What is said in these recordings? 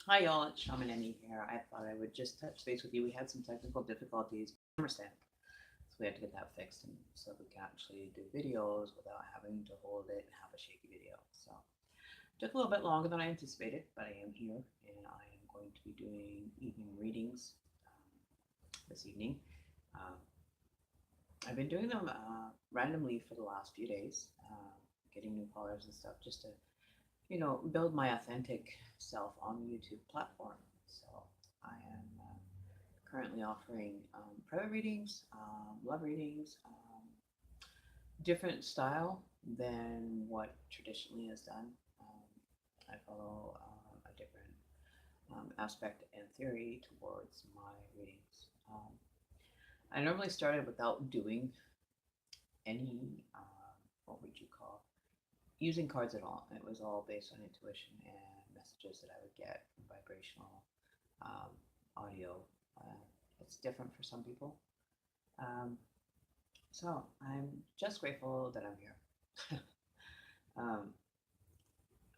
Hi, y'all. It's shaman Emme here. I thought I would just touch base with you. We had some technical difficulties. Understand. So we had to get that fixed, and so we can actually do videos without having to hold it and have a shaky video. So it took a little bit longer than I anticipated, but I am here, and I am going to be doing evening readings this evening. Um, I've been doing them randomly for the last few days, getting new followers and stuff, just to build my authentic self on the YouTube platform. So I am currently offering private readings, love readings, different style than what traditionally is done. I follow a different aspect and theory towards my readings. I normally started without doing any, what would you call, using cards at all. It was all based on intuition and messages that I would get from vibrational um, audio. Uh, it's different for some people. Um, so I'm just grateful that I'm here. um,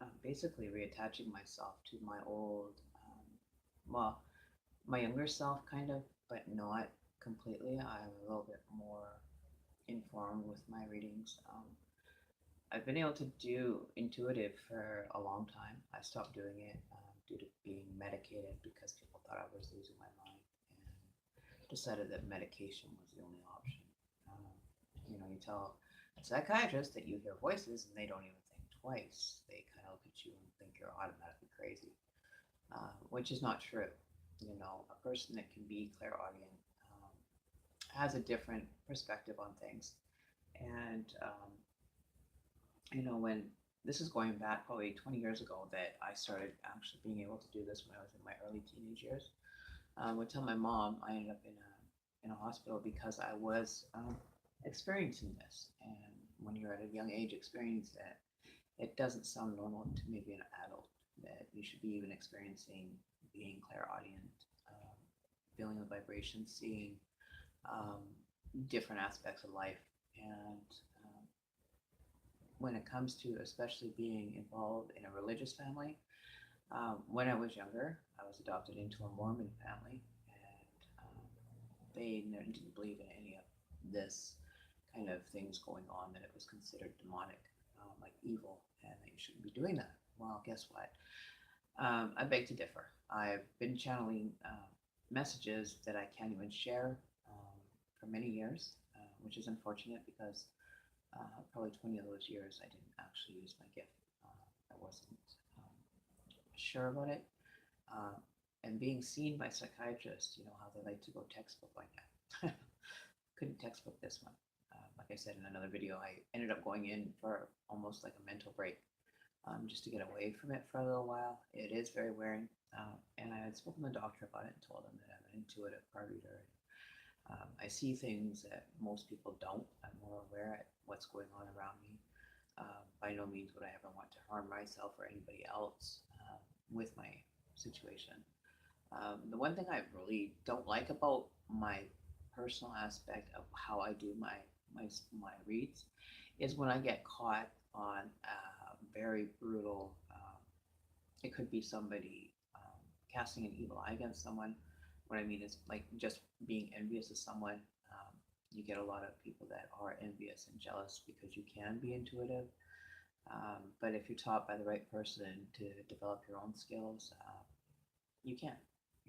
I'm basically reattaching myself to my old, well, my younger self, kind of, but not completely. I'm a little bit more informed with my readings. I've been able to do intuitive for a long time. I stopped doing it due to being medicated because people thought I was losing my mind and decided that medication was the only option. Um, you tell a psychiatrist that you hear voices and they don't even think twice. They kind of look at you and think you're automatically crazy, which is not true. A person that can be clairaudient has a different perspective on things. And when this is going back probably 20 years ago that I started actually being able to do this when I was in my early teenage years. I would tell my mom I ended up in a hospital because I was experiencing this. And when you're at a young age experiencing it doesn't sound normal to maybe an adult that you should be even experiencing being clairaudient, um, feeling the vibrations, seeing um, different aspects of life. And when it comes to especially being involved in a religious family. When I was younger, I was adopted into a Mormon family, and they didn't believe in any of this kind of things going on, that it was considered demonic, like evil, and that you shouldn't be doing that. Well, guess what? I beg to differ. I've been channeling messages that I can't even share for many years, which is unfortunate because probably 20 of those years I didn't actually use my gift. I wasn't um, sure about it. Um, and being seen by psychiatrists, how they like to go textbook like that. Couldn't textbook this one. Like I said in another video, I ended up going in for almost like a mental break, just to get away from it for a little while. It is very wearing. And I had spoken to the doctor about it and told him that I'm an intuitive card reader. I see things that most people don't. I'm more aware of what's going on around me. By no means would I ever want to harm myself or anybody else with my situation. The one thing I really don't like about my personal aspect of how I do my reads is when I get caught on a very brutal. It could be somebody casting an evil eye against someone. What I mean is like just being envious of someone. You get a lot of people that are envious and jealous because you can be intuitive. But if you're taught by the right person to develop your own skills, you can.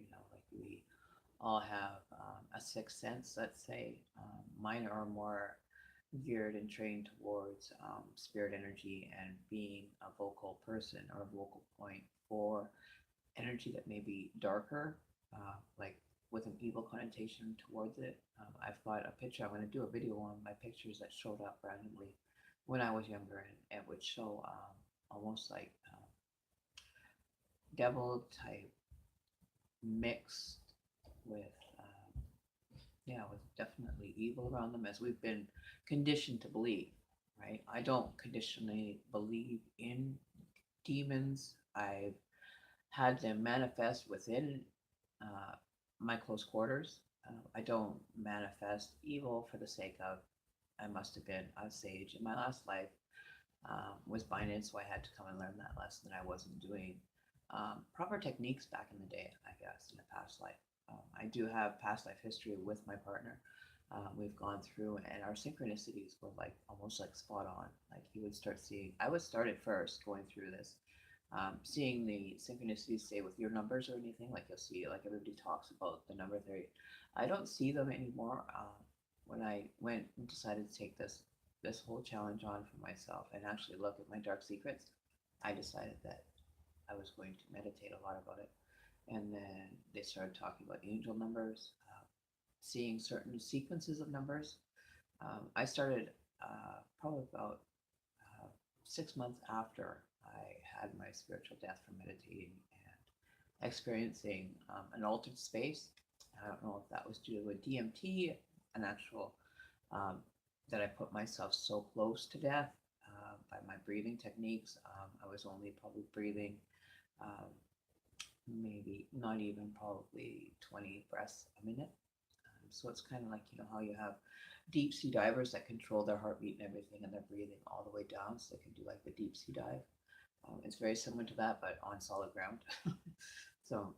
Like we all have a sixth sense, let's say. Mine are more geared and trained towards spirit energy and being a vocal person or a vocal point for energy that may be darker, like with an evil connotation towards it. I've got a picture. I'm going to do a video on my pictures that showed up randomly when I was younger, and it would show almost like devil type mixed with yeah, with definitely evil around them, as we've been conditioned to believe, right? I don't conditionally believe in demons. I've had them manifest within uh, my close quarters. I don't manifest evil for the sake of I must have been a sage in my last life, was binded, so I had to come and learn that lesson that I wasn't doing proper techniques back in the day, I guess, in a past life. I do have past life history with my partner. We've gone through, and our synchronicities were like almost like spot on. Like he would start seeing, I was started first going through this, seeing the synchronicities, say with your numbers or anything. Like you'll see, like everybody talks about the number theory. I don't see them anymore. When I went and decided to take this whole challenge on for myself and actually look at my dark secrets, I decided that I was going to meditate a lot about it. And then they started talking about angel numbers, seeing certain sequences of numbers. I started probably about 6 months after I had my spiritual death from meditating and experiencing an altered space. I don't know if that was due to a DMT, an actual um, that I put myself so close to death by my breathing techniques. I was only probably breathing um, maybe not even probably 20 breaths a minute. So it's kind of like, you know, how you have deep sea divers that control their heartbeat and everything, and they're breathing all the way down so they can do like the deep sea dive. It's very similar to that, but on solid ground. So,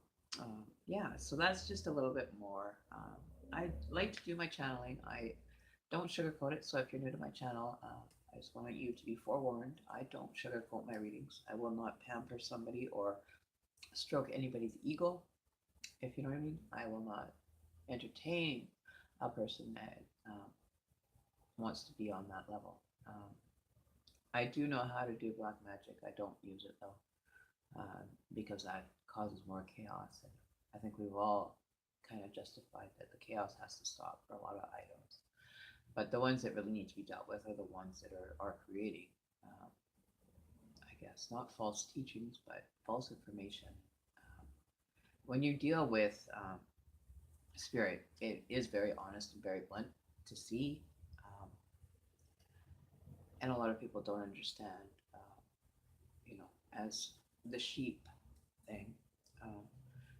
yeah, so that's just a little bit more. I like to do my channeling. I don't sugarcoat it. So if you're new to my channel, I just want you to be forewarned. I don't sugarcoat my readings. I will not pamper somebody or stroke anybody's ego, if you know what I mean. I will not entertain a person that wants to be on that level. I do know how to do black magic. I don't use it though, because that causes more chaos. And I think we've all kind of justified that the chaos has to stop for a lot of items. But the ones that really need to be dealt with are the ones that are creating, um, I guess, not false teachings, but false information. Um, when you deal with spirit, it is very honest and very blunt to see. Um, and a lot of people don't understand, you know, as the sheep thing. Um,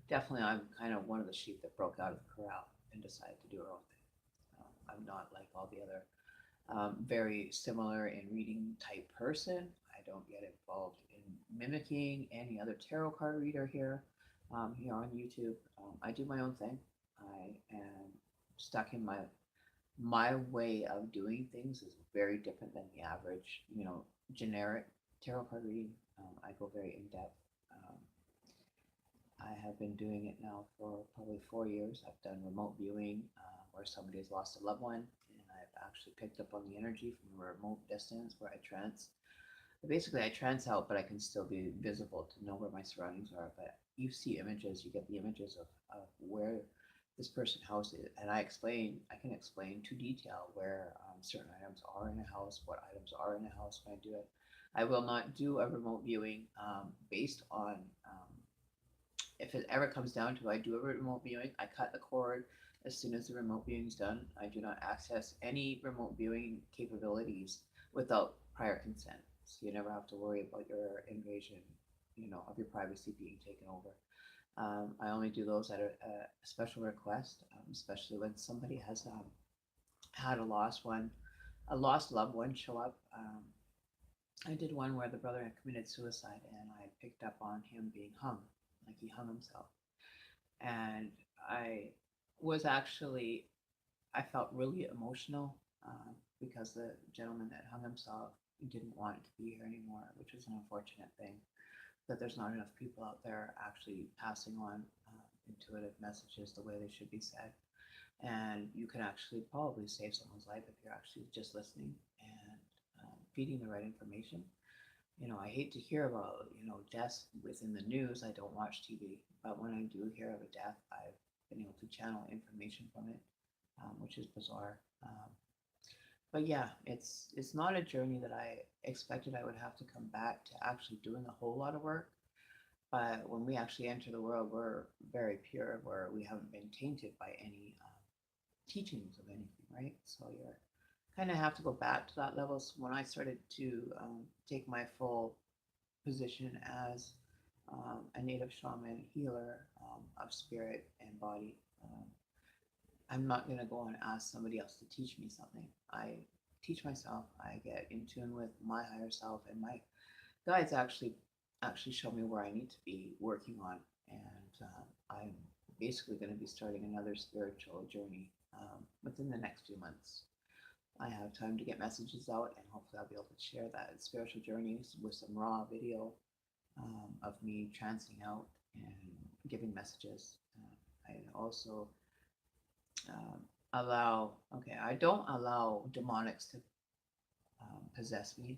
Definitely, I'm kind of one of the sheep that broke out of the corral and decided to do her own thing. I'm not like all the other very similar in reading type person. I don't get involved in mimicking any other tarot card reader here on YouTube. I do my own thing. I am stuck in my way of doing things is very different than the average, you know, generic tarot card reading. I go very in depth. Um, I have been doing it now for probably 4 years. I've done remote viewing where somebody has lost a loved one, and I've actually picked up on the energy from a remote distance where I trance. Basically, I trance out, but I can still be visible to know where my surroundings are. But you see images, you get the images of where this person house is, and I can explain to detail where certain items are in a house, what items are in a house when I do it. I will not do a remote viewing based on if it ever comes down to I do a remote viewing, I cut the cord as soon as the remote viewing is done. I do not access any remote viewing capabilities without prior consent. So you never have to worry about your invasion, you know, of your privacy being taken over. I only do those at a special request, especially when somebody has had a lost loved one show up. I did one where the brother had committed suicide, and I picked up on him being hung, like he hung himself. And I was actually, I felt really emotional because the gentleman that hung himself didn't want to be here anymore, which was an unfortunate thing. That there's not enough people out there actually passing on intuitive messages the way they should be said. And you can actually probably save someone's life if you're actually just listening and feeding the right information. You know, I hate to hear about, you know, deaths within the news. I don't watch TV, but when I do hear of a death, I've been able to channel information from it, which is bizarre. But yeah, it's not a journey that I expected I would have to come back to actually doing a whole lot of work. But when we actually enter the world, we're very pure, where we haven't been tainted by any teachings of anything, right? So you're kind of have to go back to that level. So when I started to take my full position as a native shaman healer of spirit and body, I'm not going to go and ask somebody else to teach me something. I teach myself. I get in tune with my higher self, and my guides actually actually show me where I need to be working on. And I'm basically going to be starting another spiritual journey within the next few months. I have time to get messages out, and hopefully, I'll be able to share that spiritual journeys with some raw video of me transing out and giving messages. I also I don't allow demonics to possess me.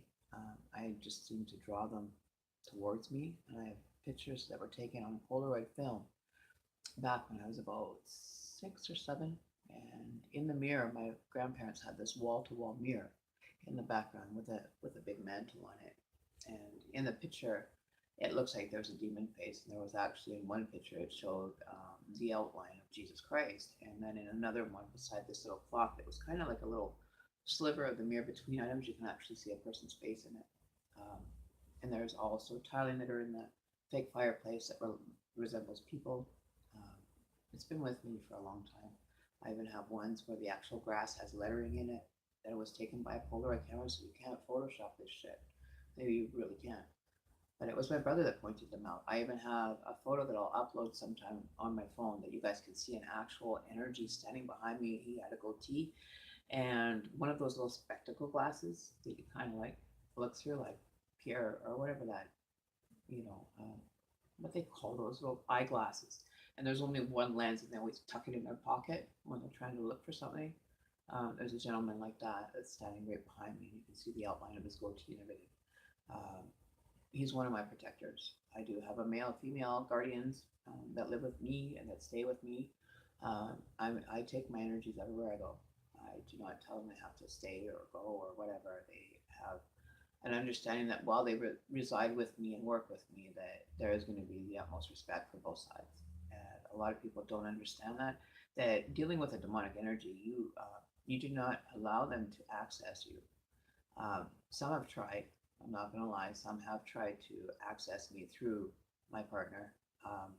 I just seem to draw them towards me. And I have pictures that were taken on Polaroid film back when I was about 6 or 7. And in the mirror, my grandparents had this wall-to-wall mirror in the background with a big mantle on it. And in the picture, it looks like there's a demon face. And there was actually in one picture it showed the outline of Jesus Christ, and then in another one beside this little clock, it was kind of like a little sliver of the mirror between items. You can actually see a person's face in it. Um, and there's also tiling that are in the fake fireplace that resembles people. Um, it's been with me for a long time. I even have ones where the actual grass has lettering in it that was taken by a Polaroid camera, so you can't Photoshop this shit. Maybe you really can't. But it was my brother that pointed them out. I even have a photo that I'll upload sometime on my phone that you guys can see an actual energy standing behind me. He had a goatee and one of those little spectacle glasses that you kind of like look through, like Pierre or whatever that, you know, what they call those little eyeglasses. And there's only one lens, and they always tuck it in their pocket when they're trying to look for something. There's a gentleman like that that's standing right behind me, and you can see the outline of his goatee and everything. Um, he's one of my protectors. I do have a male, female guardians that live with me and that stay with me. I take my energies everywhere I go. I do not tell them they have to stay or go or whatever. They have an understanding that while they reside with me and work with me, that there is going to be the utmost respect for both sides. And a lot of people don't understand that. That dealing with a demonic energy, you do not allow them to access you. Some have tried. I'm not going to lie. Some have tried to access me through my partner. Um,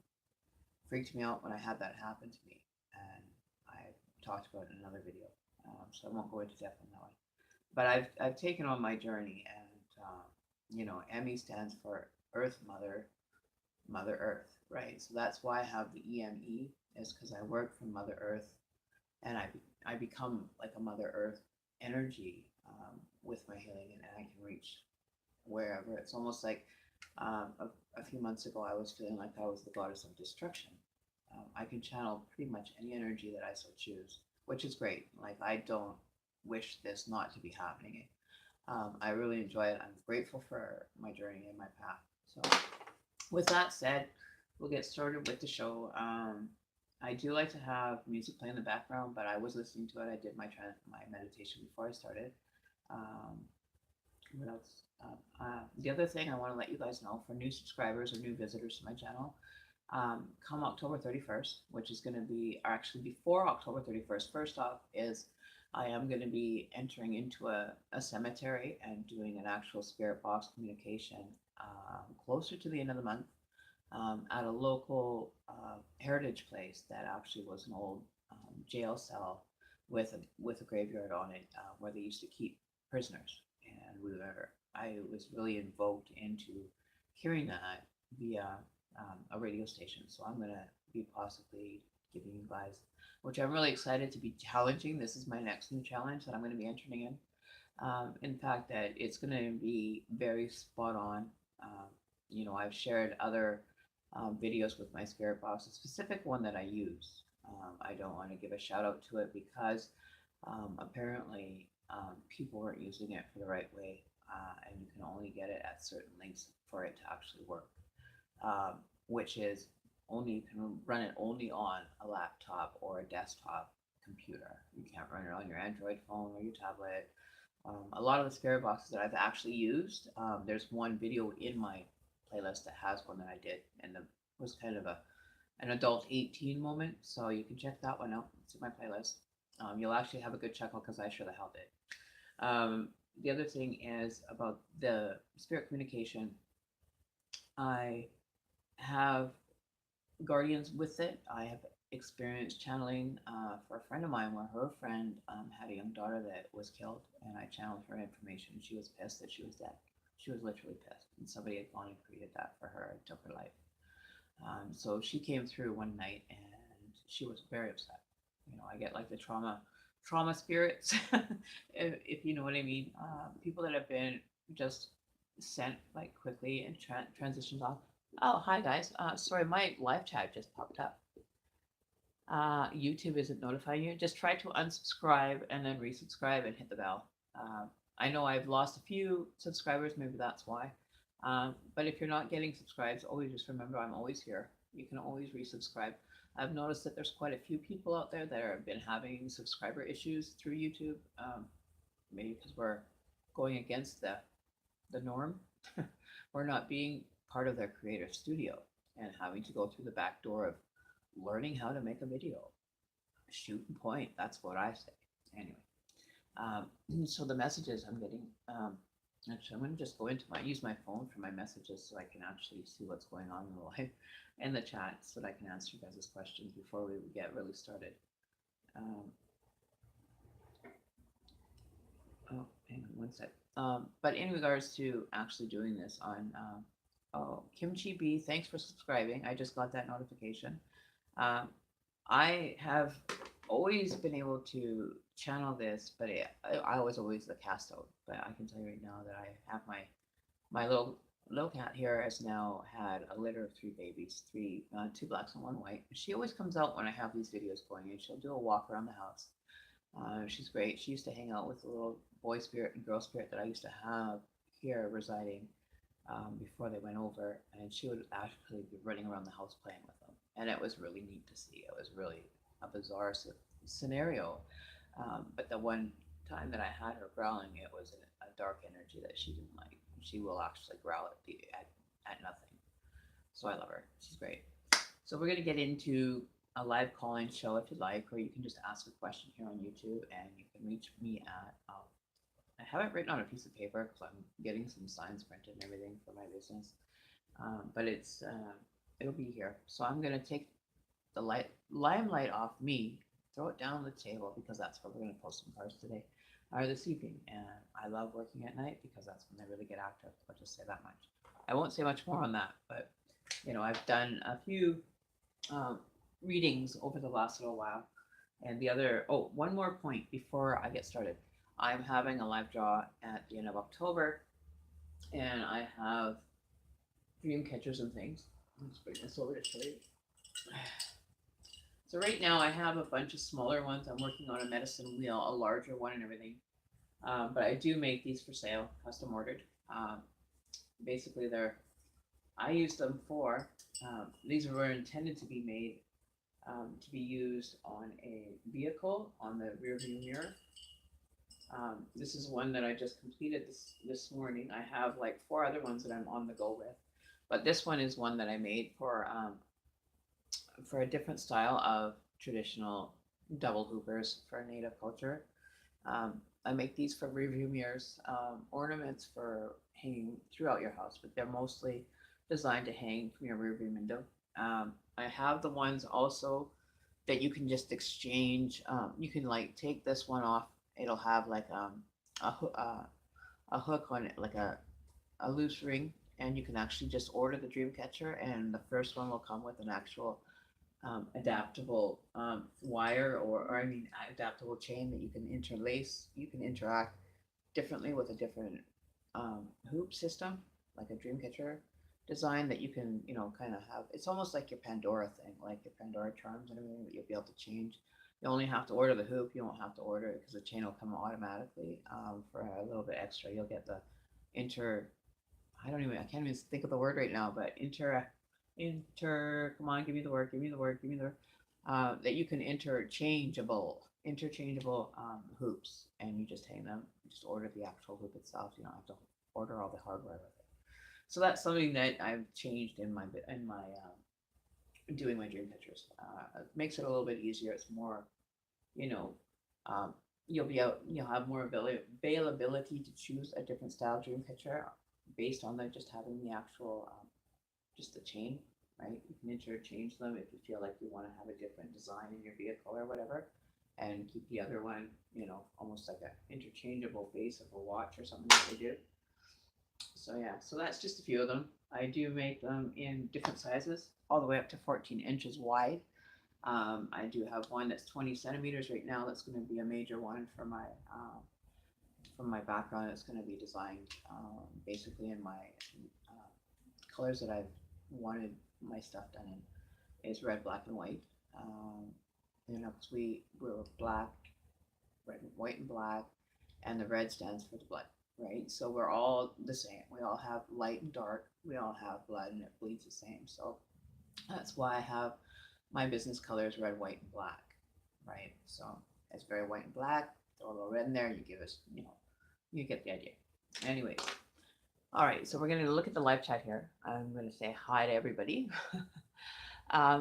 Freaked me out when I had that happen to me, and I talked about it in another video. So I won't go into depth on that one. But I've taken on my journey, and E.m.m.e stands for Earth Mother, Mother Earth, right? So that's why I have the E.m.m.e is because I work from Mother Earth, and I become like a Mother Earth energy with my healing, and I can reach wherever. It's almost like a few months ago, I was feeling like I was the goddess of destruction. I can channel pretty much any energy that I so choose, which is great. Like, I don't wish this not to be happening. I really enjoy it. I'm grateful for my journey and my path. So, with that said, we'll get started with the show. I do like to have music play in the background, but I was listening to it. I did my meditation before I started. Um, what else? The other thing I want to let you guys know for new subscribers or new visitors to my channel, come October 31st, which is going to be actually before October 31st. First off, is I am going to be entering into a cemetery and doing an actual spirit box communication closer to the end of the month at a local heritage place that actually was an old jail cell with a graveyard on it where they used to keep prisoners. And I was really invoked into hearing that via a radio station. So I'm gonna be possibly giving you guys, which I'm really excited to be challenging. This is my next new challenge that I'm going to be entering in. In fact, that it's going to be very spot on. Um, I've shared other videos with my spirit box, a specific one that I use. I don't want to give a shout out to it because apparently people weren't using it for the right way, and you can only get it at certain links for it to actually work, um, which is only you can run it only on a laptop or a desktop computer. You can't run it on your Android phone or your tablet. A lot of the spirit boxes that I've actually used, there's one video in my playlist that has one that I did, and it was kind of an adult 18 moment, so you can check that one out. It's in my playlist. You'll actually have a good chuckle because I sure the hell did. The other thing is about the spirit communication. I have guardians with it. I have experienced channeling for a friend of mine where her friend had a young daughter that was killed, and I channeled her information. She was pissed that she was dead. She was literally pissed, and somebody had gone and created that for her and took her life. So she came through one night, and she was very upset. I get like the trauma spirits, if you know what I mean. People that have been just sent like quickly and transitions off. Oh, hi guys. Sorry, my live chat just popped up. YouTube isn't notifying you. Just try to unsubscribe and then resubscribe and hit the bell. I know I've lost a few subscribers, maybe that's why. But if you're not getting subscribes, always just remember I'm always here. You can always resubscribe. I've noticed that there's quite a few people out there that have been having subscriber issues through YouTube. Maybe because we're going against the norm. We're not being part of their creative studio and having to go through the back door of learning how to make a video. Shoot and point. That's what I say. Anyway, so the messages I'm getting. Actually, I'm going to just go into use my phone for my messages so I can actually see what's going on in the live and the chat so that I can answer you guys' questions before we get really started. Um, oh, hang on one sec. But in regards to actually doing this on, oh, Kimchi B, thanks for subscribing. I just got that notification. Um, I have always been able to channel this, but I was always the cast out. But I can tell you right now that I have my little cat here has now had a litter of three babies, two blacks and one white. She always comes out when I have these videos going, and she'll do a walk around the house. She's great. She used to hang out with the little boy spirit and girl spirit that I used to have here residing before they went over, and she would actually be running around the house playing with them, and it was really neat to see. It was really a bizarre scenario, but the one time that I had her growling, it was a dark energy that she didn't like. She will actually growl at nothing. So I love her. She's great. So we're gonna get into a live call-in show if you'd like, or you can just ask a question here on YouTube, and you can reach me at I have it written on a piece of paper because I'm getting some signs printed and everything for my business. But it'll be here. So I'm gonna take the limelight off me, throw it down on the table because that's where we're gonna post some cards today, or this evening. And I love working at night because that's when they really get active. I'll just say that much. I won't say much more on that, but I've done a few um, readings over the last little while. And one more point before I get started. I'm having a live draw at the end of October, and I have dream catchers and things. Let's bring this over to show you. So right now I have a bunch of smaller ones. I'm working on a medicine wheel, a larger one and everything. But I do make these for sale, custom ordered. Basically, I use them for, these were intended to be made to be used on a vehicle on the rear view mirror. This is one that I just completed this morning. I have like four other ones that I'm on the go with, but this one is one that I made for a different style of traditional double hoopers for native culture. I make these for rear view mirrors, ornaments for hanging throughout your house, but they're mostly designed to hang from your rear view window. I have the ones also that you can just exchange. You can like take this one off. It'll have like a hook on it, like a loose ring, and you can actually just order the dream catcher, and the first one will come with an actual adaptable wire, or I mean adaptable chain that you can interlace. You can interact differently with a different hoop system, like a dream catcher design that you can, kind of have. It's almost like your Pandora thing, like your Pandora charms and everything that you'll be able to change. You only have to order the hoop. You won't have to order it because the chain will come automatically. For a little bit extra, you'll get the inter. I can't even think of the word right now, but come on, give me the word, give me the word, give me the word. That you can interchangeable hoops, and you just hang them. You just order the actual hoop itself. You don't have to order all the hardware with it. So that's something that I've changed in my doing my dream pictures. It makes it a little bit easier. It's more, you know, um, you'll have more availability to choose a different style dream picture based on just having the actual just the chain, right? You can interchange them if you feel like you want to have a different design in your vehicle or whatever, and keep the other one, almost like an interchangeable base of a watch or something that they do. So yeah, so that's just a few of them. I do make them in different sizes, all the way up to 14 inches wide. I do have one that's 20 centimeters right now. That's going to be a major one for my background. It's going to be designed basically in my colors that I've wanted my stuff done in is red, black, and white. Um, we're black, red, white, and black, and the red stands for the blood, right? So we're all the same. We all have light and dark. We all have blood, and it bleeds the same. So that's why I have my business colors red, white, and black, right? So it's very white and black. Throw a little red in there. You give us, you get the idea. Anyways, all right. So we're gonna look at the live chat here. I'm gonna say hi to everybody.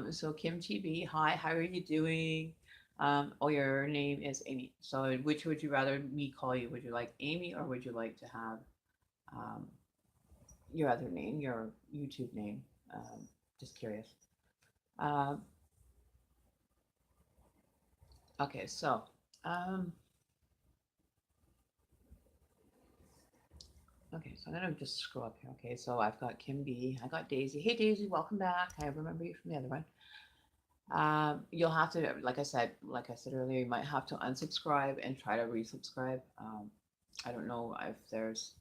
So Kim TB, hi. How are you doing? Oh, your name is Amy. So which would you rather me call you? Would you like Amy or would you like to have um, your other name, your YouTube name? Just curious. Um, okay, so um, okay, so I'm gonna just scroll up here. Okay, so I've got Kim B. I got Daisy. Hey Daisy, welcome back. I remember you from the other one. You'll have to, like I said earlier, you might have to unsubscribe and try to resubscribe. I don't know if there's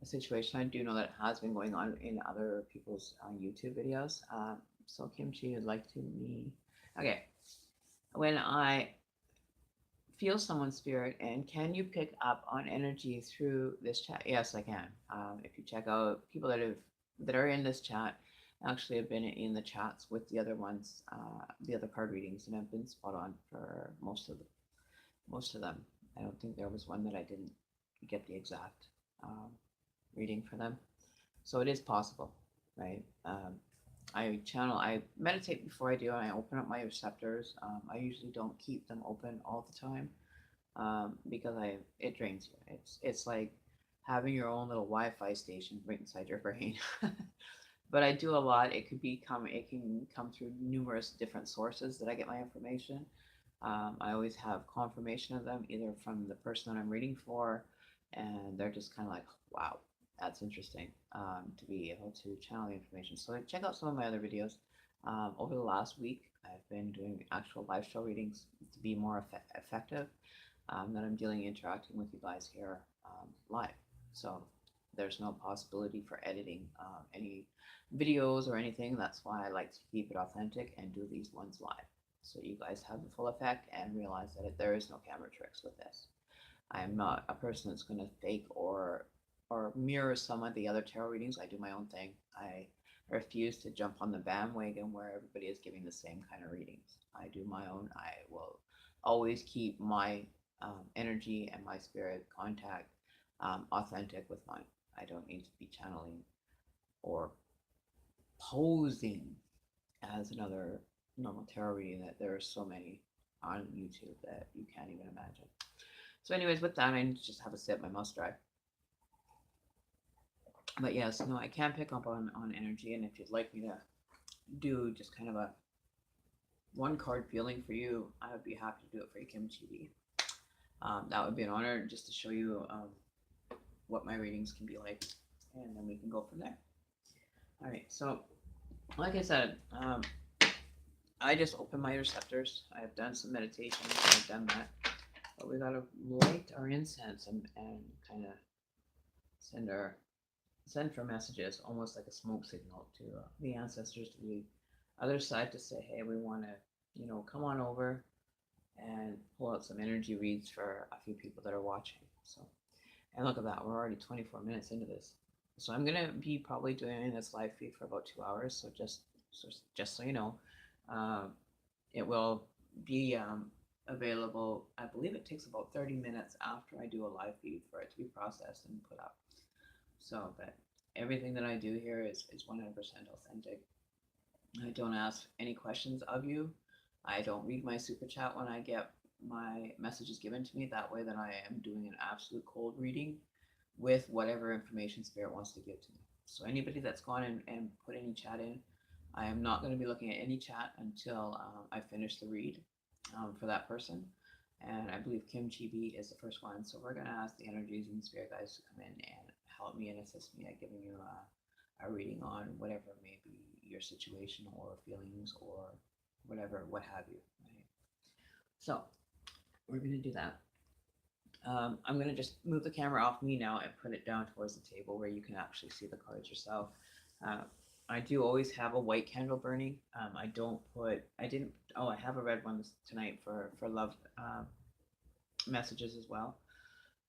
a situation. I do know that it has been going on in other people's YouTube videos. So Kimchi would like to me. Okay, when I feel someone's spirit, and can you pick up on energy through this chat? Yes, I can. If you check out people that are in this chat, actually have been in the chats with the other ones, the other card readings, and I've been spot on for most of them. I don't think there was one that I didn't get the exact reading for them. So it is possible, right? I meditate before I do, and I open up my receptors. I usually don't keep them open all the time because it drains you. It's like having your own little Wi-Fi station right inside your brain. But I do a lot. It can come through numerous different sources that I get my information. I always have confirmation of them either from the person that I'm reading for, and they're just kind of like, wow, that's interesting to be able to channel the information. So check out some of my other videos. Over the last week, I've been doing actual live show readings to be more effective. That I'm dealing interacting with you guys here live. So there's no possibility for editing any videos or anything. That's why I like to keep it authentic and do these ones live. So you guys have the full effect and realize that there is no camera tricks with this. I am not a person that's going to fake or mirror some of the other tarot readings. I do my own thing. I refuse to jump on the bandwagon where everybody is giving the same kind of readings. I do my own. I will always keep my energy and my spirit contact authentic with mine. I don't need to be channeling or posing as another normal tarot reading that there are so many on YouTube that you can't even imagine. So, anyways, with that, I just have a sip. My mouth's dry. But yes, no, I can pick up on energy, and if you'd like me to do just kind of a one card feeling for you, I would be happy to do it for you, Kim Chibi. That would be an honor just to show you what my readings can be like, and then we can go from there. All right, so like I said, I just open my receptors. I've done some meditation. I've done that. But we gotta light our incense and kind of send for messages, almost like a smoke signal to the ancestors to the other side to say, hey, we want to, come on over and pull out some energy reads for a few people that are watching. So, and look at that, we're already 24 minutes into this. So I'm gonna be probably doing this live feed for about 2 hours. So just so you know, it will be available. I believe it takes about 30 minutes after I do a live feed for it to be processed and put up. So, but everything that I do here is 100% authentic. I don't ask any questions of you. I don't read my super chat when I get my messages given to me. That way, that I am doing an absolute cold reading with whatever information Spirit wants to give to me. So anybody that's gone and put any chat in, I am not going to be looking at any chat until I finish the read for that person. And I believe Kim Chibi is the first one. So we're going to ask the energies and spirit guides to come in and help me and assist me at giving you a reading on whatever may be your situation or feelings or whatever, what have you. Right? So we're going to do that. I'm going to just move the camera off me now and put it down towards the table where you can actually see the cards yourself. Uh, I do always have a white candle burning. I didn't, oh, I have a red one tonight for love messages as well.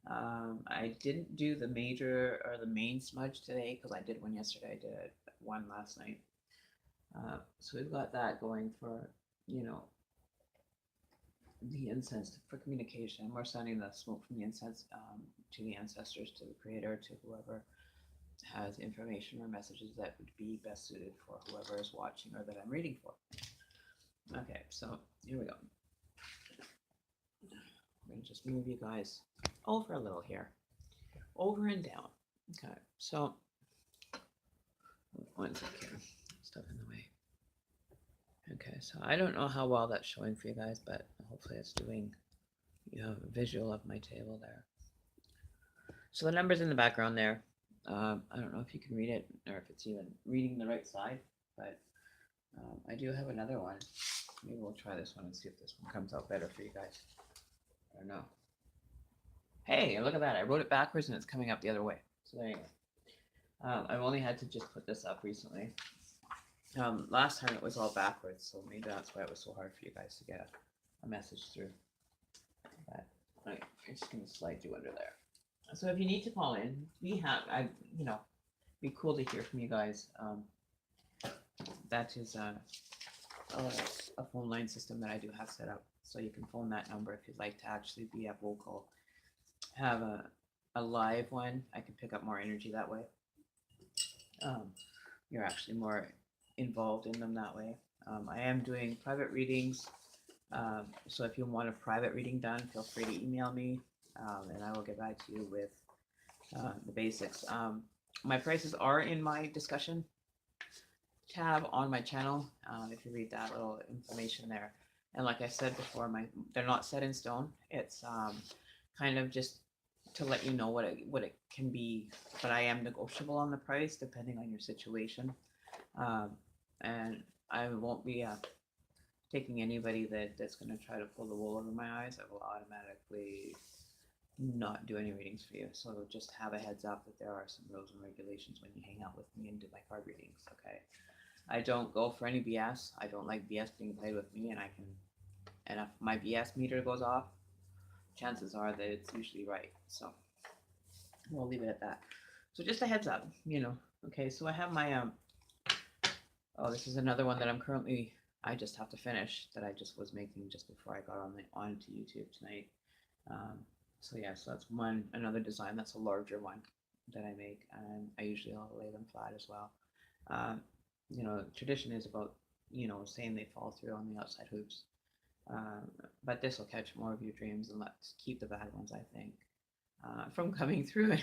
I didn't do the major or the main smudge today because I did one yesterday. I did one last night. So we've got that going for, you know, the incense for communication. We're sending the smoke from the incense to the ancestors, to the creator, to whoever has information or messages that would be best suited for whoever is watching or that I'm reading for. Okay, so here we go. I'm going to just move you guys over a little here, over and down. Okay, so one second here, stuff in the way. Okay, so I don't know how well that's showing for you guys, but hopefully it's doing, you have a visual of my table there. So the numbers in the background there, I don't know if you can read it or if it's even reading the right side, but I do have another one. Maybe we'll try this one and see if this one comes out better for you guys. I don't know. Hey, look at that. I wrote it backwards and it's coming up the other way. So there you go. I've only had to just put this up recently. Last time it was all backwards, so maybe that's why it was so hard for you guys to get a message through. But I'm just gonna slide you under there. So if you need to call in, be cool to hear from you guys. That is a phone line system that I do have set up, so you can phone that number if you'd like to actually be a vocal, have a live one. I can pick up more energy that way. You're actually more involved in them that way. I am doing private readings, so if you want a private reading done, feel free to email me, and I will get back to you with the basics. My prices are in my discussion tab on my channel. If you read that little information there, and like I said before, they're not set in stone. It's kind of just to let you know what it can be, but I am negotiable on the price depending on your situation. And I won't be taking anybody that's going to try to pull the wool over my eyes. I will automatically not do any readings for you. So just have a heads up that there are some rules and regulations when you hang out with me and do my card readings. Okay, I don't go for any BS. I don't like BS being played with me, and if my BS meter goes off, chances are that it's usually right. So we'll leave it at that. So just a heads up, Okay, so I have my oh, this is another one that I just have to finish, that I just was making just before I got onto YouTube tonight. So yeah, so that's another design that's a larger one that I make, and I usually I'll lay them flat as well. Tradition is about, saying they fall through on the outside hoops. But this will catch more of your dreams and let's keep the bad ones, I think, from coming through.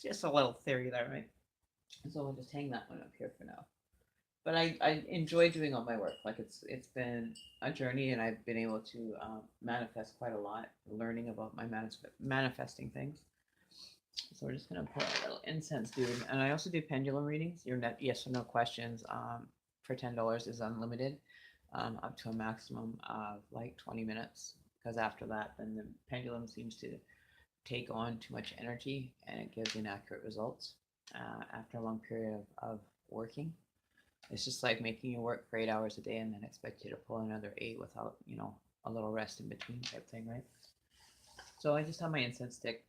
Just a little theory there, right? So we'll just hang that one up here for now. But I enjoy doing all my work. Like it's been a journey, and I've been able to manifest quite a lot, learning about my manifesting things. So we're just gonna put a little incense, dude. And I also do pendulum readings. Your yes or no questions for $10 is unlimited, up to a maximum of like 20 minutes. Because after that, then the pendulum seems to take on too much energy, and it gives inaccurate results after a long period of working. It's just like making you work for 8 hours a day and then expect you to pull another 8 without, a little rest in between type thing, right? So I just have my incense stick.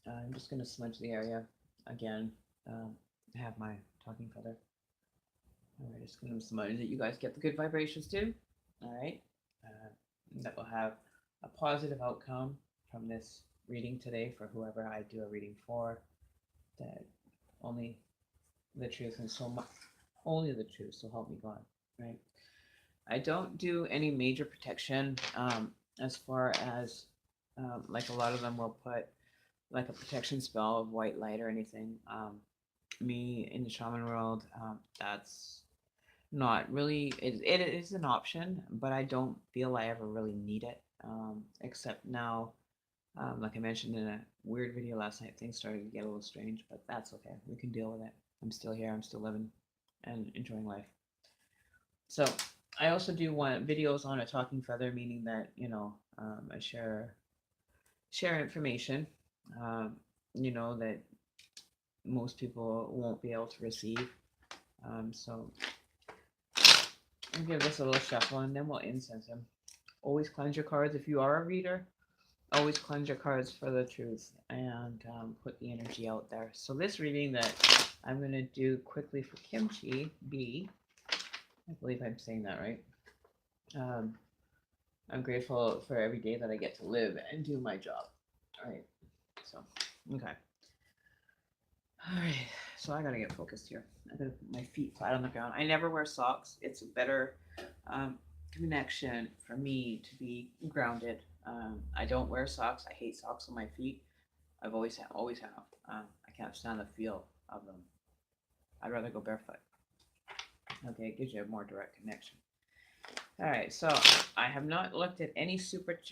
I'm just going to smudge the area again. I have my talking feather. And we're just going to smudge it. You guys get the good vibrations too. All right. That will have a positive outcome from this reading today for whoever I do a reading for. That only the truth and so much. Only the truth, so help me God, right? I don't do any major protection as far as like a lot of them will put like a protection spell of white light or anything. Me in the shaman world, that's not really, it is an option, but I don't feel I ever really need it, except now Like I mentioned in a weird video last night, things started to get a little strange, but that's okay. We can deal with it. I'm still here. I'm still living and enjoying life. So I also do want videos on a talking feather, meaning that I share information, um, that most people won't be able to receive. So I'll give this a little shuffle, and then we'll incense them. Always cleanse your cards if you are a reader. Always cleanse your cards for the truth and put the energy out there. So this reading that I'm going to do quickly for Kimchi B, I believe I'm saying that right. Um, I'm grateful for every day that I get to live and do my job. All right. So, okay. All right. So I gotta get focused here. I gotta put my feet flat on the ground. I never wear socks. It's a better um, connection for me to be grounded. I don't wear socks. I hate socks on my feet. Always have. I can't stand the feel of them. I'd rather go barefoot. Okay, it gives you a more direct connection. All right, so I have not looked at any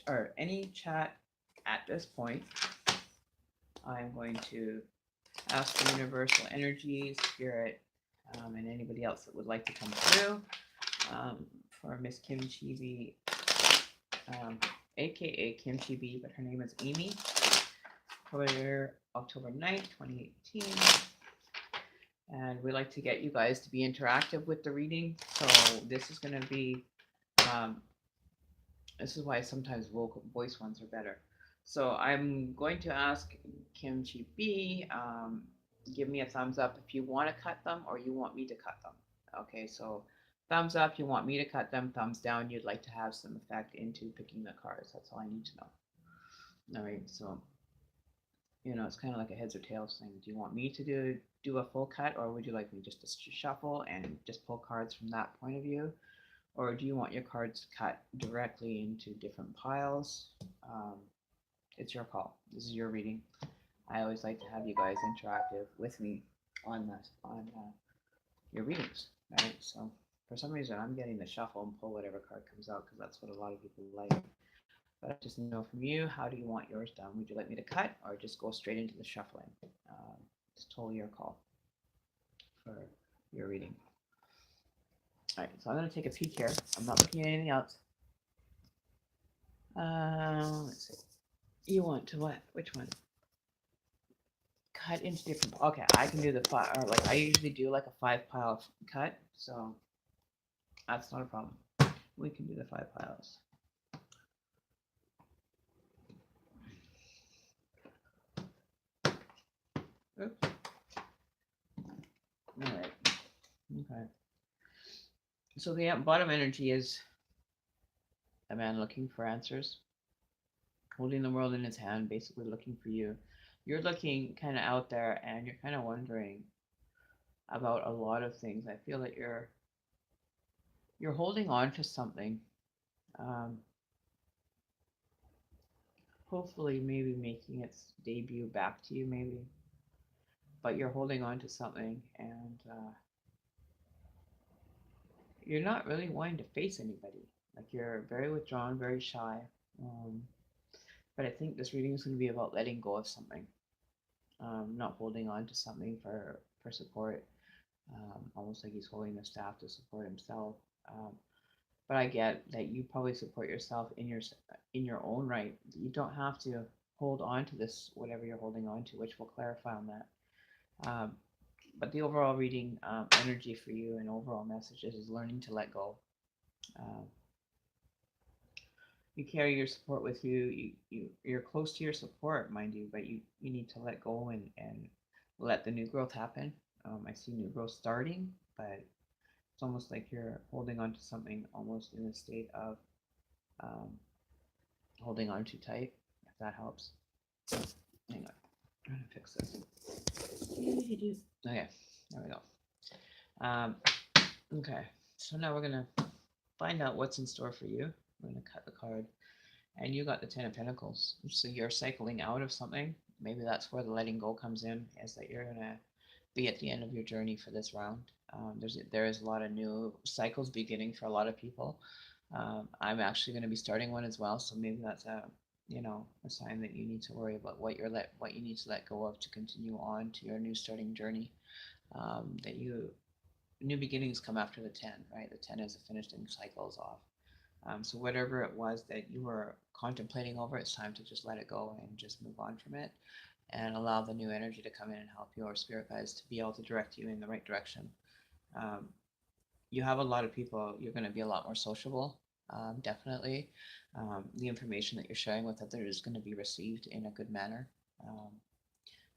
or any chat at this point. I'm going to ask the universal energy, spirit, and anybody else that would like to come through for Miss Kim Chibi, aka Kim Chibi, but her name is Amy. For October 9th, 2018. And we like to get you guys to be interactive with the reading. So this is going to be, this is why sometimes voice ones are better. So I'm going to ask Kimchi B, give me a thumbs up if you want to cut them or you want me to cut them. Okay, so thumbs up, you want me to cut them. Thumbs down, you'd like to have some effect into picking the cards. That's all I need to know. All right, so it's kind of like a heads or tails thing. Do you want me to do a full cut, or would you like me just to shuffle and just pull cards from that point of view, or do you want your cards cut directly into different piles? It's your call. This is your reading. I always like to have you guys interactive with me on your readings, right? So for some reason, I'm getting to shuffle and pull whatever card comes out because that's what a lot of people like. But I just know from you, how do you want yours done? Would you like me to cut or just go straight into the shuffling? It's totally your call for your reading. All right, so I'm going to take a peek here. I'm not looking at anything else. Let's see. You want to what? Which one? Cut into different. Okay, I can do the five. Or like I usually do like a 5-pile cut, so that's not a problem. We can do the 5 piles. Oops. All right. Okay. So the bottom energy is a man looking for answers, holding the world in his hand, basically looking for you. You're looking kind of out there and you're kind of wondering about a lot of things. I feel that you're holding on to something. Um, Hopefully maybe making its debut back to you maybe, but you're holding on to something and you're not really wanting to face anybody. Like you're very withdrawn, very shy. Um, but I think this reading is going to be about letting go of something, not holding on to something for support. Almost like he's holding the staff to support himself. Um, but I get that you probably support yourself in your own right. You don't have to hold on to this whatever you're holding on to, which we'll clarify on that. But the overall reading energy for you and overall messages is learning to let go. Um, you carry your support with you. You're close to your support, mind you, but you need to let go and let the new growth happen. I see new growth starting, but it's almost like you're holding on to something almost in a state of um, holding on too tight, if that helps. Hang on, I'm trying to fix this. Okay, there we go. Okay, so now we're gonna find out what's in store for you. We're gonna cut the card, and you got the Ten of Pentacles. So you're cycling out of something. Maybe that's where the letting go comes in, is that you're gonna be at the end of your journey for this round. There is a lot of new cycles beginning for a lot of people. I'm actually going to be starting one as well, so maybe that's a sign that you need to worry about what you need to let go of to continue on to your new starting journey. That you New beginnings come after the 10, right? The 10 is a finished and cycles off. So whatever it was that you were contemplating over, it's time to just let it go and just move on from it and allow the new energy to come in and help your spirit guides to be able to direct you in the right direction. Um, you have a lot of people, you're going to be a lot more sociable, definitely. The information that you're sharing with others is going to be received in a good manner. Um,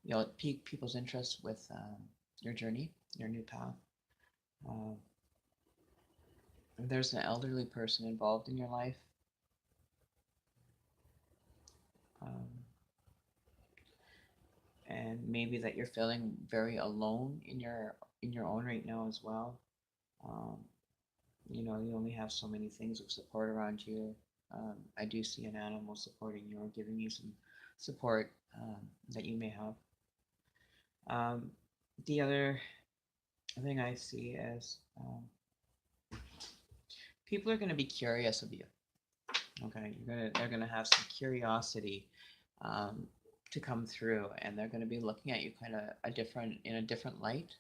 you'll pique people's interest with your journey, your new path. Um, if there's an elderly person involved in your life, um, and maybe that you're feeling very alone in your own right now as well. Um, you only have so many things of support around you. I do see an animal supporting you or giving you some support that you may have. Um, the other thing I see is people are going to be curious of you. Okay, they're gonna have some curiosity um, to come through, and they're gonna be looking at you kind of in a different light,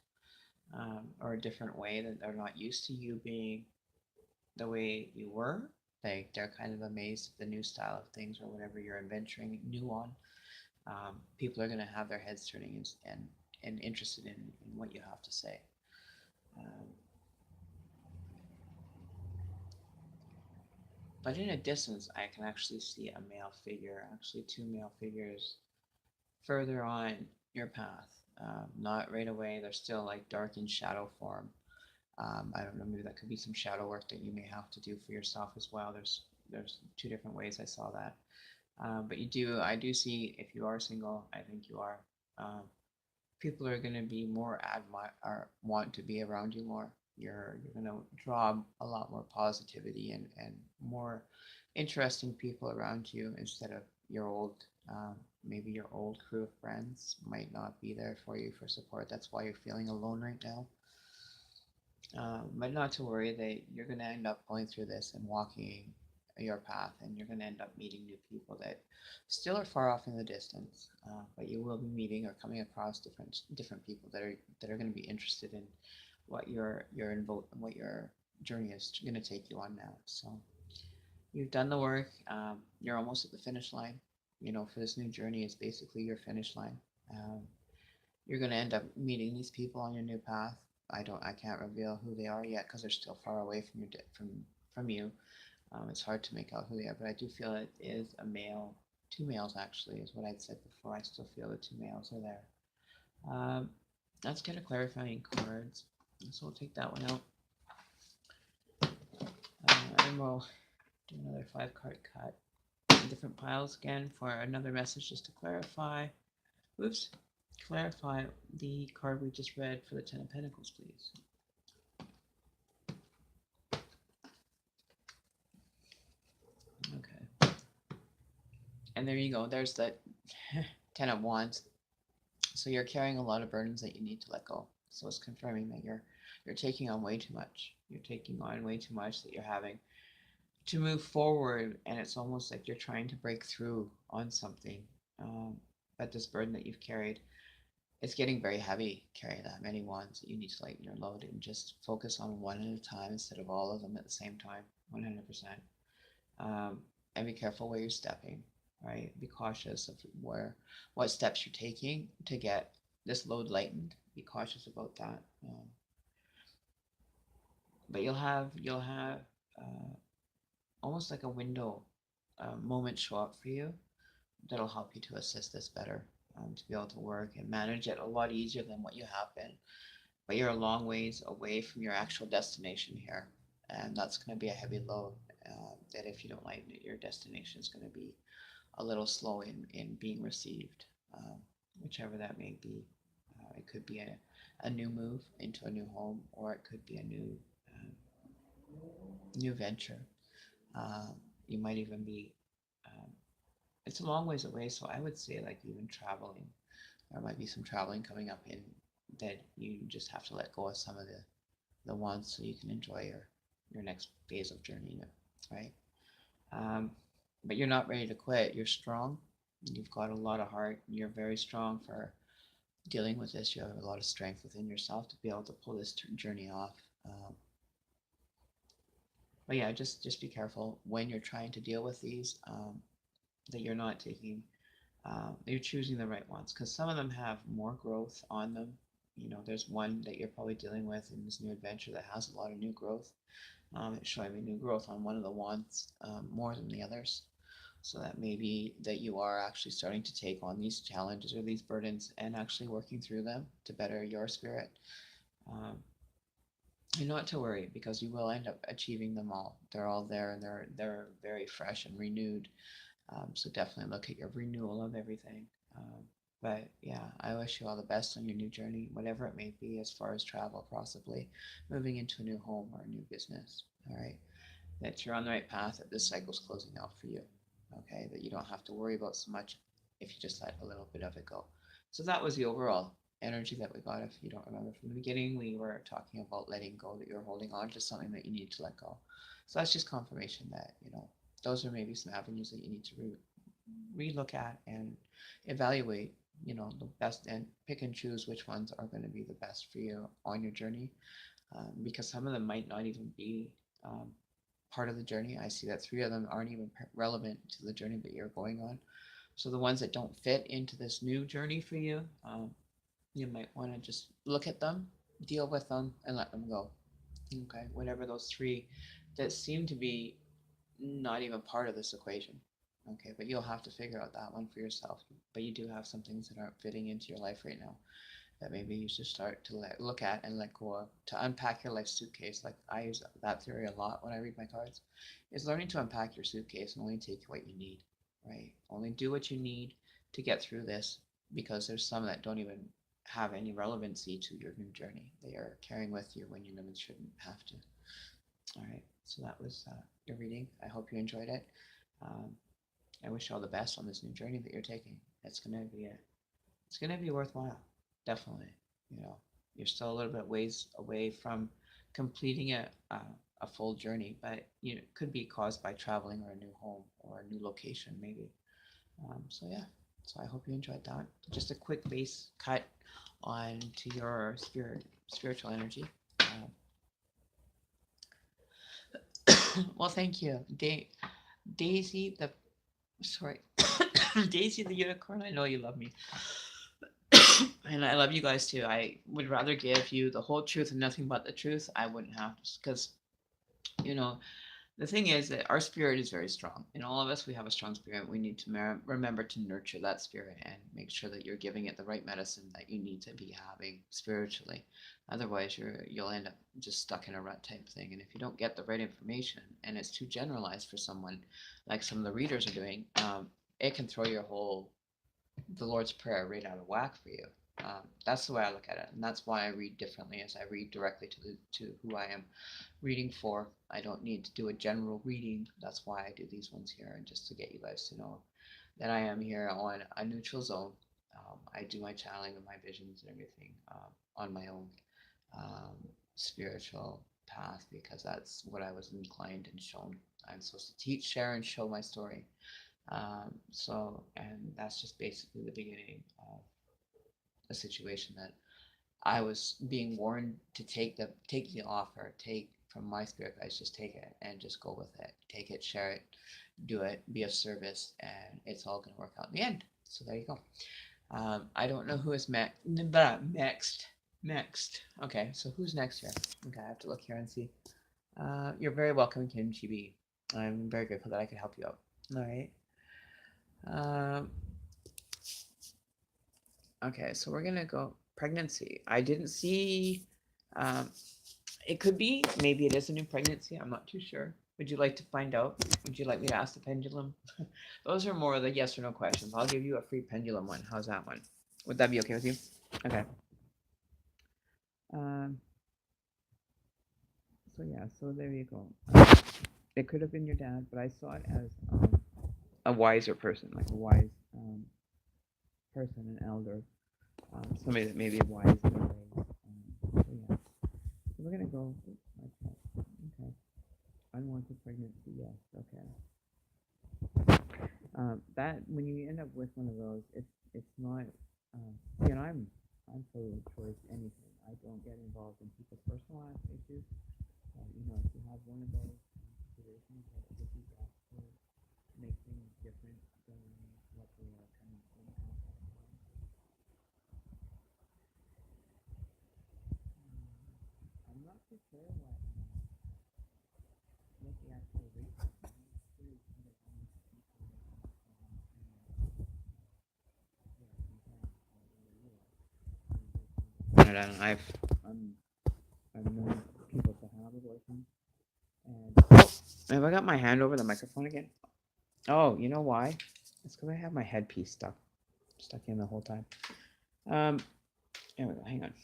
or a different way that they're not used to you being the way you were. They're kind of amazed at the new style of things or whatever you're adventuring new on. People are gonna have their heads turning and interested in what you have to say. Um, but in a distance, I can actually see a male figure, actually two male figures further on your path. Not right away. They're still like dark in shadow form. I don't know. Maybe that could be some shadow work that you may have to do for yourself as well. There's two different ways I saw that. But I do see if you are single, I think you are. Um, People are going to be more admire or want to be around you more. You're going to draw a lot more positivity and more interesting people around you instead of your old maybe your old crew of friends might not be there for you for support. That's why you're feeling alone right now. But not to worry, that you're going to end up going through this and walking your path, and you're going to end up meeting new people that still are far off in the distance, but you will be meeting or coming across different people that are going to be interested in what your journey is going to take you on now. So you've done the work. You're almost at the finish line. For this new journey, is basically your finish line. Um, you're going to end up meeting these people on your new path. I can't reveal who they are yet because they're still far away from you. It's hard to make out who they are, but I do feel it is a male, two males actually, is what I'd said before. I still feel the two males are there. Um, let's get a clarifying cards. So we'll take that one out, and we'll do another 5 card cut. Different piles again for another message just to clarify. Oops, clarify the card we just read for the Ten of Pentacles, please. Okay. And there you go. There's that 10 of Wands. So you're carrying a lot of burdens that you need to let go. So it's confirming that you're taking on way too much. You're taking on way too much that you're having to move forward, and it's almost like you're trying to break through on something. But this burden that you've carried, it's getting very heavy. Carrying that many wands, you need to lighten your load and just focus on one at a time instead of all of them at the same time. 100%. And be careful where you're stepping, right? Be cautious of what steps you're taking to get this load lightened. Be cautious about that. But you'll have uh, almost like a window moment show up for you that'll help you to assist this better, to be able to work and manage it a lot easier than what you have been. But you're a long ways away from your actual destination here, and that's going to be a heavy load. That if you don't lighten it, your destination is going to be a little slow in being received, whichever that may be. It could be a new move into a new home, or it could be a new venture. Um, you might even be, um, it's a long ways away, so I would say like even traveling. There might be some traveling coming up in that you just have to let go of some of the ones so you can enjoy your next phase of journey, right? Um, but you're not ready to quit. You're strong. You've got a lot of heart. You're very strong for dealing with this. You have a lot of strength within yourself to be able to pull this journey off. But yeah, just be careful when you're trying to deal with these, that you're not taking, you're choosing the right ones, because some of them have more growth on them. You know, there's one that you're probably dealing with in this new adventure that has a lot of new growth. It's showing me new growth on one of the wands, more than the others. So that maybe that you are actually starting to take on these challenges or these burdens and actually working through them to better your spirit. Um, and not to worry, because you will end up achieving them all. They're all there, and they're very fresh and renewed. So definitely look at your renewal of everything. But yeah, I wish you all the best on your new journey, whatever it may be, as far as travel, possibly moving into a new home or a new business. All right, that you're on the right path, that this cycle's closing out for you. Okay, that you don't have to worry about so much if you just let a little bit of it go. So that was the overall energy that we got. If you don't remember from the beginning, we were talking about letting go, that you're holding on to something that you need to let go. So that's just confirmation that, those are maybe some avenues that you need to relook at and evaluate, the best, and pick and choose which ones are going to be the best for you on your journey, because some of them might not even be, um, part of the journey. I see that three of them aren't even relevant to the journey that you're going on. So the ones that don't fit into this new journey for you, you might want to just look at them, deal with them, and let them go. Okay, whatever those three that seem to be not even part of this equation. Okay, but you'll have to figure out that one for yourself. But you do have some things that aren't fitting into your life right now that maybe you should start to look at and let go of, to unpack your life suitcase. Like, I use that theory a lot when I read my cards, is learning to unpack your suitcase and only take what you need, right? Only do what you need to get through this, because there's some that don't even have any relevancy to your new journey. They are carrying with you when you really shouldn't have to. All right, so that was your reading. I hope you enjoyed it. Um, I wish you all the best on this new journey that you're taking. It's gonna be worthwhile, definitely. You know, you're still a little bit ways away from completing a full journey, but it could be caused by traveling or a new home or a new location, maybe. So yeah, so I hope you enjoyed that. Just a quick base cut on to your spiritual energy. Well, thank you, Daisy. Sorry, Daisy the unicorn. I know you love me, and I love you guys too. I would rather give you the whole truth and nothing but the truth. I wouldn't have, because you know the thing is that our spirit is very strong. In all of us, we have a strong spirit. We need to remember to nurture that spirit and make sure that you're giving it the right medicine that you need to be having spiritually. Otherwise, you'll end up just stuck in a rut type thing. And if you don't get the right information and it's too generalized for someone, like some of the readers are doing, it can throw your whole the Lord's Prayer right out of whack for you. That's the way I look at it, and that's why I read differently. As I read directly to who I am reading for. I don't need to do a general reading. That's why I do these ones here, and just to get you guys to know that I am here on a neutral zone. I do my channeling and my visions and everything, on my own, um, spiritual path, because that's what I was inclined and shown. I'm supposed to teach, share, and show my story. And that's just basically the beginning of a situation that I was being warned to take the offer, take from my spirit guys, just take it and just go with it. Take it, share it, do it, be of service, and it's all gonna work out in the end. So there you go. I don't know who is next. Next. Okay, so who's next here? Okay, I have to look here and see. You're very welcome, Kim GB. I'm very grateful that I could help you out. All right. Um, okay, so we're gonna go pregnancy. I didn't see. Um, it could be. Maybe it is a new pregnancy. I'm not too sure. Would you like to find out? Would you like me to ask the pendulum? Those are more of the yes or no questions. I'll give you a free pendulum one. How's that one? Would that be okay with you? Okay. Um, so yeah, so there you go. It could have been your dad, but I saw it as a wiser person, like a wise person, an elder, somebody that may be wise in their ways. So yeah, so we're gonna go. Okay, unwanted pregnancy. Yes. Okay. That when you end up with one of those, it's not. I'm pro choice anything. I don't get involved in people's personal life issues. If you have one of those situations that would be best to make things different than what they are coming in at that time. I'm not too sure what the actual rate is. I'm pretty kind of honest people that yeah, sometimes you Canada, and I'm I've known people to have abortions, and have I got my hand over the microphone again? Oh, you know why? It's because I have my headpiece stuck in the whole time. Um, anyway, hang on.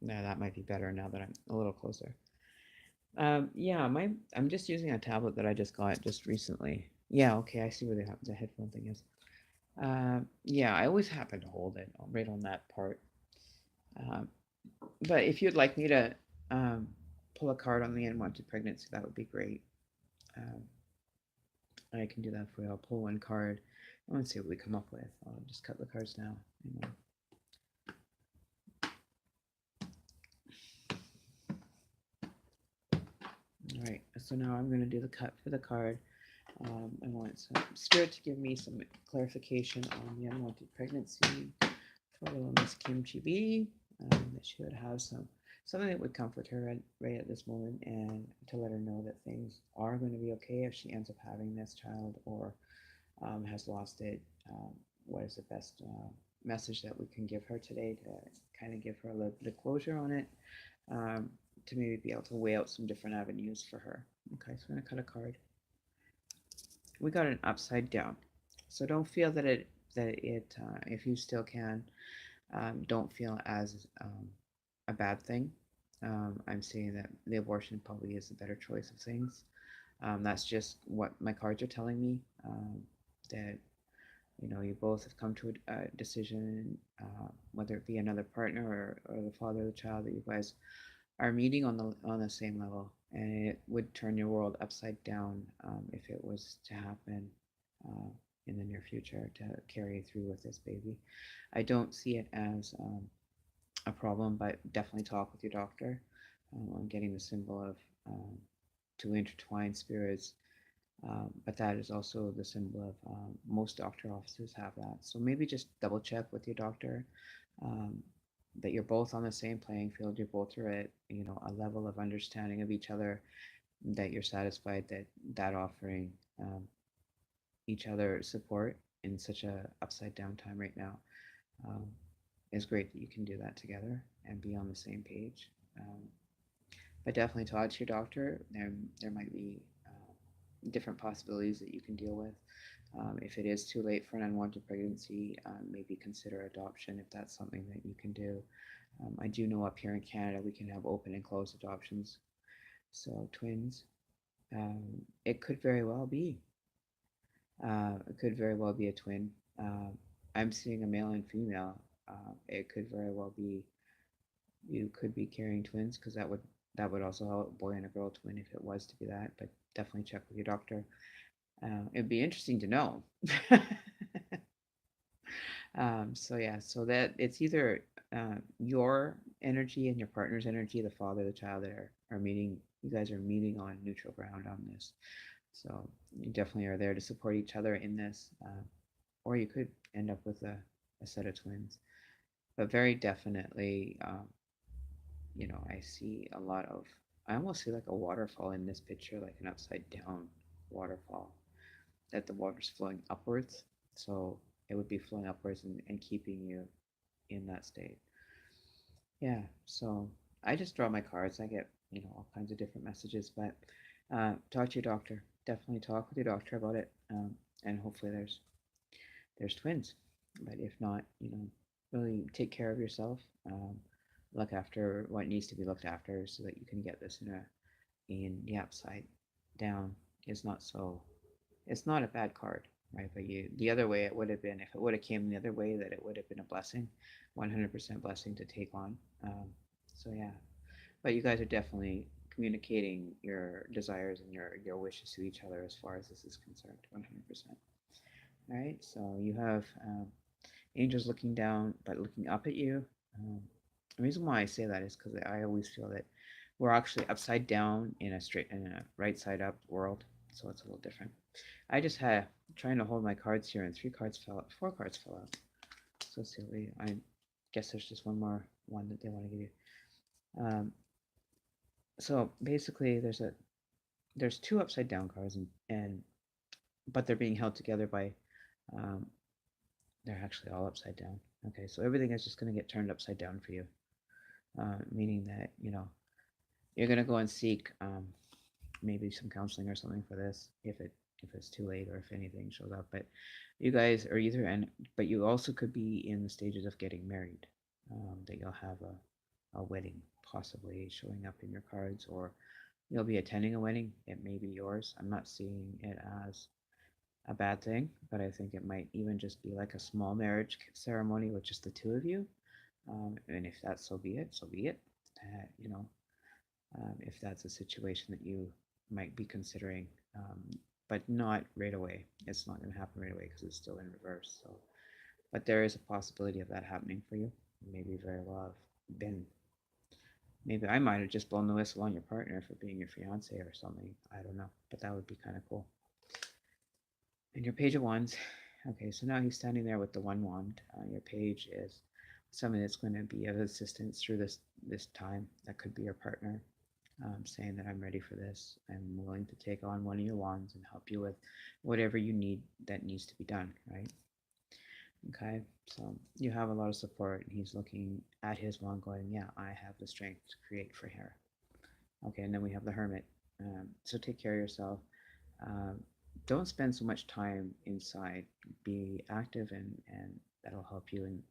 Yeah, that might be better now that I'm a little closer. Yeah, I'm just using a tablet that I just got just recently. Yeah, okay, I see where the headphone thing is. Yeah, I always happen to hold it right on that part. Um, but if you'd like me to um, pull a card on the unwanted pregnancy, that would be great. Um, I can do that for you. I'll pull one card. I want to see what we come up with. I'll just cut the cards now. All right, so now I'm going to do the cut for the card. I want some spirit to give me some clarification on the unwanted pregnancy for little Miss Kim Chibi. That she would have something that would comfort her right at this moment, and to let her know that things are going to be okay if she ends up having this child or has lost it. What is the best message that we can give her today to kind of give her a little bit of closure on it, um, to maybe be able to weigh out some different avenues for her. Okay, so I'm going to cut a card. We got an upside down. So don't feel that if you still can, don't feel as a bad thing. I'm saying that the abortion probably is the better choice of things. That's just what my cards are telling me. That you both have come to a decision, whether it be another partner or the father of the child, that you guys are meeting on the same level, and it would turn your world upside down if it was to happen uh, in the near future to carry through with this baby. I don't see it as a problem, but definitely talk with your doctor. I'm getting the symbol of two intertwined spirits, but that is also the symbol of most doctor offices have that. So maybe just double check with your doctor um, that you're both on the same playing field. You're both are at a level of understanding of each other, that you're satisfied that offering each other support in such a upside down time right now um, is great that you can do that together and be on the same page. But definitely talk to your doctor. There might be different possibilities that you can deal with. If it is too late for an unwanted pregnancy, maybe consider adoption if that's something that you can do. I do know up here in Canada we can have open and closed adoptions. So twins, it could very well be. It could very well be a twin. I'm seeing a male and female. It could very well be you could be carrying twins, because that would also help a boy and a girl twin if it was to be that. But definitely check with your doctor. It'd be interesting to know. So yeah, so that it's either your energy and your partner's energy, the father, the child, that are meeting. You guys are meeting on neutral ground on this. So you definitely are there to support each other in this, or you could end up with a set of twins. But very definitely, I see a lot of. I almost see like a waterfall in this picture, like an upside down waterfall, that the water's flowing upwards. So it would be flowing upwards and keeping you in that state. Yeah. So I just draw my cards. I get, all kinds of different messages, but talk to your doctor. Definitely talk with your doctor about it. And hopefully there's twins. But if not, really take care of yourself. Look after what needs to be looked after so that you can get this in the upside down is not so it's not a bad card, right? But the other way it would have been, if it would have came the other way, that it would have been a blessing, 100% blessing to take on. So yeah, but you guys are definitely communicating your desires and your wishes to each other as far as this is concerned. 100%. All right. So you have angels looking down, but looking up at you. Um, the reason why I say that is because I always feel that we're actually upside down in a right side up world, so it's a little different. I just had trying to hold my cards here, and three cards fell out, four cards fell out. So silly. I guess there's just one more one that they want to give you. Um, so basically, there's two upside down cards, and but they're being held together by um, they're actually all upside down. Okay, so everything is just going to get turned upside down for you, meaning that you're going to go and seek maybe some counseling or something for this if it's too late or if anything shows up. But you guys are either and but you also could be in the stages of getting married. That you'll have a wedding possibly showing up in your cards, or you'll be attending a wedding. It may be yours. I'm not seeing it as a bad thing, but I think it might even just be like a small marriage ceremony with just the two of you. And if that's so be it, so be it. Uh, you know, if that's a situation that you might be considering, but not right away. It's not going to happen right away because it's still in reverse. So, but there is a possibility of that happening for you. Maybe very well have been. Maybe I might have just blown the whistle on your partner for being your fiance or something. I don't know, but that would be kind of cool. And your page of wands. Okay, so now he's standing there with the one wand. Your page is somebody that's going to be of assistance through this time. That could be your partner, saying that I'm ready for this. I'm willing to take on one of your wands and help you with whatever you need that needs to be done, right? Okay, so you have a lot of support, and he's looking at his wand going, yeah, I have the strength to create for her. Okay, and then we have the hermit. So take care of yourself. Um, don't spend so much time inside. Be active, and that'll help you in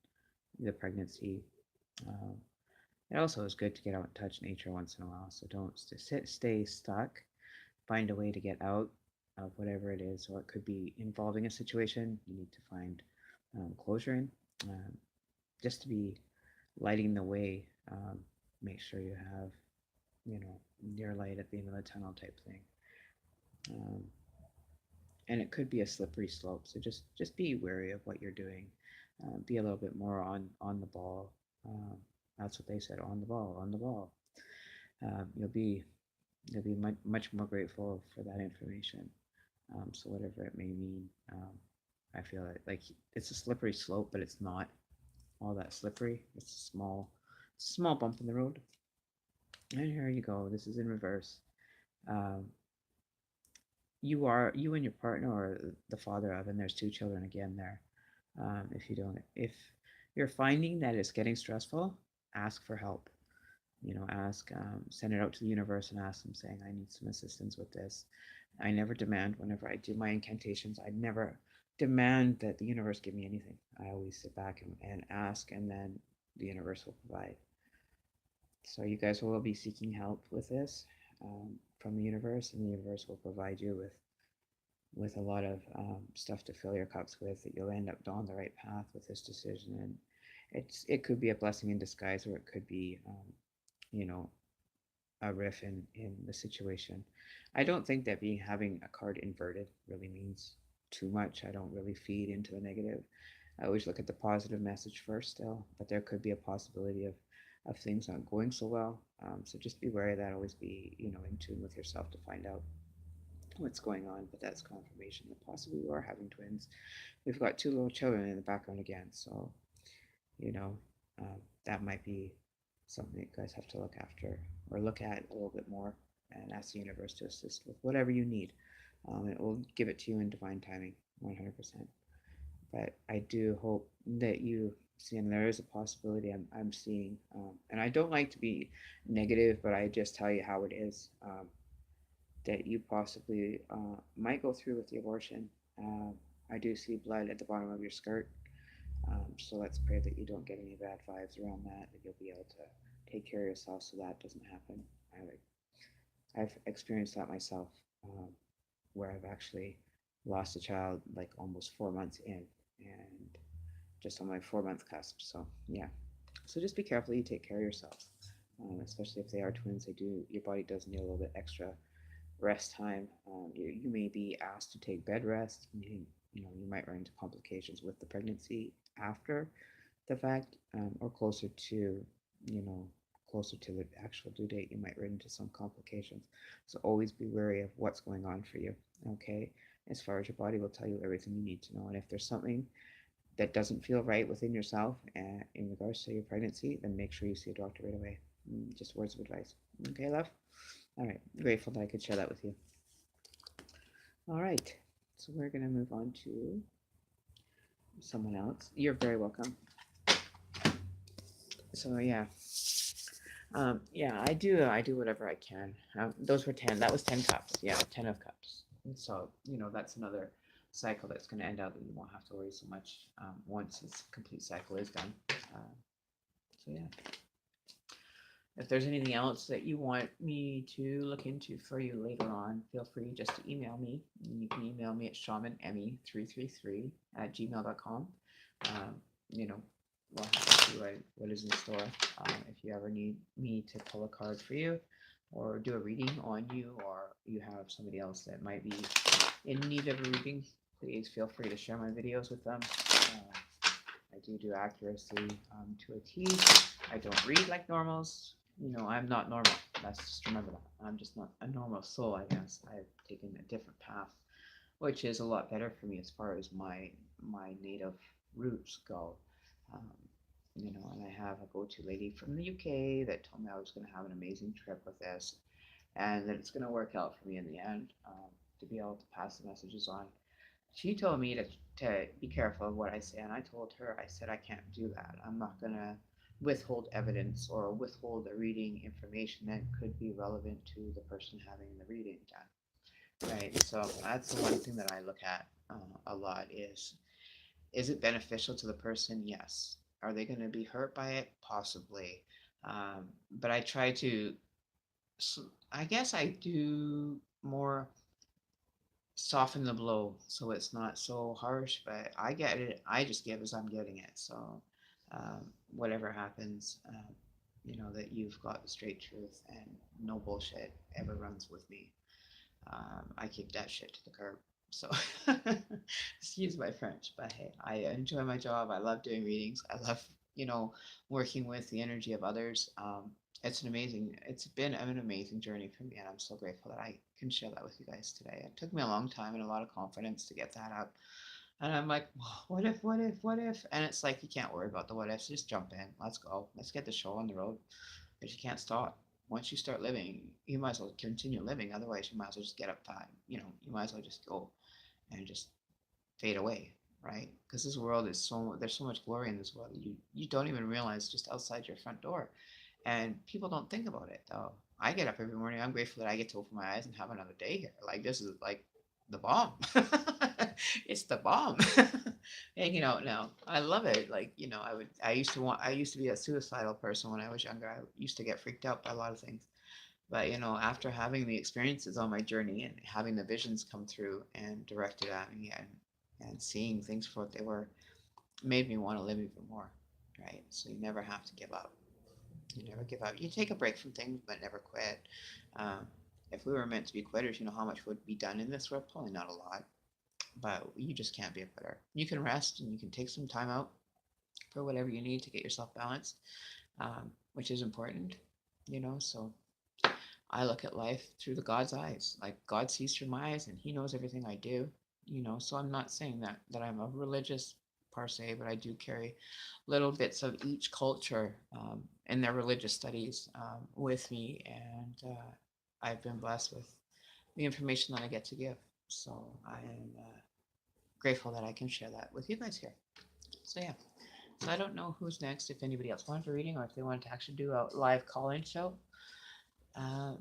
the pregnancy. Um, it also is good to get out and touch nature once in a while. So don't stay stuck. Find a way to get out of whatever it is. Or it could be involving a situation you need to find closure in. Um, just to be lighting the way. Make sure you have your light at the end of the tunnel type thing. Um, and it could be a slippery slope. So just be wary of what you're doing. Be a little bit more on the ball. Um, that's what they said, on the ball, on the ball. You'll be much more grateful for that information. So whatever it may mean, I feel like it's a slippery slope, but it's not all that slippery. It's a small bump in the road. And here you go. This is in reverse. Um, you and your partner or the father of, and there's two children again there. If you're finding that it's getting stressful, ask for help. Ask, send it out to the universe and ask them, saying, I need some assistance with this. I never demand, whenever I do my incantations, I never demand that the universe give me anything. I always sit back and ask, and then the universe will provide. So you guys will be seeking help with this, from the universe, and the universe will provide you with a lot of stuff to fill your cups with, that you'll end up on the right path with this decision. And it could be a blessing in disguise, or it could be you know a riff in the situation. I don't think that being having a card inverted really means too much. I don't really feed into the negative. I always look at the positive message first still, but there could be a possibility of things not going so well. So just be wary of that. Always be, in tune with yourself to find out what's going on. But that's confirmation that possibly you are having twins. We've got two little children in the background again, so you know that might be something that you guys have to look after or look at a little bit more, and ask the universe to assist with whatever you need. It will give it to you in divine timing, 100%. But I do hope that you see, and there is a possibility I'm seeing, and I don't like to be negative, but I just tell you how it is, that you possibly might go through with the abortion. I do see blood at the bottom of your skirt, so let's pray that you don't get any bad vibes around that you'll be able to take care of yourself so that doesn't happen. I've experienced that myself, where I've actually lost a child like almost 4 months in, and just on my 4 month cusp. So yeah, so just be careful. You take care of yourselves. especially if they are twins. They do your body does need a little bit extra rest time. You may be asked to take bed rest. You might run into complications with the pregnancy after the fact, or you know closer to the actual due date. You might run into some complications. So always be wary of what's going on for you. Okay, as far as your body will tell you everything you need to know, and if there's something that doesn't feel right within yourself in regards to your pregnancy, then make sure you see a doctor right away. Just words of advice. Okay, love? All right. Grateful that I could share that with you. All right. So we're going to move on to someone else. You're very welcome. So, yeah. Yeah, I do whatever I can. Those were 10. That was 10 cups. Yeah, 10 of cups. And so, that's another cycle that's going to end out that you won't have to worry so much once this complete cycle is done. So, yeah. If there's anything else that you want me to look into for you later on, feel free just to email me. You can email me at shaman.emme333 at gmail.com. Um, you know, we'll have to see what is in store. If you ever need me to pull a card for you or do a reading on you, or you have somebody else that might be in need of a reading, please feel free to share my videos with them. I do accuracy to a T. I don't read like normals. I'm not normal. Let's just remember that. I'm just not a normal soul, I guess. I've taken a different path, which is a lot better for me as far as my native roots go. Um, and I have a go-to lady from the UK that told me I was going to have an amazing trip with this, and that it's going to work out for me in the end, to be able to pass the messages on. She told me to be careful of what I say, and I told her, I said, I can't do that. I'm not going to withhold evidence or withhold a reading information that could be relevant to the person having the reading done. Right. So that's the one thing that I look at a lot is it beneficial to the person? Yes. Are they going to be hurt by it? Possibly. But I try to, I guess I do more soften the blow so it's not so harsh, but I get it. I just give as I'm getting it. So whatever happens, that you've got the straight truth and no bullshit ever runs with me. I kick that shit to the curb. So excuse my French, but hey, I enjoy my job. I love doing readings. I love, working with the energy of others. It's been an amazing journey for me, and I'm so grateful that I can share that with you guys today. It took me a long time and a lot of confidence to get that up. And I'm like, what if, what if, what if? And it's like, you can't worry about the what ifs. Just jump in. Let's go. Let's get the show on the road. Because you can't stop. Once you start living, you might as well continue living. Otherwise, you might as well just get up time. You might as well just go and just fade away, right? Because this world there's so much glory in this world that you don't even realize just outside your front door. And people don't think about it though. I get up every morning. I'm grateful that I get to open my eyes and have another day here. Like, this is like the bomb. It's the bomb. Hanging out now. I love it. Like, I used to be a suicidal person when I was younger. I used to get freaked out by a lot of things. But after having the experiences on my journey and having the visions come through and directed at me, and seeing things for what they were, made me want to live even more. Right? So you never have to give up. You never give up. You take a break from things, but never quit. Um, if we were meant to be quitters, how much would be done in this world? Probably not a lot. But you just can't be a quitter. You can rest and you can take some time out for whatever you need to get yourself balanced, which is important. So I look at life through the God's eyes. Like, God sees through my eyes, and He knows everything I do. So I'm not saying that I'm a religious per se, but I do carry little bits of each culture in their religious studies with me, and I've been blessed with the information that I get to give. So I am grateful that I can share that with you guys here. So yeah. So I don't know who's next. If anybody else wanted a reading, or if they wanted to actually do a live call-in show. Uh,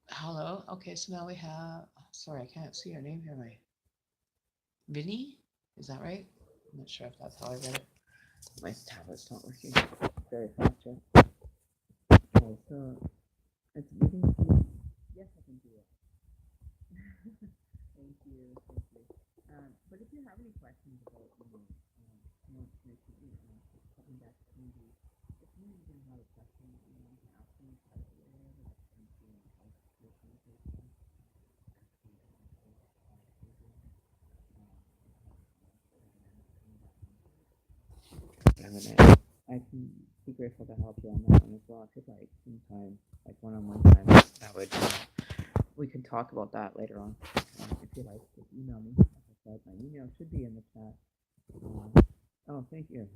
Hello. Okay, so now we have. Sorry, I can't see your name here. My Vinny, is that right? I'm not sure if that's how I read it. My tablet's not working very fast yet. Okay, so it's Vinny. Yes, I can do it. Thank you, thank you. But if you have any questions about more information, coming back to me, You know, there's a lot of questions you want to ask me privately or whatever that comes to like your communication. Actually, I think those stages, if you have comments that are gonna come back into it. I'm gonna, I can be grateful to help you on that one as well. If you'd like sometime, like one-on-one time, that would, we can talk about that later on. If you like, just email me. Like I said, my email should be in the chat. Oh, thank you.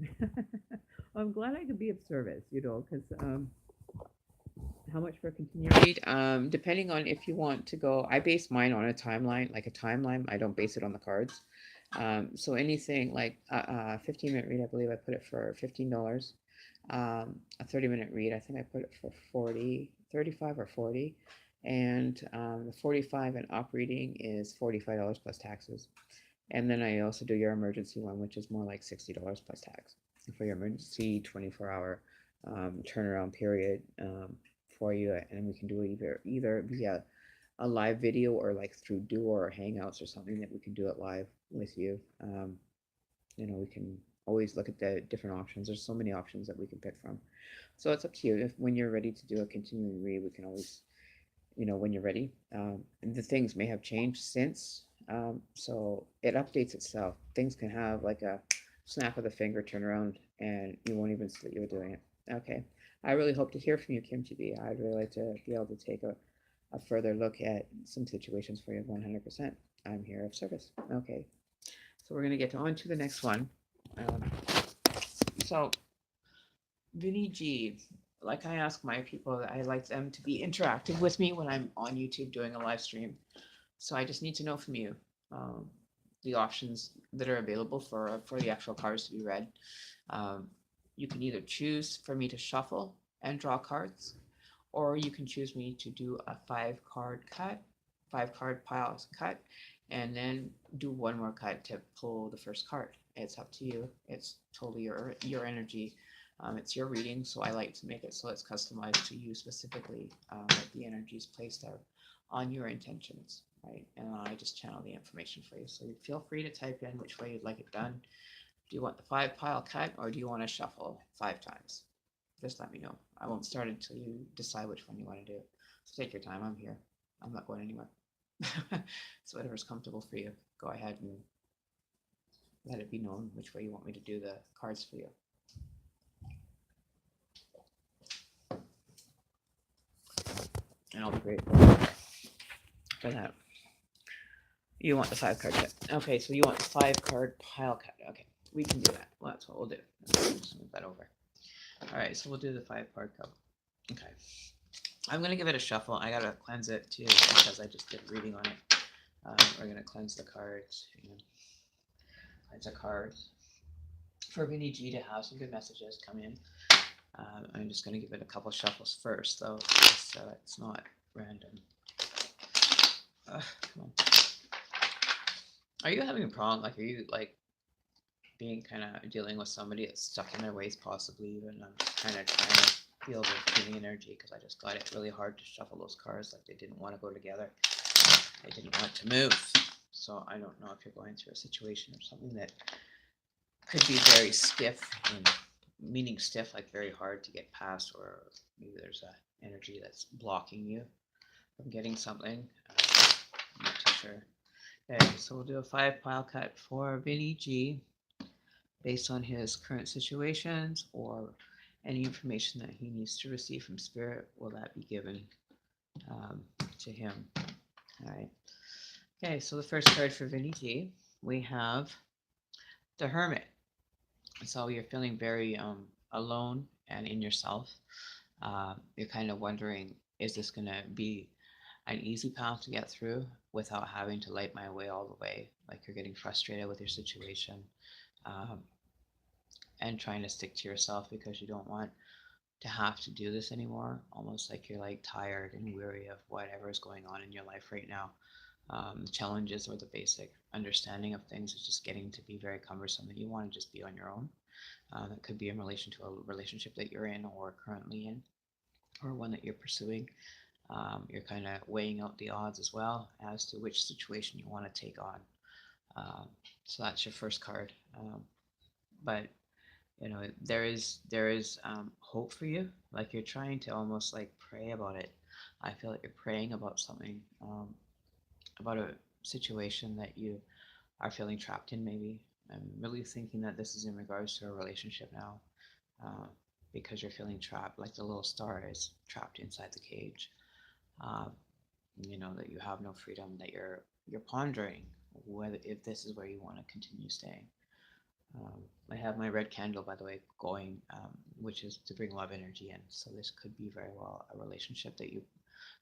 I'm glad I could be of service, you know, because how much for a continued read? Depending on if you want to go, I base mine on a timeline, like a timeline. I don't base it on the cards. So anything like a 15-minute read, I believe I put it for $15. A 30-minute read, I think I put it for 40, 35 or 40. And the 45 and up reading is $45 plus taxes. And then I also do your emergency one, which is more like $60 plus tax for your emergency 24-hour turnaround period for you. And we can do it either via a live video or like through Duo or Hangouts or something that we can do it live with you. You know, we can always look at the different options. There's so many options that we can pick from. So it's up to you. If when you're ready to do a continuing read, we can always, you know, when you're ready. And the things may have changed since, so it updates itself. Things can have like a snap of the finger turnaround, and you won't even see that you were doing it. Okay. I really hope to hear from you, Kim TV. I'd really like to be able to take a further look at some situations for you 100%. I'm here of service. Okay. So we're going to get on to the next one. Um, so Vinny G, like I ask my people, I like them to be interactive with me when I'm on YouTube doing a live stream. So I just need to know from you um, the options that are available for the actual cards to be read. Um, you can either choose for me to shuffle and draw cards, or you can choose me to do a 5 card cut, 5 card piles cut, and then do one more cut to pull the first card. It's up to you. It's totally your energy. It's your reading, so I like to make it so it's customized to you specifically. Like the energy is placed out on your intentions, right? And I just channel the information for you. So you feel free to type in which way you'd like it done. Do you want the 5 pile cut, or do you want to shuffle 5 times? Just let me know. I won't start until you decide which one you want to do. So take your time. I'm here. I'm not going anywhere. So whatever's comfortable for you, go ahead and let it be known which way you want me to do the cards for you. And I'll be grateful for that. You want the 5 card cut. Okay, so you want the 5 card pile cut. Okay, we can do that. Well, that's what we'll do. Just move that over. All right, so we'll do the 5 card cut. Okay. I'm going to give it a shuffle. I got to cleanse it too because I just did reading on it. We're going to cleanse the cards. Cleanse the cards. For Vinny G to have some good messages come in. I'm just going to give it a couple shuffles first, though, so it's not random. Come on. Are you having a problem? Like, are you like being kind of dealing with somebody that's stuck in their ways, possibly even? I'm just kind of trying to feel the feeling energy because I just got it really hard to shuffle those cards. Like they didn't want to go together. They didn't want to move. So I don't know if you're going through a situation or something that could be very stiff, and meaning stiff, like very hard to get past, or maybe there's a energy that's blocking you from getting something. I'm not too sure. Okay, so we'll do a 5 pile cut for Vinny G based on his current situations or any information that he needs to receive from spirit. Will that be given to him? All right. Okay, so the first card for Vinny G, we have the Hermit. So you're feeling very alone and in yourself. You're kind of wondering, is this going to be an easy path to get through without having to light my way all the way? Like you're getting frustrated with your situation um, and trying to stick to yourself because you don't want to have to do this anymore. Almost like you're like tired and weary of whatever is going on in your life right now. Challenges or the basic understanding of things is just getting to be very cumbersome that you want to just be on your own. It could be in relation to a relationship that you're in or currently in, or one that you're pursuing. You're kind of weighing out the odds as well as to which situation you want to take on. So that's your first card. But You know, there is hope for you. Like you're trying to almost like pray about it. I feel like you're praying about something, about a situation that you are feeling trapped in. Maybe I'm really thinking that this is in regards to a relationship now, uh, because you're feeling trapped, like the little star is trapped inside the cage. Uh, you know that you have no freedom. That you're pondering whether if this is where you want to continue staying. Um, I have my red candle, by the way, going, which is to bring love energy in. So this could be very well a relationship that you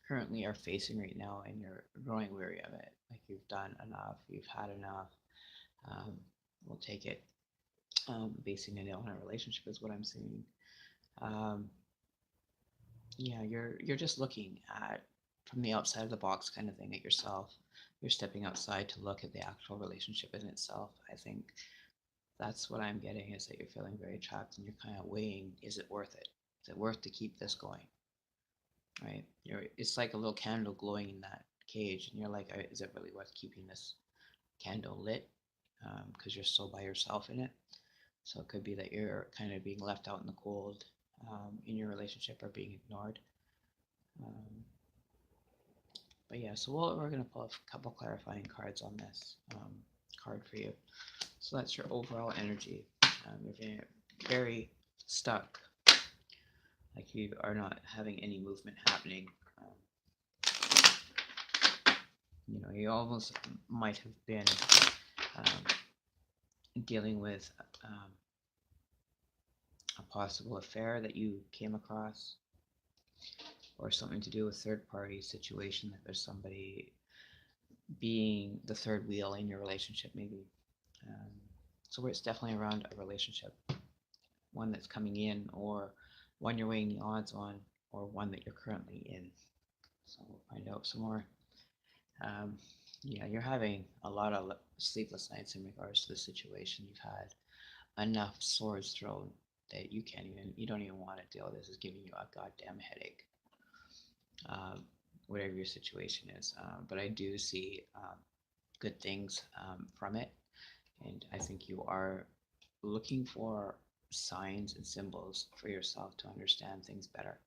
currently are facing right now, and you're growing weary of it. Like you've done enough, you've had enough. Um, we'll take it. Basing it on a relationship is what I'm seeing. Um, yeah, you're just looking at from the outside of the box kind of thing at yourself. You're stepping outside to look at the actual relationship in itself. I think that's what I'm getting is that you're feeling very trapped and you're kind of weighing, is it worth it? Is it worth to keep this going? Right? It's like a little candle glowing in that cage, and you're like, is it really worth keeping this candle lit? Because you're so by yourself in it. So it could be that you're kind of being left out in the cold in your relationship or being ignored. Um, but yeah, so we're going to pull a couple clarifying cards on this card for you. So that's your overall energy. You're very stuck, like you are not having any movement happening. You know, you almost might have been dealing with um, a possible affair that you came across, or something to do with third party situation. That there's somebody being the third wheel in your relationship, maybe. Um, so it's definitely around a relationship, one that's coming in, or one you're weighing the odds on, or one that you're currently in. So we'll find out some more. Um, yeah, you're having a lot of sleepless nights in regards to the situation. You've had enough swords thrown that you don't even want to deal with this. Is giving you a goddamn headache. Um, Whatever your situation is. But I do see good things from it, and I think you are looking for signs and symbols for yourself to understand things better.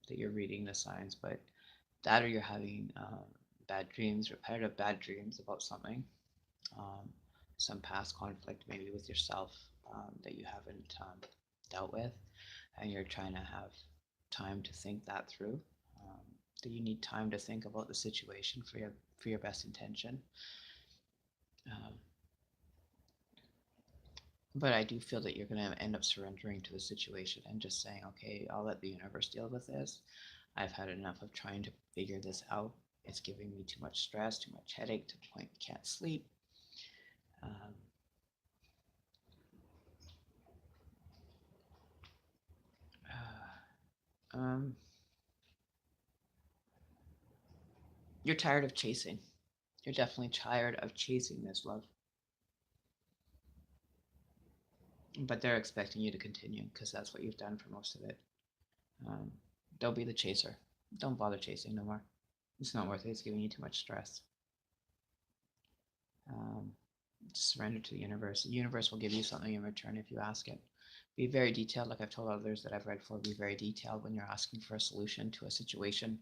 That you're reading the signs, but that or you're having bad dreams, repetitive bad dreams about something, um, some past conflict maybe with yourself that you haven't dealt with, and you're trying to have time to think that through. Um, that you need time to think about the situation for your best intention. Um, but I do feel that you're going to end up surrendering to the situation and just saying, okay, I'll let the universe deal with this. I've had enough of trying to figure this out. It's giving me too much stress, too much headache to the point you can't sleep. Um, um, you're tired of chasing. You're definitely tired of chasing this love, but they're expecting you to continue because that's what you've done for most of it. Um, don't be the chaser. Don't bother chasing no more. It's not worth it. It's giving you too much stress. Um, Surrender to the universe. The universe will give you something in return if you ask it. Be very detailed, like I've told others that I've read for. Be very detailed when you're asking for a solution to a situation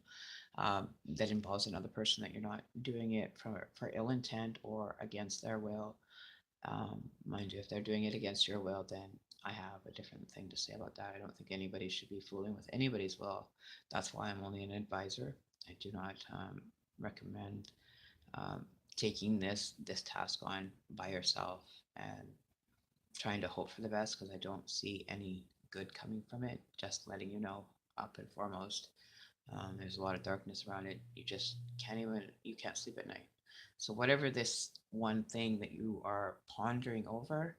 that involves another person. That you're not doing it for ill intent or against their will. Mind you, if they're doing it against your will, then I have a different thing to say about that. I don't think anybody should be fooling with anybody's will. That's why I'm only an advisor. I do not recommend um, taking this task on by yourself and trying to hope for the best, because I don't see any good coming from it. Just letting you know, up and foremost, there's a lot of darkness around it. You can't sleep at night. So whatever this one thing that you are pondering over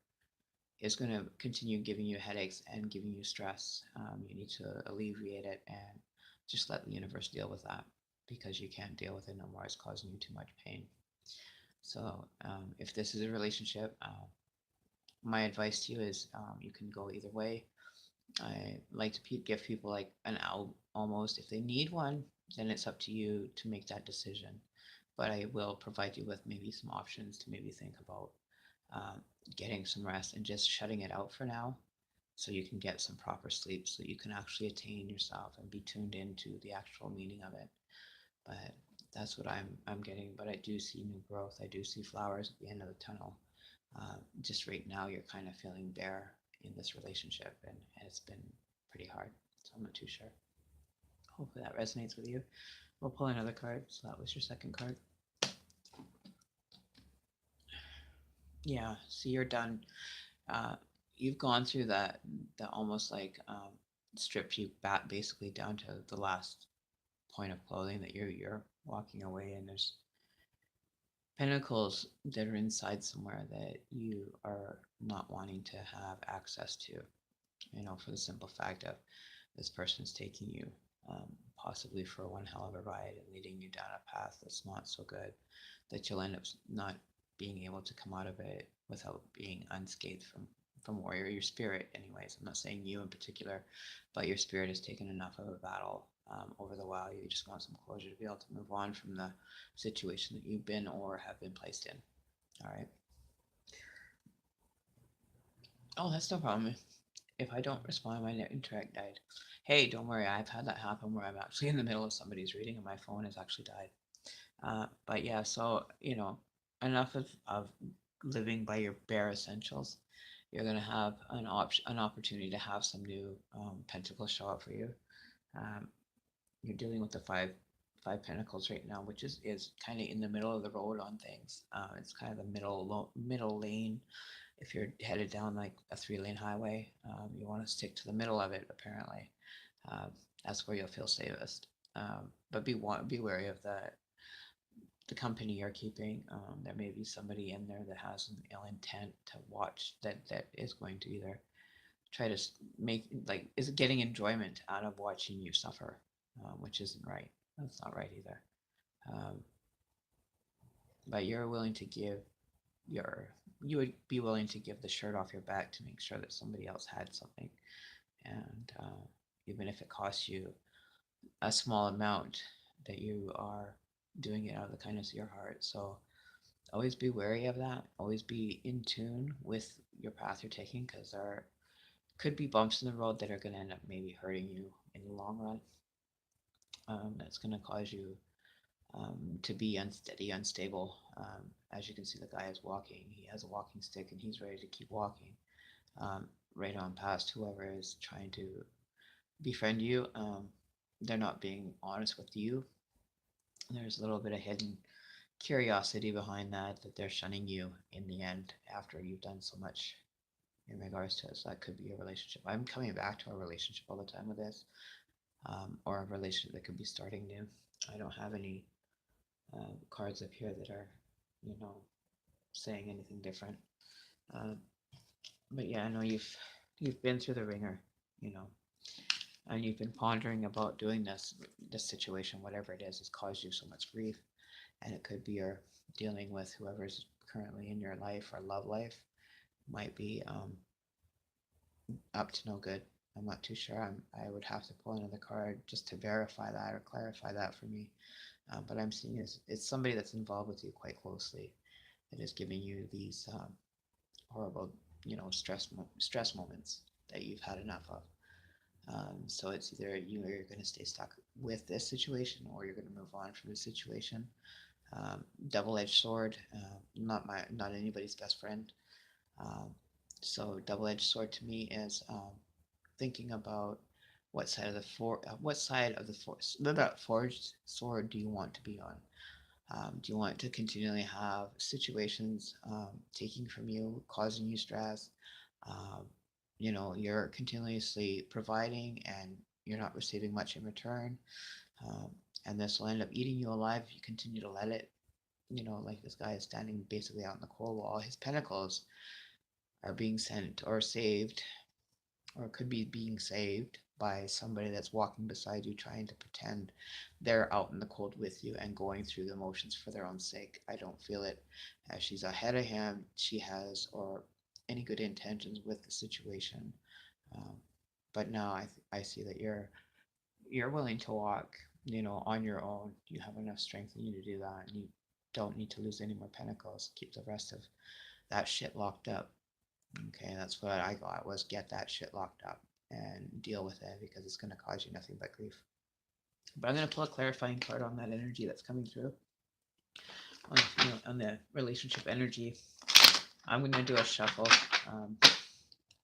is going to continue giving you headaches and giving you stress. You need to alleviate it and just let the universe deal with that, because you can't deal with it no more. It's causing you too much pain. So if this is a relationship, my advice to you is you can go either way. I like to give people like an out almost. If they need one, then it's up to you to make that decision. But I will provide you with maybe some options to maybe think about um, getting some rest and just shutting it out for now so you can get some proper sleep so you can actually attain yourself and be tuned into the actual meaning of it. But that's what I'm getting. But I do see new growth. I do see flowers at the end of the tunnel. Just right now, you're kind of feeling bare in this relationship, and it's been pretty hard. So I'm not too sure. Hopefully that resonates with you. We'll pull another card. So that was your second card. Yeah. See, you're done. Uh, you've gone through that almost like stripped you back basically down to the last point of clothing that you're walking away, and there's pinnacles that are inside somewhere that you are not wanting to have access to, for the simple fact of this person's taking you possibly for one hell of a ride and leading you down a path that's not so good, that you'll end up not being able to come out of it without being unscathed from warrior, your spirit anyways. I'm not saying you in particular, but your spirit has taken enough of a battle over the while. You just want some closure to be able to move on from the situation that you've been or have been placed in. All right. Oh, that's no problem. If I don't respond, my internet died. Hey, don't worry. I've had that happen where I'm actually in the middle of somebody's reading and my phone has actually died. But yeah, so enough of living by your bare essentials. You're gonna have an opportunity to have some new pentacles show up for you. Um, you're dealing with the five pentacles right now, which is kind of in the middle of the road on things. It's kind of the middle lane. If you're headed down like a 3-lane highway, you want to stick to the middle of it. Apparently, that's where you'll feel safest. But be wary of the company you're keeping. There may be somebody in there that has an ill intent to watch that is going to either try to make like is getting enjoyment out of watching you suffer, which isn't right. That's not right either. Um, but you're willing to give your you would be willing to give the shirt off your back to make sure that somebody else had something, and even if it costs you a small amount, that you are doing it out of the kindness of your heart. So always be wary of that. Always be in tune with your path you're taking, because there could be bumps in the road that are going to end up maybe hurting you in the long run. That's going to cause you to be unsteady, unstable. As you can see, the guy is walking. He has a walking stick and he's ready to keep walking right on past whoever is trying to befriend you. They're not being honest with you. There's a little bit of hidden curiosity behind that they're shunning you in the end after you've done so much in regards to it. So that could be a relationship. I'm coming back to a relationship all the time with this, or a relationship that could be starting new. I don't have any cards up here that are, you know, saying anything different. Um, but yeah, I know you've been through the ringer, you know, and you've been pondering about doing this situation, whatever it is, has caused you so much grief, and it could be you're dealing with whoever's currently in your life or love life might be up to no good. I'm not too sure. I would have to pull another card just to verify that or clarify that for me. But I'm seeing it's somebody that's involved with you quite closely that is giving you these horrible, stress moments that you've had enough of. So it's either you're going to stay stuck with this situation or you're going to move on from the situation. Double-edged sword, not anybody's best friend. Um, so double-edged sword to me is thinking about what side of the forged sword do you want to be on? Do you want to continually have situations taking from you, causing you stress? Um, you're continuously providing and you're not receiving much in return. Um, and this will end up eating you alive if you continue to let it. Like this guy is standing basically out in the cold wall. His pentacles are being sent or saved, or could be being saved by somebody that's walking beside you trying to pretend they're out in the cold with you and going through the motions for their own sake. I don't feel it as she's ahead of him. She has or any good intentions with the situation. Um, but now I see that you're willing to walk, on your own. You have enough strength in you to do that, and you don't need to lose any more pentacles. Keep the rest of that shit locked up. Okay, that's what I got, was get that shit locked up and deal with it, because it's going to cause you nothing but grief. But I'm going to pull a clarifying card on that energy that's coming through, on, on the relationship energy. I'm going to do a shuffle. Um,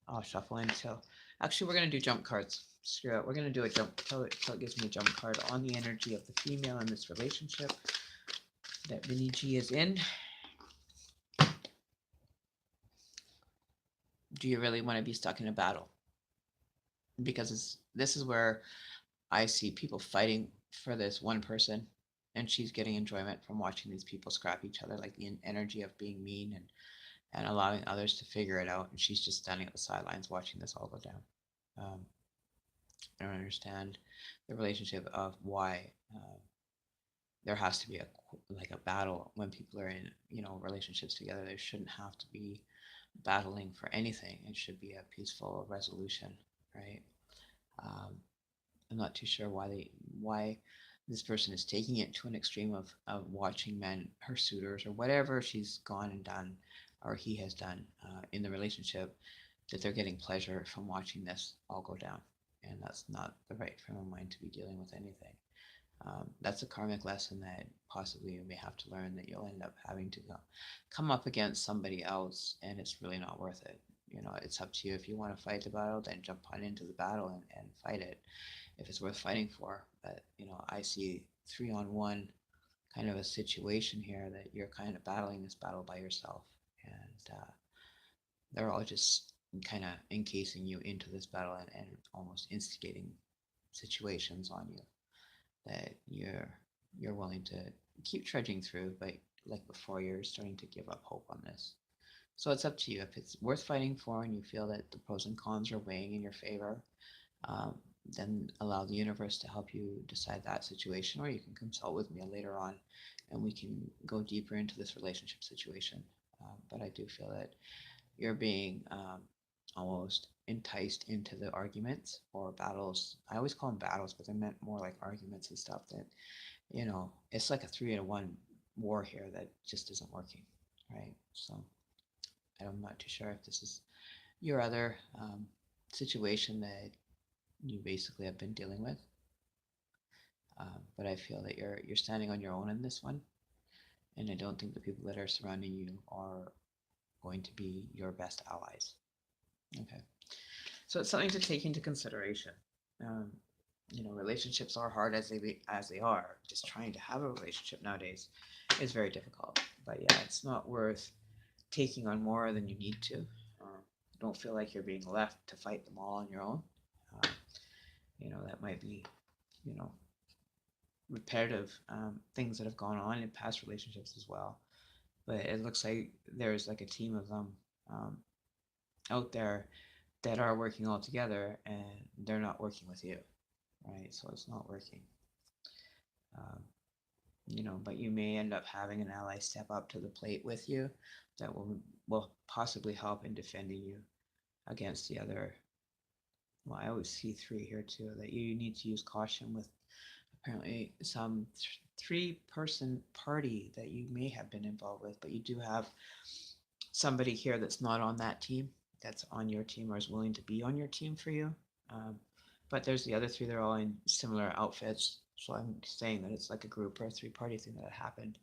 I'll shuffle until. Actually, we're going to do jump cards. Screw it. We're going to do a jump till it gives me a jump card on the energy of the female in this relationship that Minnie G is in. Do you really want to be stuck in a battle? Because this is where I see people fighting for this one person, and she's getting enjoyment from watching these people scrap each other, like the energy of being mean and allowing others to figure it out, and she's just standing at the sidelines watching this all go down. Um, I don't understand the relationship of why there has to be a battle when people are in relationships together. There shouldn't have to be battling for anything. It should be a peaceful resolution, right? Um, I'm not too sure why this person is taking it to an extreme of watching men, her suitors, or whatever she's gone and done, or he has done in the relationship, that they're getting pleasure from watching this all go down. And that's not the right frame of mind to be dealing with anything. That's a karmic lesson that possibly you may have to learn, that you'll end up having to come up against somebody else, and it's really not worth it. It's up to you. If you want to fight the battle, then jump on into the battle and fight it if it's worth fighting for. But I see 3-on-1 kind of a situation here, that you're kind of battling this battle by yourself, and they're all just kind of encasing you into this battle, and almost instigating situations on you that you're willing to keep trudging through, but like before, you're starting to give up hope on this. So it's up to you. If it's worth fighting for and you feel that the pros and cons are weighing in your favor, um, then allow the universe to help you decide that situation, or you can consult with me later on and we can go deeper into this relationship situation. But I do feel that you're being almost enticed into the arguments or battles. I always call them battles, but they're meant more like arguments and stuff that, it's like a 3-to-1 war here that just isn't working, right? So I'm not too sure if this is your other situation that you basically have been dealing with. But I feel that you're standing on your own in this one, and I don't think the people that are surrounding you are going to be your best allies. Okay, so it's something to take into consideration. Um, relationships are hard as they are. Just trying to have a relationship nowadays is very difficult. But yeah, it's not worth taking on more than you need to. Don't feel like you're being left to fight them all on your own. Uh, that might be, you know, repetitive things that have gone on in past relationships as well. But it looks like there's like a team of them um, out there that are working all together, and they're not working with you, right? So it's not working. Um, but you may end up having an ally step up to the plate with you that will possibly help in defending you against the other. Well, I always see 3 here too, that you need to use caution with apparently some 3-person party that you may have been involved with, but you do have somebody here that's not on that team, that's on your team or is willing to be on your team for you. But there's the other 3, they're all in similar outfits. So I'm saying that it's like a group or a 3-party thing that happened.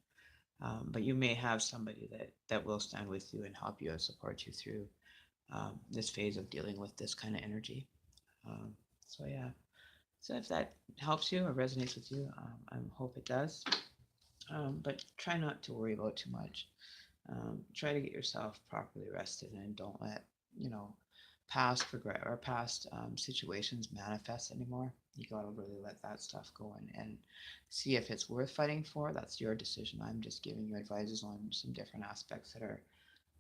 But you may have somebody that will stand with you and help you and support you through this phase of dealing with this kind of energy. So yeah, so if that helps you or resonates with you, I hope it does. But try not to worry about too much. Try to get yourself properly rested, and don't let past regret or past situations manifest anymore. You gotta really let that stuff go and see if it's worth fighting for. That's your decision. I'm just giving you advices on some different aspects that are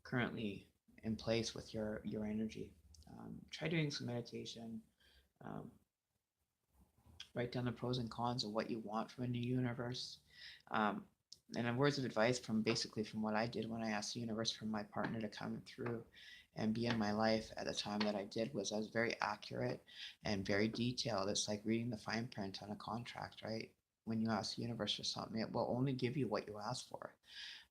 currently in place with your energy. Try doing some meditation. Um, write down the pros and cons of what you want from a new universe. Um, and words of advice from what I did when I asked the universe for my partner to come through and be in my life at the time that I did, was I was very accurate and very detailed. It's like reading the fine print on a contract, right? When you ask the universe for something, it will only give you what you ask for.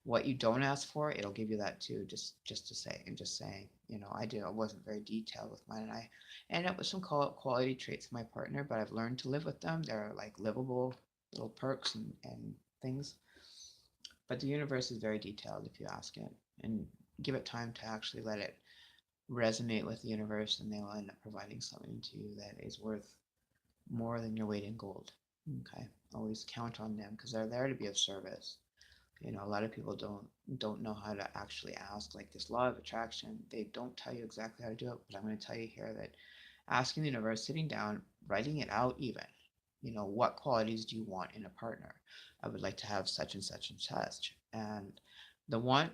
What you don't ask for, it'll give you that too. Just to say and just saying, I wasn't very detailed with mine, and I ended up with some quality traits of my partner, but I've learned to live with them. They're like livable little perks and things. But the universe is very detailed if you ask it and give it time to actually let it resonate with the universe, and they will end up providing something to you that is worth more than your weight in gold. Okay, always count on them because they're there to be of service. A lot of people don't know how to actually ask. Like this law of attraction, they don't tell you exactly how to do it, but I'm going to tell you here that asking the universe, sitting down, writing it out, even, what qualities do you want in a partner? I would like to have such and such and such. And the want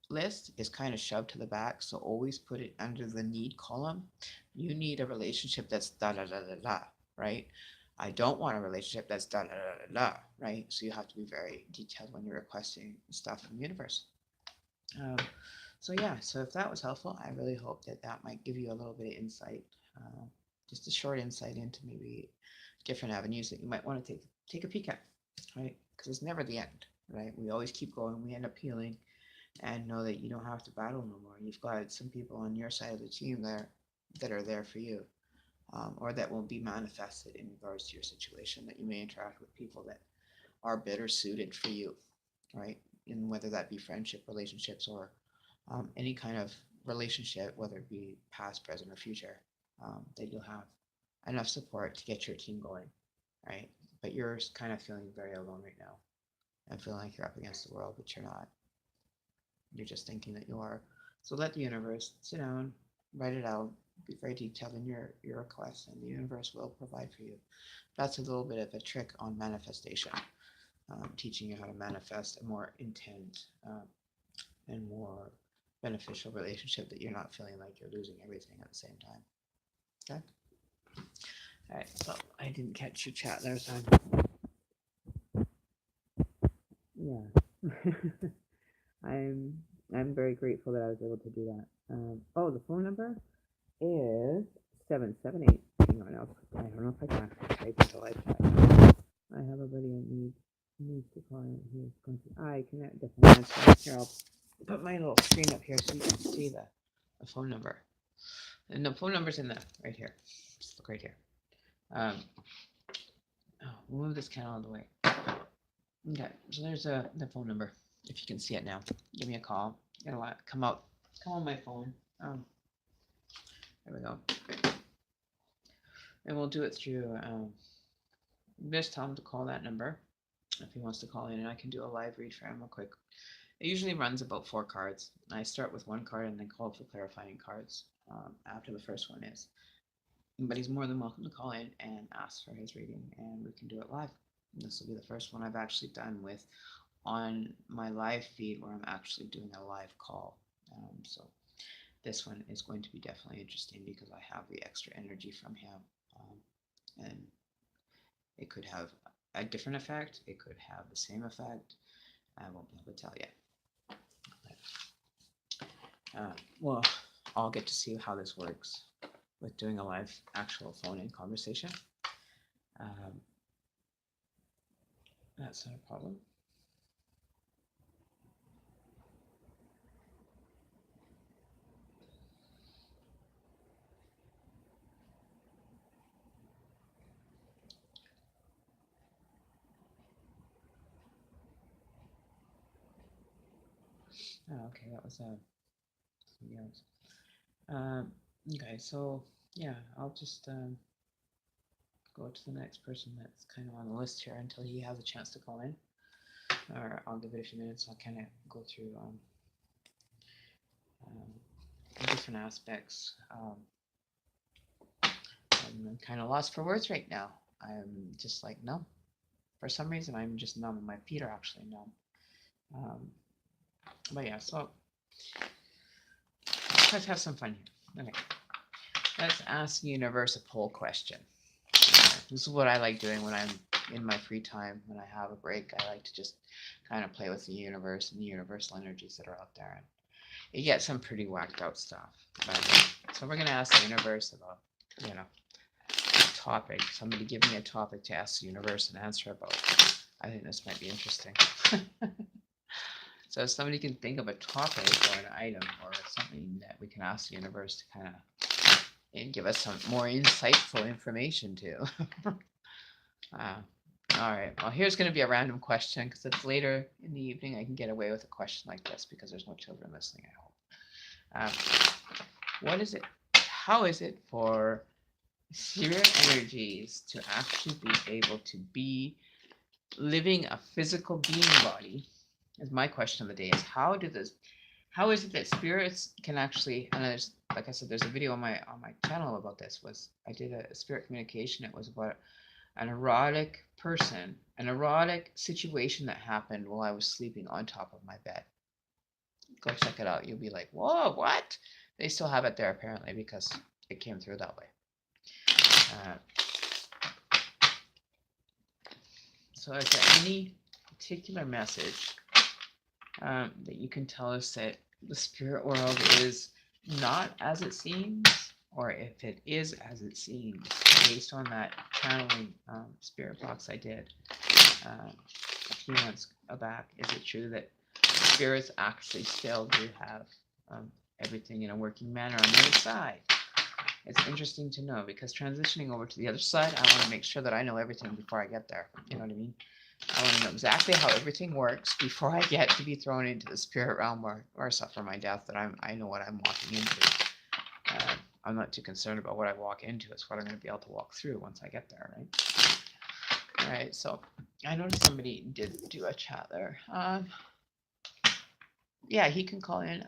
list is kind of shoved to the back, so always put it under the need column. You need a relationship that's da da da da da, right? I don't want a relationship that's da da da da da, right? So you have to be very detailed when you're requesting stuff from the universe. Um, so yeah, so if that was helpful, I really hope that that might give you a little bit of insight, uh, just a short insight into maybe different avenues that you might want to take a peek at, right? Because it's never the end, right? We always keep going. We end up healing, and know that you don't have to battle no more. You've got some people on your side of the team that are there for you, or that will be manifested in regards to your situation. That you may interact with people that are better suited for you, right? And whether that be friendship, relationships, or any kind of relationship, whether it be past, present, or future, that you'll have enough support to get your team going, right? But you're kind of feeling very alone right now and feeling like you're up against the world, but you're not. You're just thinking that you are. So let the universe sit down, write it out, be very detailed in your requests, and the universe will provide for you. That's a little bit of a trick on manifestation, teaching you how to manifest a more intent and more beneficial relationship that you're not feeling like you're losing everything at the same time. Okay. All right. So I didn't catch your chat there, so yeah. I'm I'm very grateful that I was able to do that. Oh, the phone number is 778. Hang on, I don't know if I can actually type until I type. I have a buddy that needs to call in. He's going to. I can definitely answer. Here, I'll put my little screen up here so you can see the phone number. And the phone number's in the right here. Just look right here. Um, we'll move this can out of the way. Okay, so there's the phone number. If you can see it now, give me a call. It'll come on my phone. There we go. And we'll do it through. Just tell him to call that number if he wants to call in, and I can do a live read for him real quick. It usually runs about 4 cards. I start with 1 card and then call for clarifying cards after the first one is. But he's more than welcome to call in and ask for his reading, and we can do it live. And this will be the first one I've actually done with on my live feed where I'm actually doing a live call. So this one is going to be definitely interesting because I have the extra energy from him, and it could have a different effect. It could have the same effect. I won't be able to tell yet. Well, I'll get to see how this works with doing a live actual phone-in conversation. That's not a problem. Oh, okay, that was something else. Okay, so yeah, I'll just go to the next person that's kind of on the list here until he has a chance to call in. Or I'll give it a few minutes. I'll kind of go through different aspects. I'm kind of lost for words right now. I'm just like numb. For some reason, I'm just numb. My feet are actually numb. But yeah, so let's have some fun here. Okay, let's ask the universe a poll question. This is what I like doing when I'm in my free time. When I have a break, I like to just kind of play with the universe and the universal energies that are out there. And you get some pretty whacked out stuff. So we're gonna ask the universe about, a topic. Somebody give me a topic to ask the universe and answer about. I think this might be interesting. So if somebody can think of a topic or an item or something that we can ask the universe to kind of and give us some more insightful information to. All right. Well, here's going to be a random question because it's later in the evening. I can get away with a question like this because there's no children listening, I hope. What is it? How is it for spirit energies to actually be able to be living a physical being body? Is my question of the day. Is how is it that spirits can actually, and there's, like I said, there's a video on my channel about this. Was I did a spirit communication. It was about an erotic person, an erotic situation that happened while I was sleeping on top of my bed. Go check it out. You'll be like, whoa, what? They still have it there apparently because it came through that way. So is there any particular message that you can tell us that the spirit world is not as it seems, or if it is as it seems, based on that channeling spirit box I did a few months back? Is it true that spirits actually still do have everything in a working manner on the other side? It's interesting to know because transitioning over to the other side, I want to make sure that I know everything before I get there. You know what I mean? I want to know exactly how everything works before I get to be thrown into the spirit realm or suffer my death, that I know what I'm walking into. I'm not too concerned about what I walk into. It's what I'm going to be able to walk through once I get there, right? All right, so I noticed somebody did do a chat there. Yeah, he can call in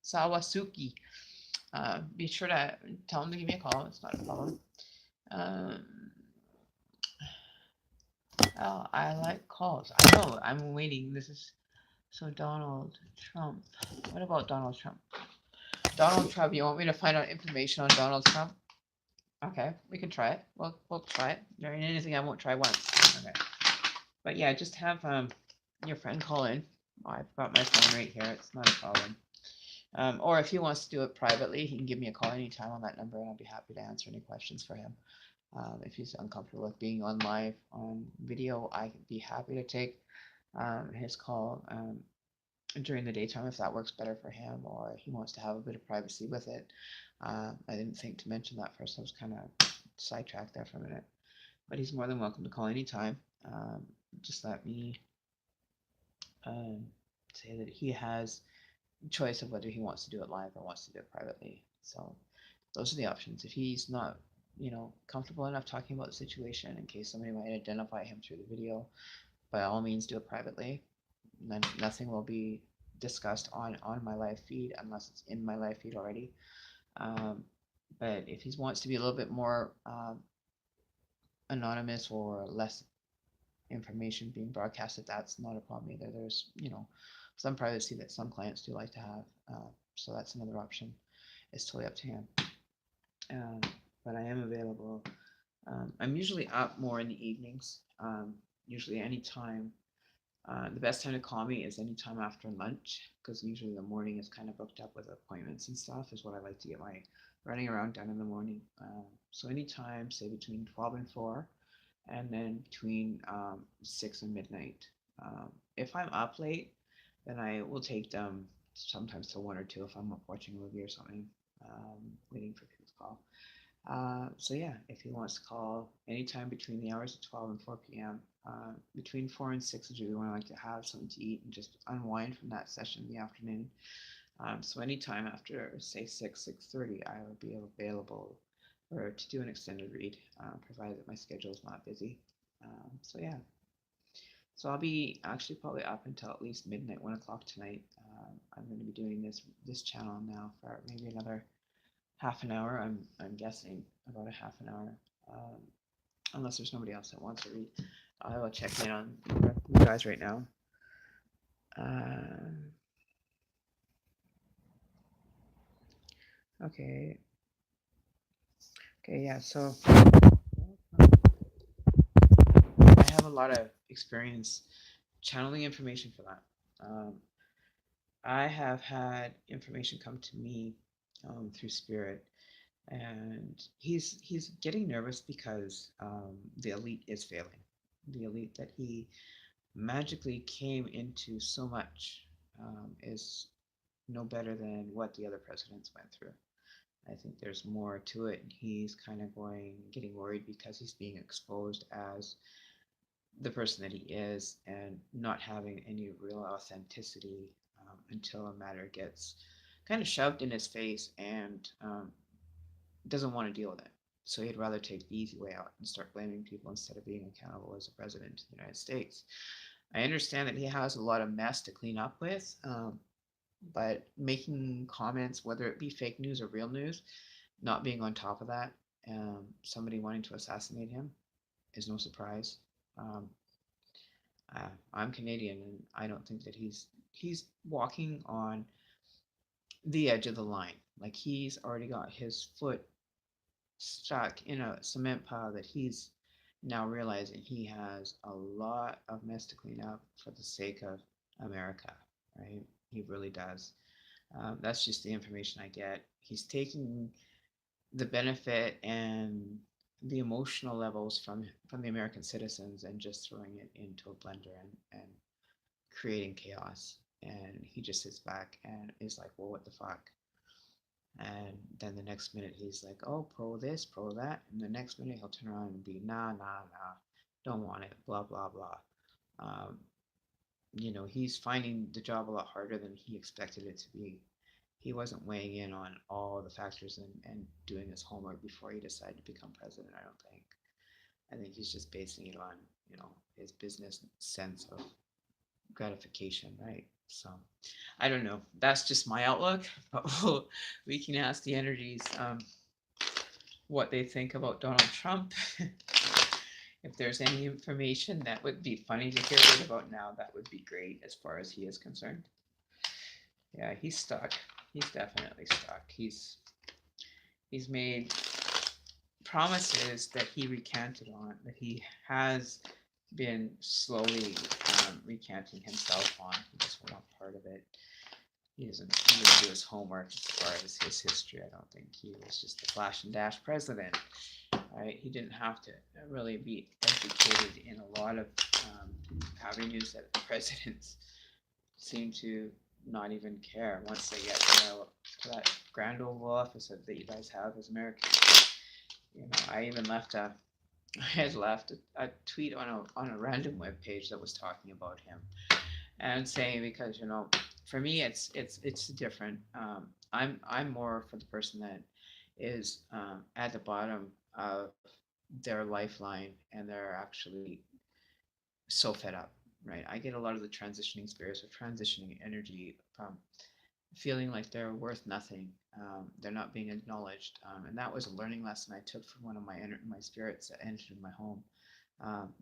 Sawasuki. Be sure to tell him to give me a call. It's not a problem. Oh, I like calls. I know. I'm waiting. This is so Donald Trump. What about Donald Trump? Donald Trump. You want me to find out information on Donald Trump? Okay, we can try it. We'll try it. There ain't anything I won't try once. Okay. But yeah, just have your friend call in. Oh, I've got my phone right here. It's not a problem. Or if he wants to do it privately, he can give me a call anytime on that number, and I'll be happy to answer any questions for him. If he's uncomfortable with being on live on video, I'd be happy to take his call during the daytime if that works better for him, or he wants to have a bit of privacy with it. I didn't think to mention that first. I was kind of sidetracked there for a minute. But he's more than welcome to call anytime. Just let me say that he has choice of whether he wants to do it live or wants to do it privately. So those are the options. If he's not, comfortable enough talking about the situation in case somebody might identify him through the video, by all means do it privately. Then nothing will be discussed on my live feed unless it's in my live feed already. But if he wants to be a little bit more anonymous or less information being broadcasted, that's not a problem either. There's some privacy that some clients do like to have, so that's another option. It's totally up to him. But I am available. I'm usually up more in the evenings. Usually any time. The best time to call me is anytime after lunch, because usually the morning is kind of booked up with appointments and stuff, is what I like to get my running around done in the morning. So anytime, say between 12 and 4, and then between 6 and midnight. If I'm up late, then I will take them sometimes till 1 or 2 if I'm up watching a movie or something, waiting for people's call. So yeah, if he wants to call anytime between the hours of 12 and 4 p.m., between 4 and 6 is really when I like to have something to eat and just unwind from that session in the afternoon. So anytime after, say, 6:30, I will be available or to do an extended read, provided that my schedule is not busy. So yeah. So I'll be actually probably up until at least midnight, 1 o'clock tonight. I'm going to be doing this channel now for maybe another half an hour. I'm guessing about a half an hour, unless there's nobody else that wants to read. I will check in on you guys right now. Okay. Okay, yeah, so I have a lot of experience channeling information for that. I have had information come to me through spirit, and he's getting nervous because the elite is failing. The elite that he magically came into so much is no better than what the other presidents went through. I think there's more to it. He's kind of getting worried because he's being exposed as the person that he is and not having any real authenticity until a matter gets kind of shoved in his face and doesn't want to deal with it. So he'd rather take the easy way out and start blaming people instead of being accountable as a president of the United States. I understand that he has a lot of mess to clean up with, but making comments, whether it be fake news or real news, not being on top of that, somebody wanting to assassinate him is no surprise. Um, I'm Canadian, and I don't think that he's walking on the edge of the line. Like he's already got his foot stuck in a cement pile that he's now realizing he has a lot of mess to clean up for the sake of America, right? He really does. That's just the information I get. He's taking the benefit and the emotional levels from the American citizens and just throwing it into a blender and creating chaos. And he just sits back and is like, well, what the fuck? And then the next minute he's like, oh, pro this, pro that. And the next minute he'll turn around and be, nah, don't want it, blah, blah, blah. Um, he's finding the job a lot harder than he expected it to be. He wasn't weighing in on all the factors and doing his homework before he decided to become president, I don't think. I think he's just basing it on, his business sense of gratification, right? So I don't know. That's just my outlook, but we can ask the energies what they think about Donald Trump. If there's any information that would be funny to hear right about now, that would be great as far as he is concerned. Yeah, he's stuck. He's definitely stuck. He's made promises that he recanted on, that he has been slowly recanting himself on. He doesn't want part of it. He didn't do his homework as far as his history. I don't think he was just a flash and dash president. Right? He didn't have to really be educated in a lot of avenues that the presidents seem to not even care once they get to that grand oval office that you guys have as Americans. I even I had left a tweet on a random web page that was talking about him and saying because for me it's different. I'm more for the person that is at the bottom of their lifeline and they're actually so fed up, right? I get a lot of the transitioning spirits or transitioning energy from feeling like they're worth nothing. They're not being acknowledged, and that was a learning lesson I took from one of my spirits that entered my home.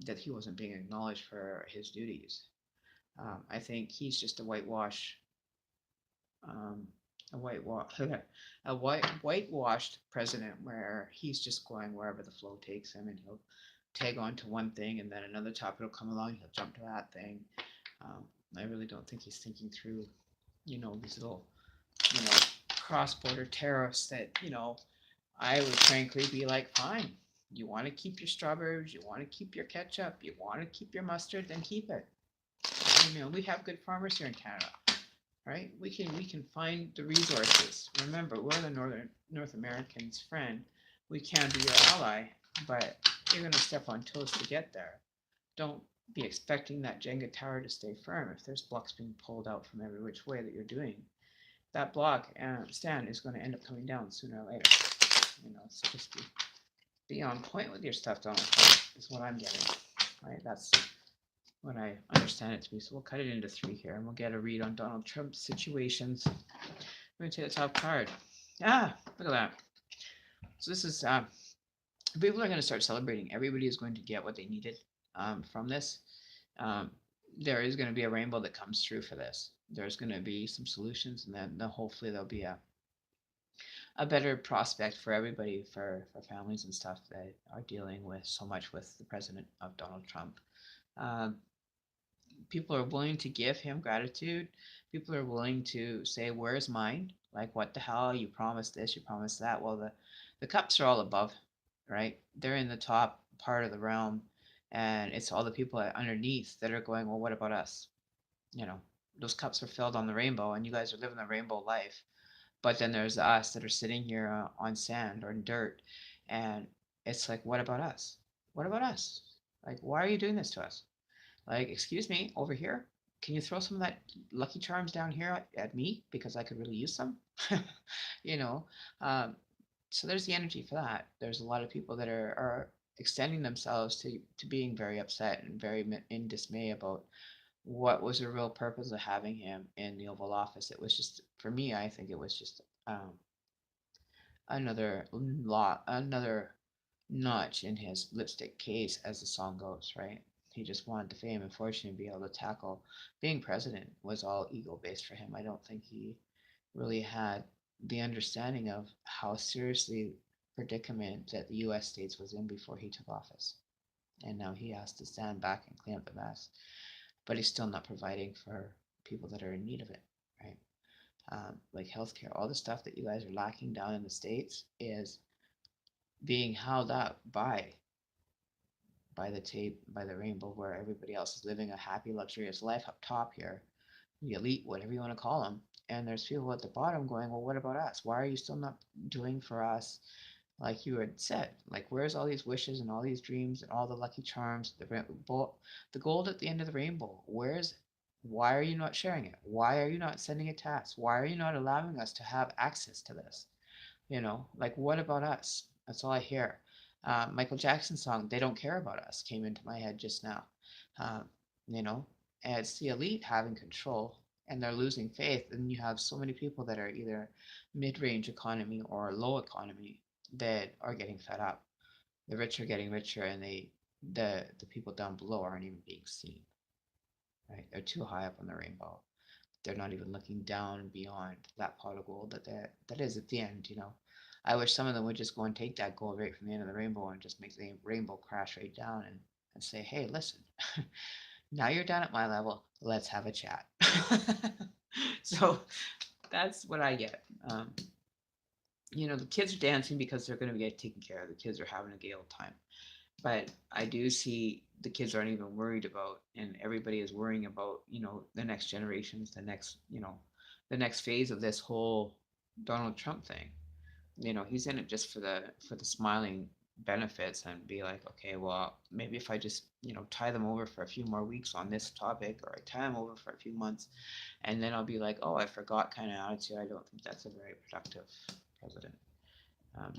That he wasn't being acknowledged for his duties. I think he's just a whitewash, um, a whitewash, whitewashed president where he's just going wherever the flow takes him, and he'll tag on to one thing, and then another topic will come along, he'll jump to that thing. Um, I really don't think he's thinking through, these little, you know, cross-border tariffs that, I would frankly be like, fine. You want to keep your strawberries, you want to keep your ketchup, you want to keep your mustard, then keep it. We have good farmers here in Canada, right? We can find the resources. Remember, we're the North Americans' friend. We can be your ally, but you're going to step on toes to get there. Don't be expecting that Jenga tower to stay firm if there's blocks being pulled out from every which way that you're doing. That block stand is going to end up coming down sooner or later. So just be on point with your stuff, Donald Trump, is what I'm getting. Right? That's what I understand it to be. So we'll cut it into 3 here, and we'll get a read on Donald Trump's situations. I'm going to take the top card. Look at that. So this is people are going to start celebrating. Everybody is going to get what they needed from this. There is going to be a rainbow that comes through for this. There's going to be some solutions, and then hopefully there'll be a better prospect for everybody, for families and stuff that are dealing with so much with the president of Donald Trump. People are willing to give him gratitude. People are willing to say, where's mine? Like, what the hell? You promised this, you promised that. Well, the cups are all above, right? They're in the top part of the realm. And it's all the people underneath that are going, well, what about us? You know, those cups are filled on the rainbow, and you guys are living the rainbow life. But then there's us that are sitting here on sand or in dirt, and it's like, what about us? What about us? Like, why are you doing this to us? Like, excuse me, over here, can you throw some of that Lucky Charms down here at me because I could really use some? you know, um, so there's the energy for that. There's a lot of people that are extending themselves to being very upset and very in dismay about what was the real purpose of having him in the Oval Office. It was just, for me, I think it was just another notch in his lipstick case, as the song goes, right? He just wanted the fame and fortune to be able to tackle being president was all ego based for him. I don't think he really had the understanding of how seriously predicament that the US States was in before he took office. And now he has to stand back and clean up the mess. But he's still not providing for people that are in need of it, right? Like healthcare, all the stuff that you guys are lacking down in the States is being held up by the tape, by the rainbow, where everybody else is living a happy, luxurious life up top here, the elite, whatever you want to call them. And there's people at the bottom going, well, what about us? Why are you still not doing for us like you had said? Like, where's all these wishes and all these dreams and all the lucky charms, the gold at the end of the rainbow? Where's Why are you not sharing it? Why are you not sending it to us? Why are you not allowing us to have access to this? Like, what about us? That's all I hear. Michael Jackson's song "They Don't Care About Us" came into my head just now. um, you know and it's the elite having control, and they're losing faith, and you have so many people that are either mid-range economy or low economy that are getting fed up. The rich are getting richer, and the people down below aren't even being seen, right? They're too high up on the rainbow. They're not even looking down beyond that pot of gold that is at the end. I wish some of them would just go and take that gold right from the end of the rainbow and just make the rainbow crash right down, and say, hey, listen, now you're down at my level, let's have a chat. So that's what I get. The kids are dancing because they're going to get taken care of. The kids are having a gay old time. But I do see the kids aren't even worried about, and everybody is worrying about, the next generations, the next phase of this whole Donald Trump thing. He's in it just for the smiling benefits, and be like, okay, well, maybe if I just, tie them over for a few more weeks on this topic, or I tie them over for a few months, and then I'll be like, oh, I forgot kind of attitude. I don't think that's a very productive president.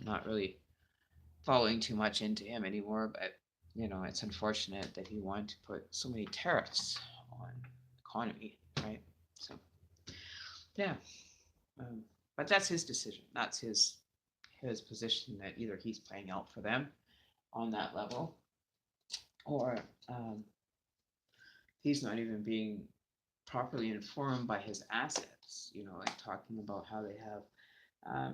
Not really following too much into him anymore, but it's unfortunate that he wanted to put so many tariffs on economy, right? So yeah, um, but that's his decision. That's his position, that either he's playing out for them on that level, or um, he's not even being properly informed by his assets. Like talking about how they have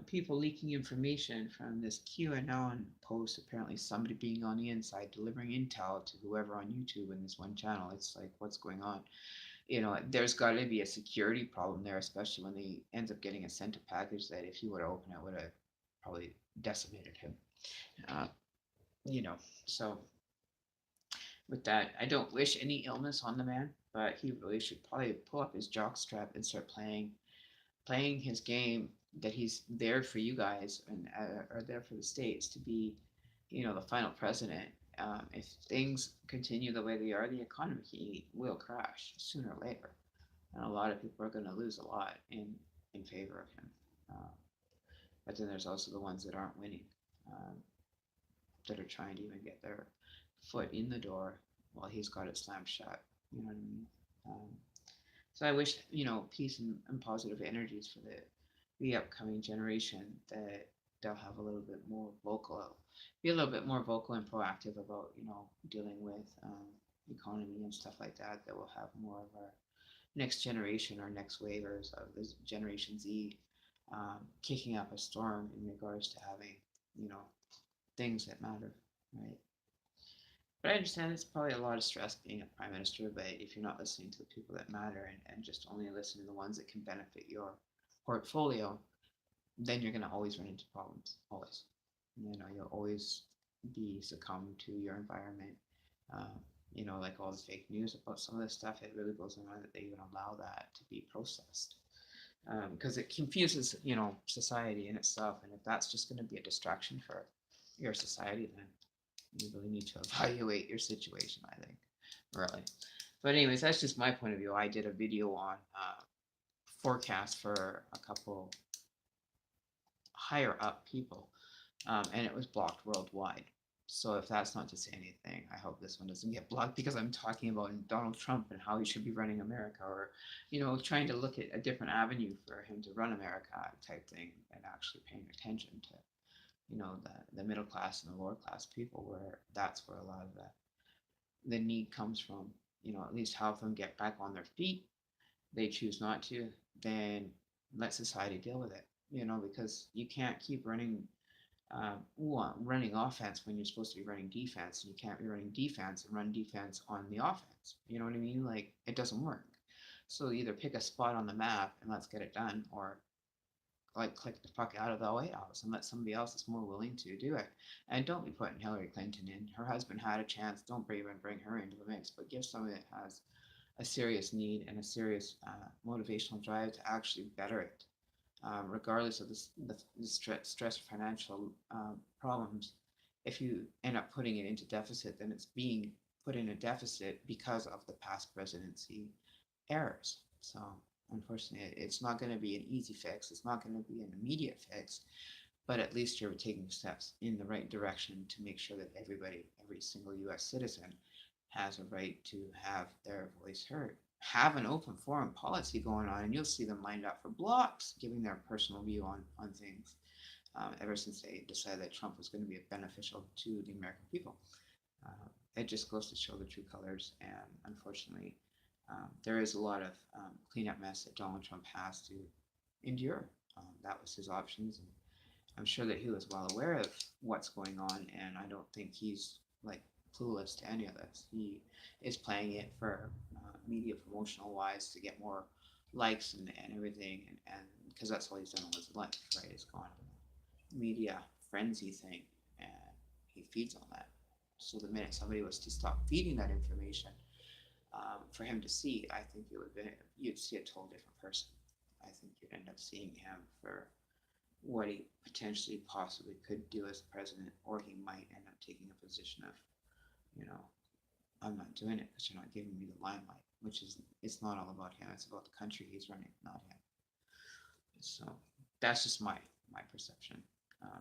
people leaking information from this QAnon post. Apparently, somebody being on the inside delivering intel to whoever on YouTube in this one channel. It's like, what's going on? There's got to be a security problem there, especially when they ends up getting a sent a package that, if he would have opened it, would have probably decimated him. Uh, you know, so with that, I don't wish any illness on the man, but he really should probably pull up his jockstrap and start playing his game, that he's there for you guys, and are there for the states to be, the final president. If things continue the way they are, the economy will crash sooner or later, and a lot of people are going to lose a lot in favor of him. But then there's also the ones that aren't winning, um, that are trying to even get their foot in the door while he's got it slammed shut. You know what I mean? Um, so I wish, peace and positive energies for the upcoming generation, that they'll have a little bit more vocal, be a little bit more vocal and proactive about, dealing with economy and stuff like that. That will have more of our next generation, or next waivers of this Generation Z, kicking up a storm in regards to having, things that matter, right? But I understand it's probably a lot of stress being a prime minister, but if you're not listening to the people that matter, and just only listening to the ones that can benefit your portfolio, then you're going to always run into problems. Always. You'll always be succumb to your environment, Um, like all the fake news about some of this stuff, it really blows my mind that they even allow that to be processed. Because it confuses, society in itself. And if that's just going to be a distraction for your society, then you really need to evaluate your situation, I think, really. But anyways, that's just my point of view. I did a video on forecast for a couple higher up people, and it was blocked worldwide. So if that's not to say anything, I hope this one doesn't get blocked because I'm talking about Donald Trump and how he should be running America, or trying to look at a different avenue for him to run America type thing, and actually paying attention to the middle class and the lower class people, where that's where a lot of the need comes from. At least help them get back on their feet. They choose not to, then let society deal with it. Because you can't keep running offense when you're supposed to be running defense, and you can't be running defense and run defense on the offense. You know what I mean? Like, it doesn't work. So either pick a spot on the map and let's get it done, or like click the puck out of the White House and let somebody else that's more willing to do it. And don't be putting Hillary Clinton in. Her husband had a chance. Don't even bring her into the mix, but give somebody that has a serious need and a serious motivational drive to actually better it, regardless of the stress or financial problems. If you end up putting it into deficit, then it's being put in a deficit because of the past presidency errors. So unfortunately, it's not going to be an easy fix. It's not going to be an immediate fix, but at least you're taking steps in the right direction to make sure that every single U.S. citizen has a right to have their voice heard. Have an open forum policy going on, and you'll see them lined up for blocks, giving their personal view on things. Ever since they decided that Trump was going to be beneficial to the American people, it just goes to show the true colors. And unfortunately, there is a lot of cleanup mess that Donald Trump has to endure. That was his options, and I'm sure that he was well aware of what's going on, and I don't think he's like clueless to any of this. He is playing it for media promotional wise to get more likes and everything, and because that's all he's done all his life, right? It's gone media frenzy thing, and he feeds on that. So the minute somebody was to stop feeding that information for him to see, I think you'd see a total different person. I think you'd end up seeing him for what he potentially possibly could do as president, or he might end up taking a position of, you know, I'm not doing it because you're not giving me the limelight, which is, it's not all about him. It's about the country he's running, not him. So that's just my perception. Um,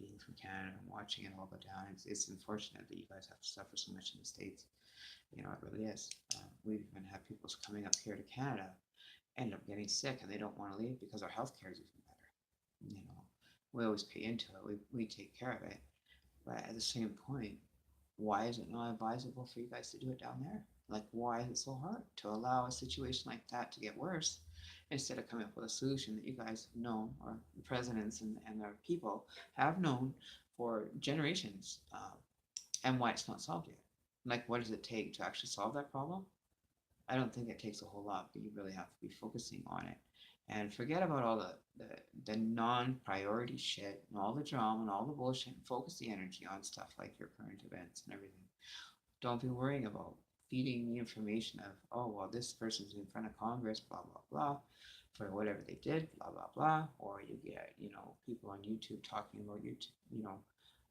Being from Canada and watching it all go down, it's unfortunate that you guys have to suffer so much in the States. It really is. We've even had people coming up here to Canada end up getting sick and they don't want to leave because our health care is even better. We always pay into it. We take care of it. But at the same point, why is it not advisable for you guys to do it down there? Like, why is it so hard to allow a situation like that to get worse instead of coming up with a solution that you guys have known, or the presidents and their people have known for generations, and why it's not solved yet? Like, what does it take to actually solve that problem? I don't think it takes a whole lot, but you really have to be focusing on it. And forget about all the non-priority shit and all the drama and all the bullshit, and focus the energy on stuff like your current events and everything. Don't be worrying about feeding the information of, oh, well, this person's in front of Congress, blah, blah, blah, for whatever they did, blah, blah, blah. Or you get, people on YouTube talking about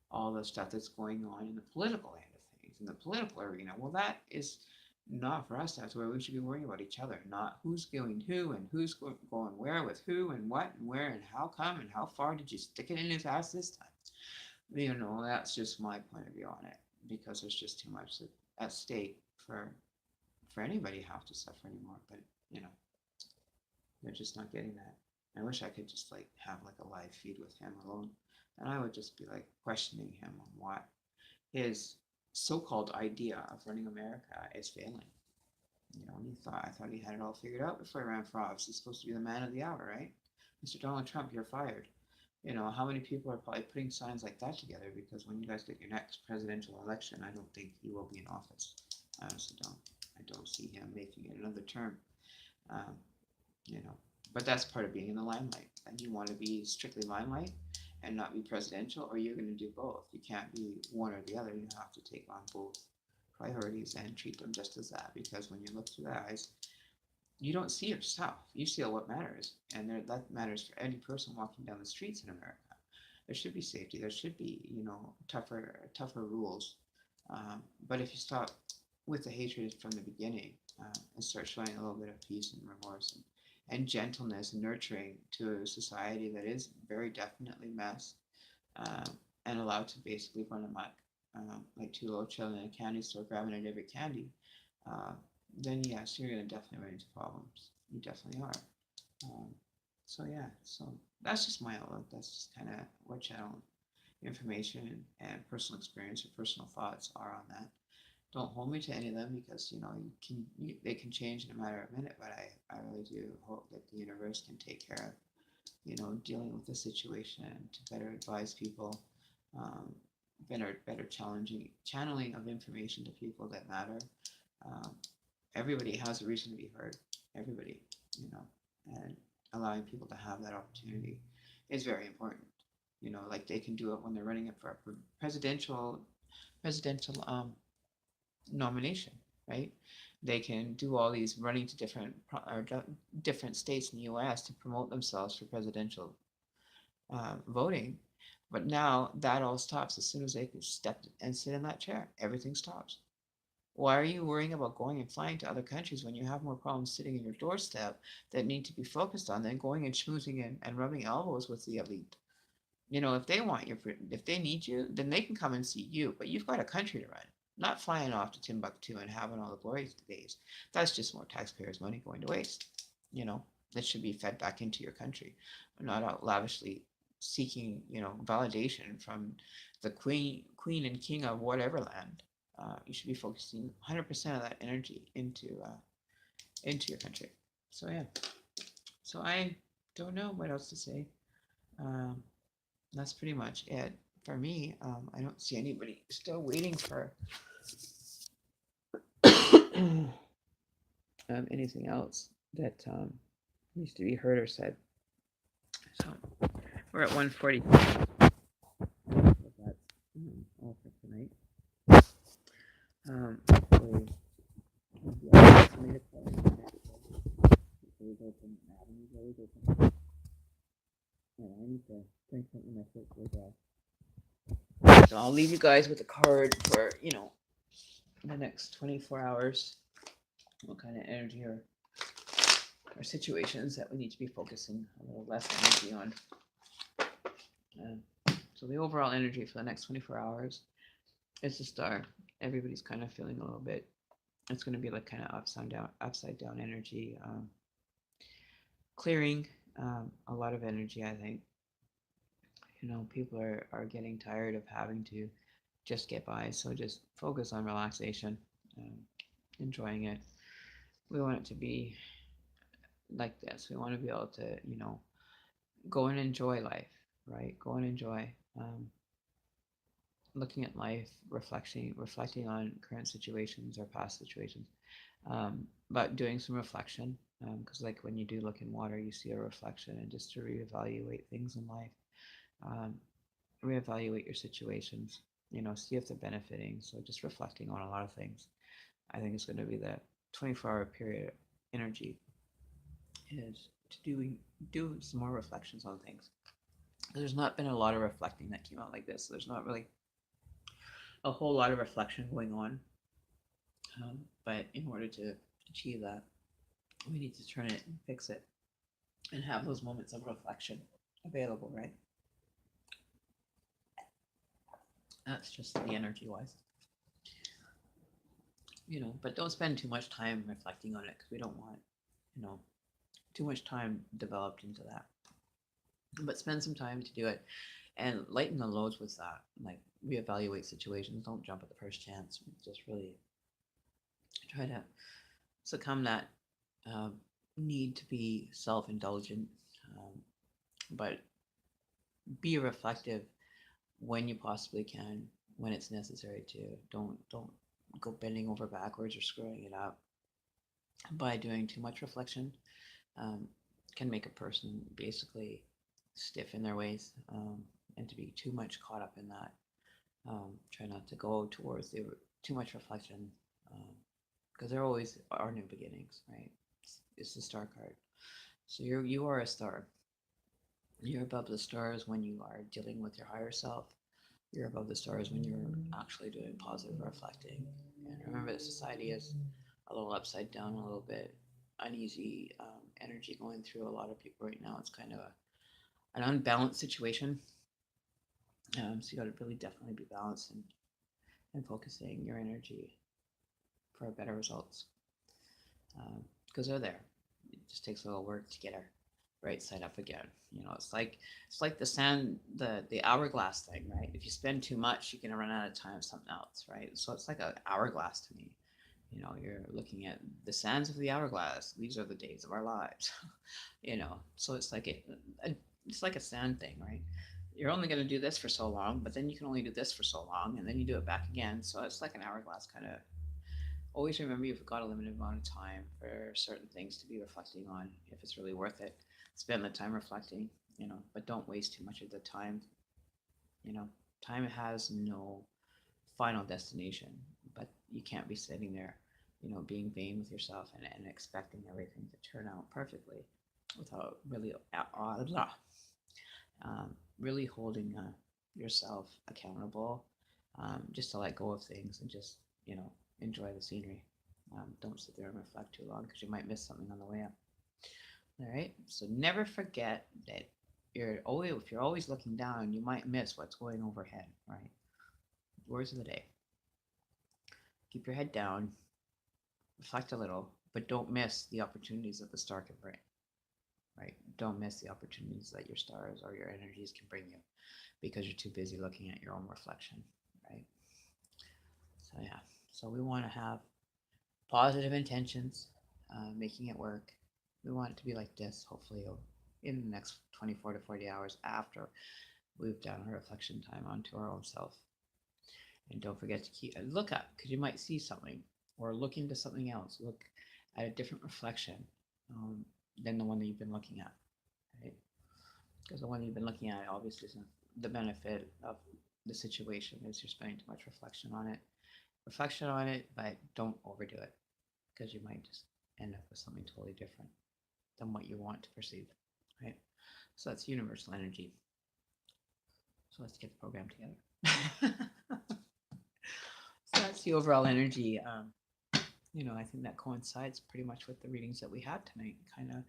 all the stuff that's going on in the political end of things, in the political arena. Well, that is not for us. That's where we should be worrying about each other, not who's going who and who's going where with who and what and where and how come and how far did you stick it in his ass this time. That's just my point of view on it, because there's just too much at stake for anybody to have to suffer anymore. But they're just not getting that. I wish I could just like have like a live feed with him alone, and I would just be like questioning him on what his so-called idea of running America is failing. And I thought he had it all figured out before he ran for office. He's supposed to be the man of the hour, right? Mr. Donald Trump, you're fired. How many people are probably putting signs like that together? Because when you guys get your next presidential election, I don't think he will be in office. I honestly don't. I don't see him making it another term. Um, you know, but that's part of being in the limelight. And you want to be strictly limelight and not be presidential, or you're going to do both. You can't be one or the other. You have to take on both priorities and treat them just as that. Because when you look through their eyes, you don't see yourself. You see what matters, and that matters for any person walking down the streets in America. There should be safety. There should be, tougher rules. But if you stop with the hatred from the beginning and start showing a little bit of peace and remorse and gentleness and nurturing to a society that is very definitely messed um, and allowed to basically run amok, like two little children in a candy store grabbing at every candy, uh, then yes, you're gonna definitely run into problems. You definitely are. Um, so yeah, so that's just my outlook. That's just kind of what channel information and personal experience or personal thoughts are on that. Don't hold me to any of them because they can change in a matter of a minute. But I really do hope that the universe can take care of dealing with the situation to better advise people, um, better challenging channeling of information to people that matter. Um, Everybody has a reason to be heard. Everybody, and allowing people to have that opportunity is very important. Like they can do it when they're running it for a presidential nomination, right? They can do all these running to different states in the U.S. to promote themselves for presidential voting. But now that all stops as soon as they can step and sit in that chair. Everything stops. Why are you worrying about going and flying to other countries when you have more problems sitting in your doorstep that need to be focused on than going and schmoozing and rubbing elbows with the elite? If they want you, if they need you, then they can come and see you. But you've got a country to run, not flying off to Timbuktu and having all the glory days. That's just more taxpayers' money going to waste. That should be fed back into your country, not out lavishly seeking, validation from the queen and king of whatever land. You should be focusing 100% of that energy into your country. So yeah. So I don't know what else to say. Um, that's pretty much it for me. I don't see anybody still waiting for anything else that needs to be heard or said. So we're at 1:40. That's all for tonight. Hopefully, I need to drink something my foot goes off. So I'll leave you guys with a card for the next 24 hours. What kind of energy or situations that we need to be focusing a little less energy on. So the overall energy for the next 24 hours is the star. Everybody's kind of feeling a little bit. It's going to be like kind of upside down energy, clearing a lot of energy. I think people are getting tired of having to just get by. So just focus on relaxation, um, enjoying it. We want it to be like this. We want to be able to go and enjoy life, right? Go and enjoy. Looking at life, reflecting on current situations or past situations, but doing some reflection, because like when you do look in water, you see a reflection, and just to reevaluate things in life, um, reevaluate your situations, see if they're benefiting. So just reflecting on a lot of things. I think it's going to be the 24-hour period energy is to do some more reflections on things. There's not been a lot of reflecting that came out like this. So there's not really a whole lot of reflection going on. But in order to achieve that, we need to turn it and fix it and have those moments of reflection available, right? That's just the energy wise. But don't spend too much time reflecting on it because we don't want, too much time developed into that. But spend some time to do it and lighten the loads with that. Like reevaluate situations. Don't jump at the first chance. Just really try to succumb that need to be self-indulgent, but be reflective when you possibly can, when it's necessary to. Don't go bending over backwards or screwing it up by doing too much reflection. Can make a person basically stiff in their ways, and to be too much caught up in that. Try not to go towards too much reflection, because there always are new beginnings, right? It's the star card. So you are a star. You're above the stars when you are dealing with your higher self. You're above the stars when you're actually doing positive reflecting. And remember that society is a little upside down, a little bit uneasy energy going through a lot of people right now. It's kind of an unbalanced situation. So you got to really definitely be balanced and focusing your energy for better results, because they're there. It just takes a little work to get our right side up again. It's like the sand, the hourglass thing, right? If you spend too much, you're gonna run out of time of something else, right? So it's like an hourglass to me. You're looking at the sands of the hourglass. These are the days of our lives. So it's like a sand thing, right? You're only going to do this for so long, but then you can only do this for so long, and then you do it back again. So it's like an hourglass kind of. Always remember you've got a limited amount of time for certain things to be reflecting on. If it's really worth it, spend the time reflecting. But don't waste too much of the time. You know, time has no final destination, but you can't be sitting there, being vain with yourself and expecting everything to turn out perfectly without really holding yourself accountable, just to let go of things and just, enjoy the scenery. Don't sit there and reflect too long because you might miss something on the way up. All right. So never forget that if you're always looking down, you might miss what's going overhead. Right. Words of the day: keep your head down, reflect a little, but don't miss the opportunities that the star can bring. Right? Don't miss the opportunities that your stars or your energies can bring you because you're too busy looking at your own reflection. Right? So yeah. So we want to have positive intentions, making it work. We want it to be like this. Hopefully, in the next 24 to 40 hours after we've done our reflection time onto our own self. And don't forget to look up because you might see something, or look into something else. Look at a different reflection um, than the one that you've been looking at, right? Because the one you've been looking at obviously isn't the benefit of the situation is you're spending too much reflection on it, but don't overdo it because you might just end up with something totally different than what you want to perceive, right? So that's universal energy. So let's get the program together. So that's the overall energy. I think that coincides pretty much with the readings that we had tonight. Kind of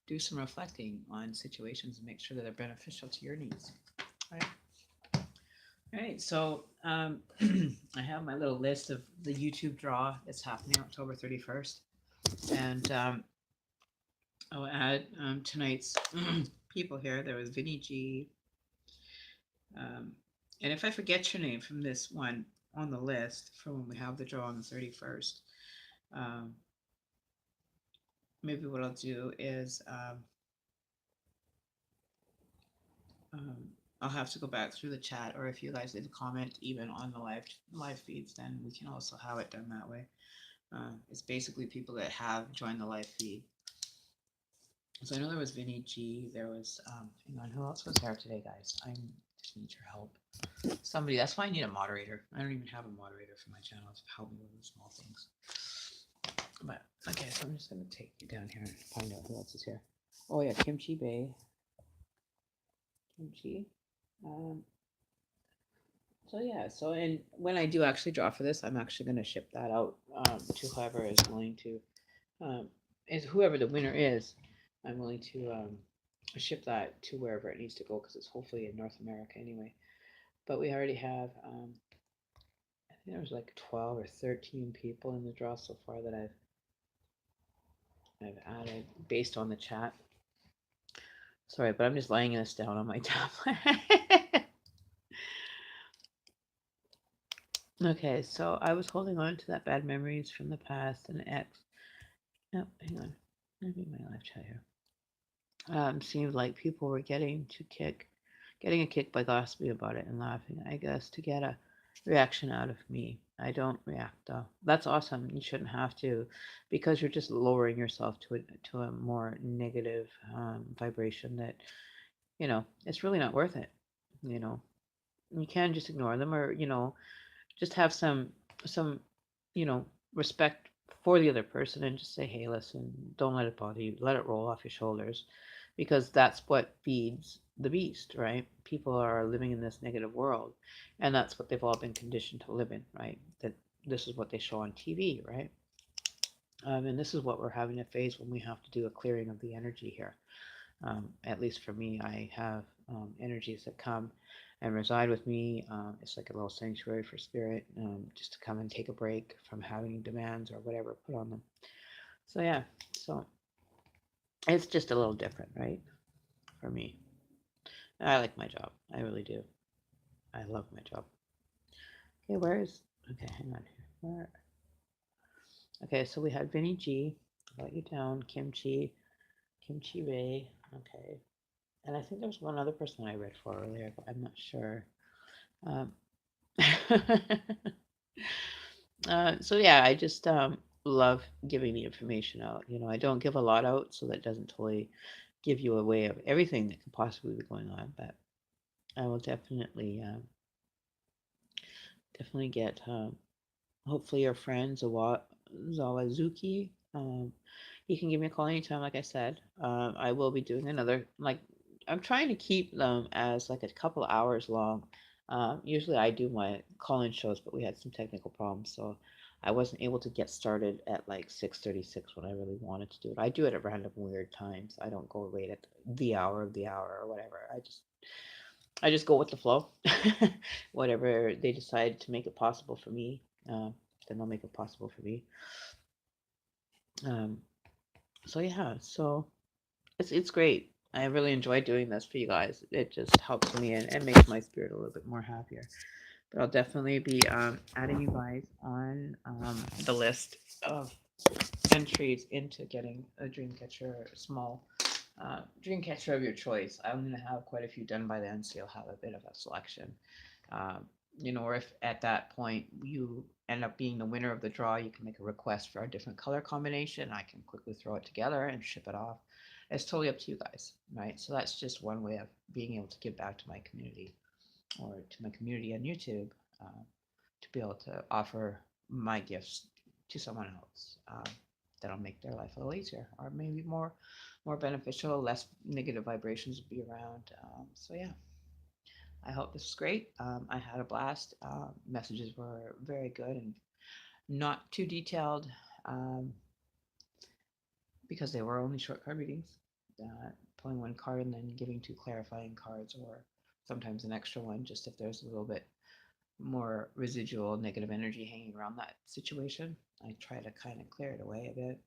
do some reflecting on situations and make sure that they're beneficial to your needs. All right. All right. So I have my little list of the YouTube draw that's happening October 31st. And I'll add tonight's people here. There was Vinny G. Um, and if I forget your name from this one on the list for when we have the draw on the 31st, um, maybe what I'll do is um, I'll have to go back through the chat, or if you guys leave a comment even on the live feeds, then we can also have it done that way. It's basically people that have joined the live feed. So I know there was Vinny G. There was hang on, who else was there today, guys? I just need your help. Somebody. That's why I need a moderator. I don't even have a moderator for my channel to help me with the small things. But okay, so I'm just gonna take you down here and find out who else is here. Oh yeah, Kimchi Bay. Kimchi. Um, so yeah, so and when I do actually draw for this, I'm actually gonna ship that out to whoever is willing to, is whoever the winner is. I'm willing to ship that to wherever it needs to go because it's hopefully in North America anyway. But we already have, I think there was like 12 or 13 people in the draw so far that I've added based on the chat. Sorry, but I'm just laying this down on my tablet. Okay, so I was holding on to that bad memories from the past and ex. No, hang on. Let me my live chat here. Seemed like people were getting a kick by gossiping about it and laughing. I guess to get a reaction out of me. I don't react though. That's awesome. You shouldn't have to, because you're just lowering yourself to a more negative vibration that it's really not worth it. You know, you can just ignore them, or just have some some, you know, respect for the other person and just say, hey, listen, don't let it bother you. Let it roll off your shoulders because that's what feeds the beast, right? People are living in this negative world, and that's what they've all been conditioned to live in, right? That this is what they show on TV, right? And this is what we're having to face when we have to do a clearing of the energy here. At least for me, I have energies that come and reside with me. It's like a little sanctuary for spirit, just to come and take a break from having demands or whatever put on them. So yeah, so it's just a little different, right? For me, I like my job. I really do. I love my job. Okay, where is? Okay, hang on here. Where? Okay, so we had Vinny G. Got you down. Kimchi Ray. Okay, and I think there was one other person I read for earlier, but I'm not sure. Um, so yeah, I just love giving the information out. You know, I don't give a lot out, so that doesn't totally give you a way of everything that could possibly be going on. But I will definitely get hopefully your friend Zawazuki. You can give me a call anytime, like I said. I will be doing another, like, I'm trying to keep them as like a couple hours long. Usually I do my call-in shows, but we had some technical problems, so I wasn't able to get started at like 6:36 when I really wanted to do it. I do it at random weird times. I don't go right at the hour of the hour or whatever. I just go with the flow. Whatever they decide to make it possible for me, uh, then they'll make it possible for me. Um, so yeah, so it's great. I really enjoy doing this for you guys. It just helps me and makes my spirit a little bit more happier. But I'll definitely be adding you guys on the list of entries into getting a dream catcher, a small dream catcher of your choice. I'm going to have quite a few done by then, so you'll have a bit of a selection. Um, or if at that point you end up being the winner of the draw, you can make a request for a different color combination. I can quickly throw it together and ship it off. It's totally up to you guys, right? So that's just one way of being able to give back to my community or to my community on YouTube, to be able to offer my gifts to someone else. That'll make their life a little easier, or maybe more beneficial. Less negative vibrations will be around. So yeah, I hope this is great. I had a blast. Messages were very good and not too detailed, um, because they were only short card readings. Pulling one card and then giving two clarifying cards, or sometimes an extra one, just if there's a little bit more residual negative energy hanging around that situation. I try to kind of clear it away a bit,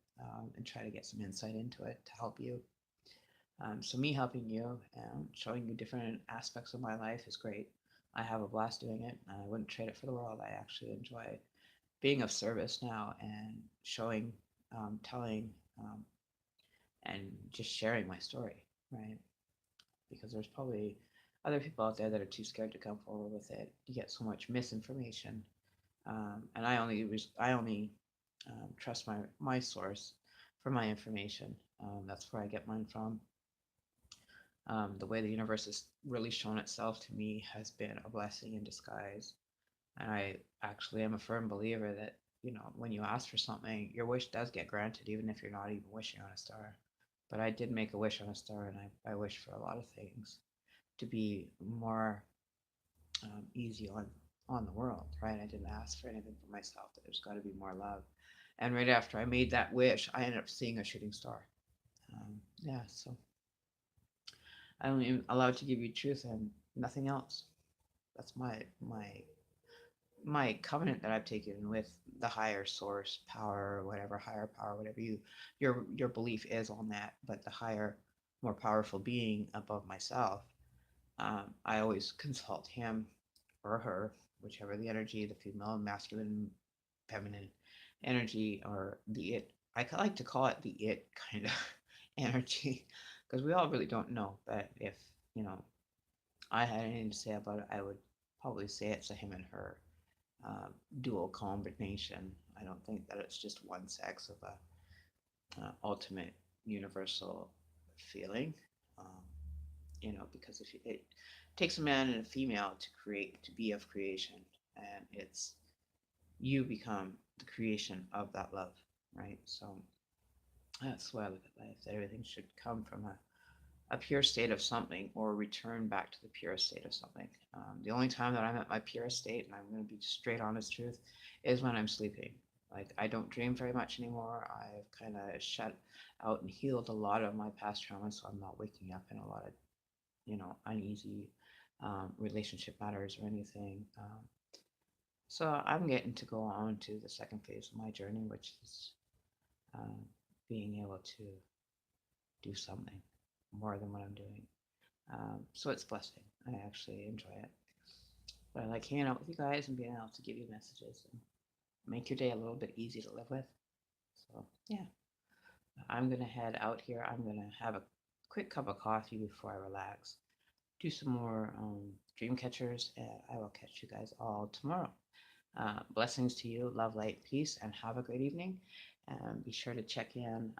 and try to get some insight into it to help you. So me helping you and showing you different aspects of my life is great. I have a blast doing it. I wouldn't trade it for the world. I actually enjoy being of service now and showing, telling, and just sharing my story, right? Because there's probably other people out there that are too scared to come forward with it. You get so much misinformation, and I only trust my source for my information. That's where I get mine from. The way the universe has really shown itself to me has been a blessing in disguise. And I actually am a firm believer that, when you ask for something, your wish does get granted, even if you're not even wishing on a star. But I did make a wish on a star, and I wish for a lot of things to be more easy on the world, right? I didn't ask for anything for myself. There's got to be more love. And right after I made that wish, I ended up seeing a shooting star. Yeah, so I only am allowed to give you truth and nothing else. That's my covenant that I've taken with the higher source, power, whatever higher power, whatever your belief is on that, but the higher, more powerful being above myself. I always consult him or her, whichever the energy, the female, masculine, feminine energy, or the it. I like to call it the it kind of energy, because we all really don't know. But if you know, I had anything to say about it, I would probably say it's a him and her, dual combination. I don't think that it's just one sex of a ultimate universal feeling. Um, because if it takes a man and a female to create, to be of creation, and it's you become the creation of that love, right? So that's why I look at life, that everything should come from a pure state of something or return back to the purest state of something. The only time that I'm at my purest state, and I'm going to be straight honest truth, is when I'm sleeping. Like, I don't dream very much anymore. I've kind of shut out and healed a lot of my past traumas, so I'm not waking up in a lot of, uneasy relationship matters or anything. So I'm getting to go on to the second phase of my journey, which is um, being able to do something more than what I'm doing. So it's blessing. I actually enjoy it. But I like hanging out with you guys and being able to give you messages and make your day a little bit easy to live with. So yeah, I'm gonna head out here. I'm gonna have a quick cup of coffee before I relax. Do some more dream catchers, and I will catch you guys all tomorrow. Blessings to you, love, light, peace, and have a great evening. And be sure to check in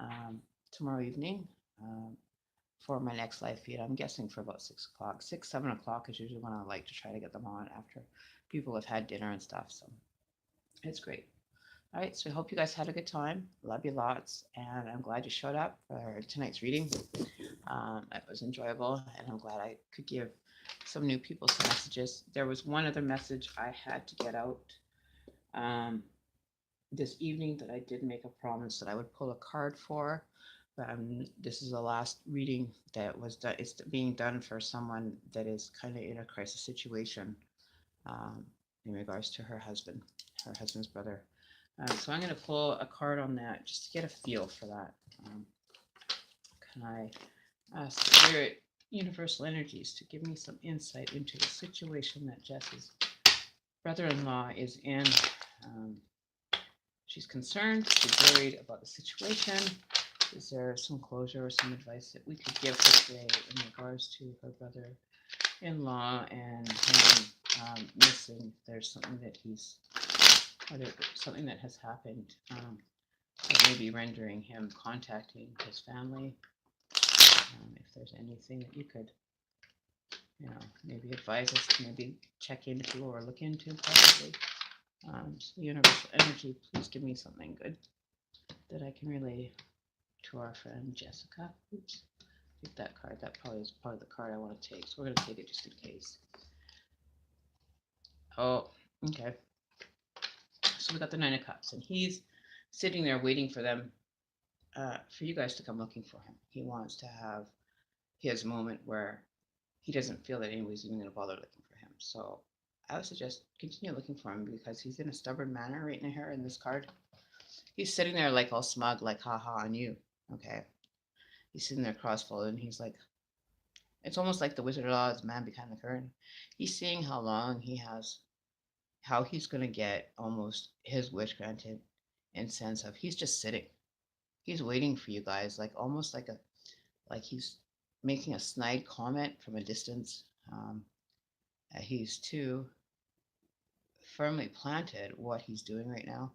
tomorrow evening for my next live feed. I'm guessing for about 6 o'clock. 7 o'clock is usually when I like to try to get them on after people have had dinner and stuff. So it's great. All right, so I hope you guys had a good time. Love you lots, and I'm glad you showed up for tonight's reading. It was enjoyable, and I'm glad I could give some new people some messages. There was one other message I had to get out um, this evening that I did make a promise that I would pull a card for. This is the last reading that was done. It's being done for someone that is kind of in a crisis situation um, in regards to her husband's brother. So I'm going to pull a card on that just to get a feel for that. Can I ask Spirit, Universal Energies to give me some insight into the situation that Jess's brother-in-law is in? Um, she's concerned, she's worried about the situation. Is there some closure or some advice that we could give her today in regards to her brother-in-law and him missing? There's something that something that has happened that may be rendering him contacting his family. If there's anything that you could, maybe advise us to maybe check into or look into, possibly. So Universal Energy, please give me something good that I can relay to our friend Jessica. Oops, take that card. That probably is part of the card I want to take, so we're going to take it just in case. Oh, okay. So we got the Nine of Cups, and he's sitting there waiting for them, for you guys to come looking for him. He wants to have his moment where he doesn't feel that anybody's even going to bother looking for him. So I would suggest continue looking for him because he's in a stubborn manner right now here in this card. He's sitting there like all smug, like haha on you. Okay. He's sitting there cross-folded and he's like, it's almost like the Wizard of Oz, man behind the curtain. He's seeing how long he has, how he's going to get almost his wish granted in sense of he's just sitting. He's waiting for you guys, like almost like he's making a snide comment from a distance. He's too firmly planted what he's doing right now,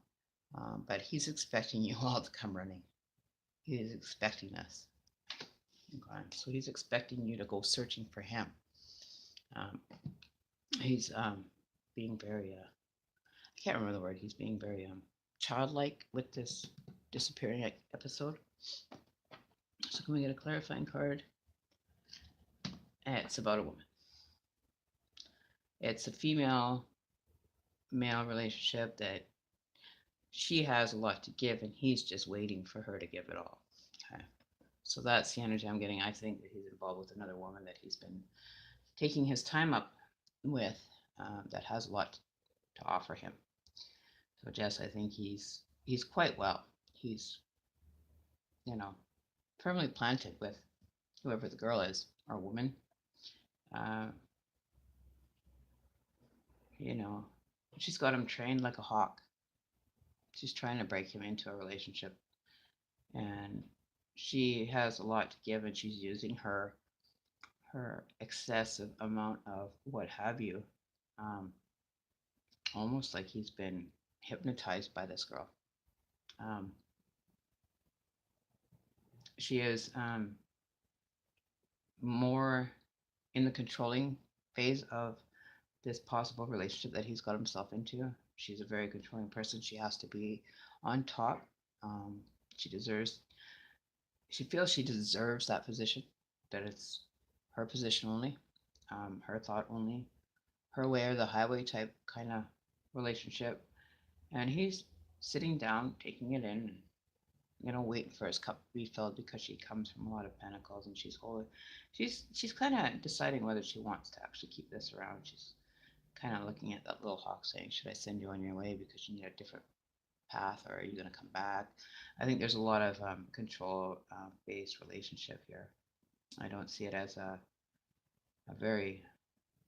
but he's expecting you all to come running. He is expecting us. Okay. So he's expecting you to go searching for him. Um, he's being very, I can't remember the word, he's being very childlike with this disappearing episode. So can we get a clarifying card? It's about a woman. It's a female male relationship that she has a lot to give and he's just waiting for her to give it all. Okay. So that's the energy I'm getting. I think that he's involved with another woman that he's been taking his time up with that has a lot to offer him. So Jess, I think he's quite well. He's, you know, firmly planted with whoever the girl is or woman. Uh, you know, she's got him trained like a hawk. She's trying to break him into a relationship, and she has a lot to give, and she's using her excessive amount of what have you, um, almost like he's been hypnotized by this girl. Um, she is more in the controlling phase of this possible relationship that he's got himself into. She's a very controlling person. She has to be on top. Um, she deserves. She feels she deserves that position. That it's her position only, her thought only, her way or the highway type kind of relationship. And he's sitting down, taking it in, and waiting for his cup to be filled because she comes from a lot of pentacles and she's holding. She's kind of deciding whether she wants to actually keep this around. She's kind of looking at that little hawk saying, should I send you on your way because you need a different path, or are you going to come back? I think there's a lot of control based relationship here. I don't see it as a very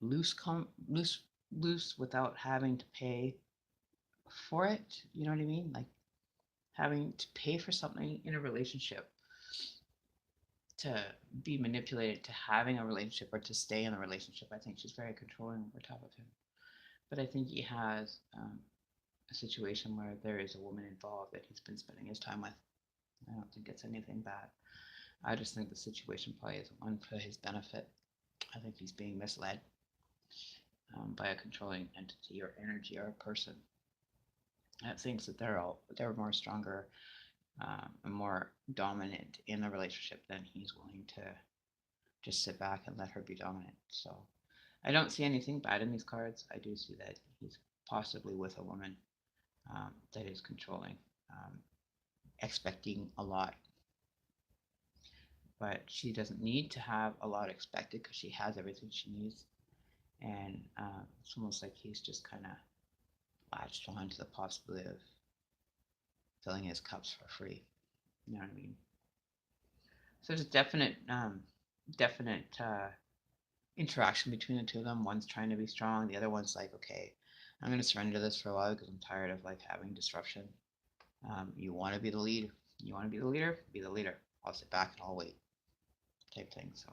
loose without having to pay for it. You know what I mean? Like having to pay for something in a relationship, to be manipulated to having a relationship or to stay in a relationship. I think she's very controlling over top of him. But I think he has a situation where there is a woman involved that he's been spending his time with. I don't think it's anything bad. I just think the situation probably isn't one for his benefit. I think he's being misled by a controlling entity or energy or a person that thinks that they're more stronger and more dominant in the relationship than he's willing to just sit back and let her be dominant. So I don't see anything bad in these cards. I do see that he's possibly with a woman that is controlling, expecting a lot. But she doesn't need to have a lot expected because she has everything she needs. And it's almost like he's just kind of latched on to the possibility of filling his cups for free. You know what I mean? So there's a definite interaction between the two of them. One's trying to be strong. The other one's like, okay, I'm going to surrender to this for a while because I'm tired of like having disruption. You want to be the lead. You want to be the leader. Be the leader. I'll sit back and I'll wait. Type thing. So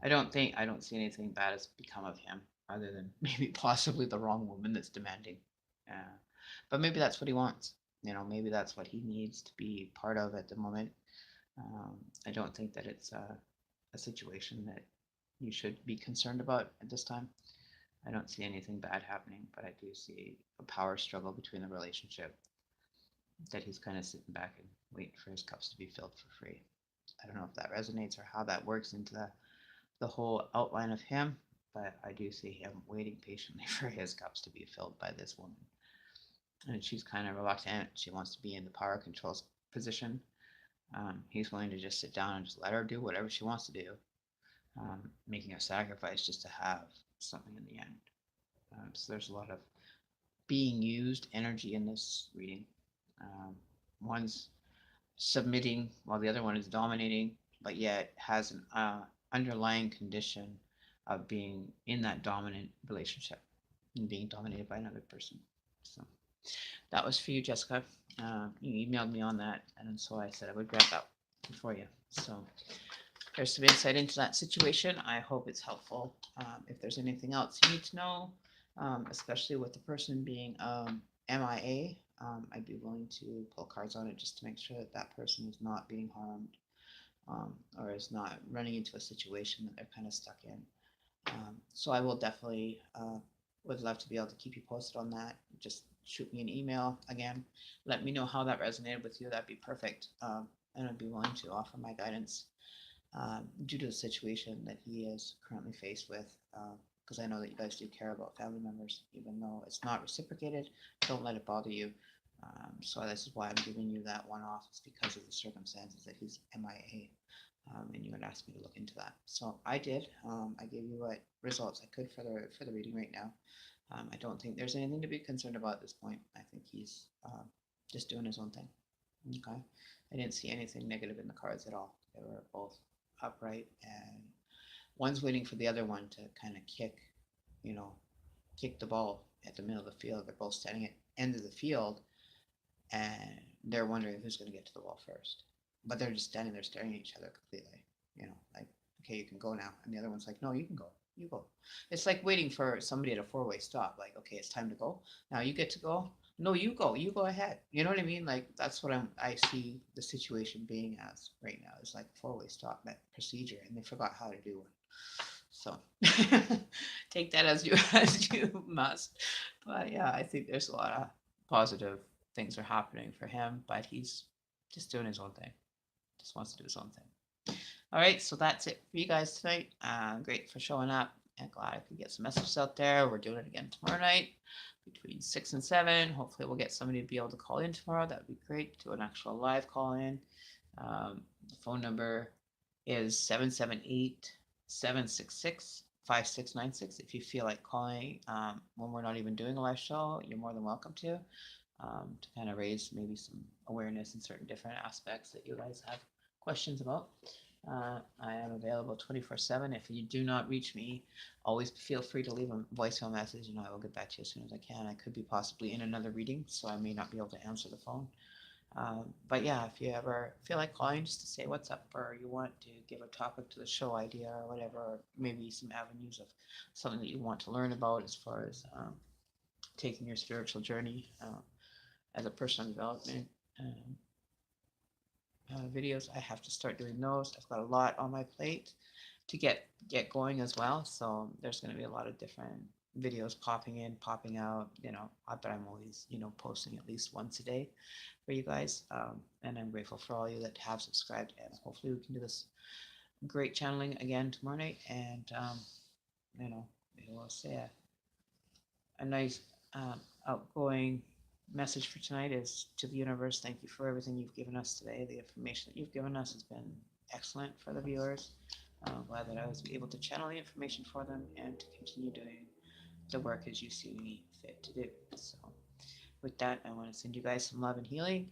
I don't see anything bad has become of him other than maybe possibly the wrong woman that's demanding. Uh, but maybe that's what he wants. Maybe that's what he needs to be part of at the moment. I don't think that it's a situation that you should be concerned about at this time. I don't see anything bad happening, but I do see a power struggle between the relationship that he's kind of sitting back and waiting for his cups to be filled for free. I don't know if that resonates or how that works into the whole outline of him, but I do see him waiting patiently for his cups to be filled by this woman. And she's kind of reluctant. She wants to be in the power control position. He's willing to just sit down and just let her do whatever she wants to do, making a sacrifice just to have something in the end. So there's a lot of being used energy in this reading. One's submitting while the other one is dominating, but yet has an underlying condition of being in that dominant relationship and being dominated by another person. So that was for you, Jessica. You emailed me on that, and so I said I would grab that for you. So there's some insight into that situation. I hope it's helpful. If there's anything else you need to know, especially with the person being MIA, I'd be willing to pull cards on it just to make sure that that person is not being harmed or is not running into a situation that they're kind of stuck in. So I will definitely would love to be able to keep you posted on that. Just shoot me an email again. Let me know how that resonated with you. That'd be perfect. And I'd be willing to offer my guidance due to the situation that he is currently faced with. Because I know that you guys do care about family members, even though it's not reciprocated. Don't let it bother you. So this is why I'm giving you that one off. It's because of the circumstances that he's MIA. And you had asked me to look into that. So I did. I gave you what results I could for the reading right now. I don't think there's anything to be concerned about at this point. I think he's just doing his own thing. Okay. I didn't see anything negative in the cards at all. They were both upright, and one's waiting for the other one to kind of kick the ball at the middle of the field. They're both standing at the end of the field, and they're wondering who's going to get to the ball first. But they're just standing there staring at each other completely. Like, okay, you can go now. And the other one's like, no, you can go. You go. It's like waiting for somebody at a four-way stop. Like, okay, it's time to go. Now you get to go. No, you go. You go ahead. You know what I mean? Like, that's what I see the situation being as right now. It's like a four-way stop, that procedure, and they forgot how to do one. So take that as you as you must. But yeah, I think there's a lot of positive things are happening for him, but he's just doing his own thing. Just wants to do his own thing. All right, so that's it for you guys tonight. Great for showing up. And glad I could get some messages out there. We're doing it again tomorrow night between 6 and 7. Hopefully, we'll get somebody to be able to call in tomorrow. That would be great. Do an actual live call in. The phone number is 778-766-5696. If you feel like calling when we're not even doing a live show, you're more than welcome to kind of raise maybe some awareness in certain different aspects that you guys have questions about. I am available 24/7. If you do not reach me, always feel free to leave a voicemail message and I will get back to you as soon as I can. I could be possibly in another reading, so I may not be able to answer the phone. But yeah, if you ever feel like calling just to say what's up, or you want to give a topic to the show idea or whatever, or maybe some avenues of something that you want to learn about as far as taking your spiritual journey as a personal development um, videos, I have to start doing those. I've got a lot on my plate to get going as well. So there's going to be a lot of different videos popping in, popping out. But I'm always posting at least once a day for you guys. And I'm grateful for all of you that have subscribed. And hopefully we can do this great channeling again tomorrow night. And maybe we'll say a nice outgoing message for tonight is to the universe. Thank you for everything you've given us today. The information that you've given us has been excellent for the viewers. I'm glad that I was able to channel the information for them and to continue doing the work as you see me fit to do. So, with that, I want to send you guys some love and healing.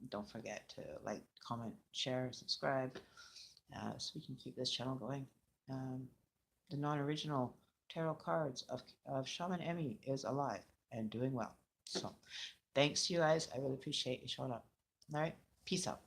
Don't forget to like, comment, share, subscribe, so we can keep this channel going. The non-original tarot cards of Shaman Emme is alive and doing well. So thanks to you guys. I really appreciate you showing up. All right. Peace out.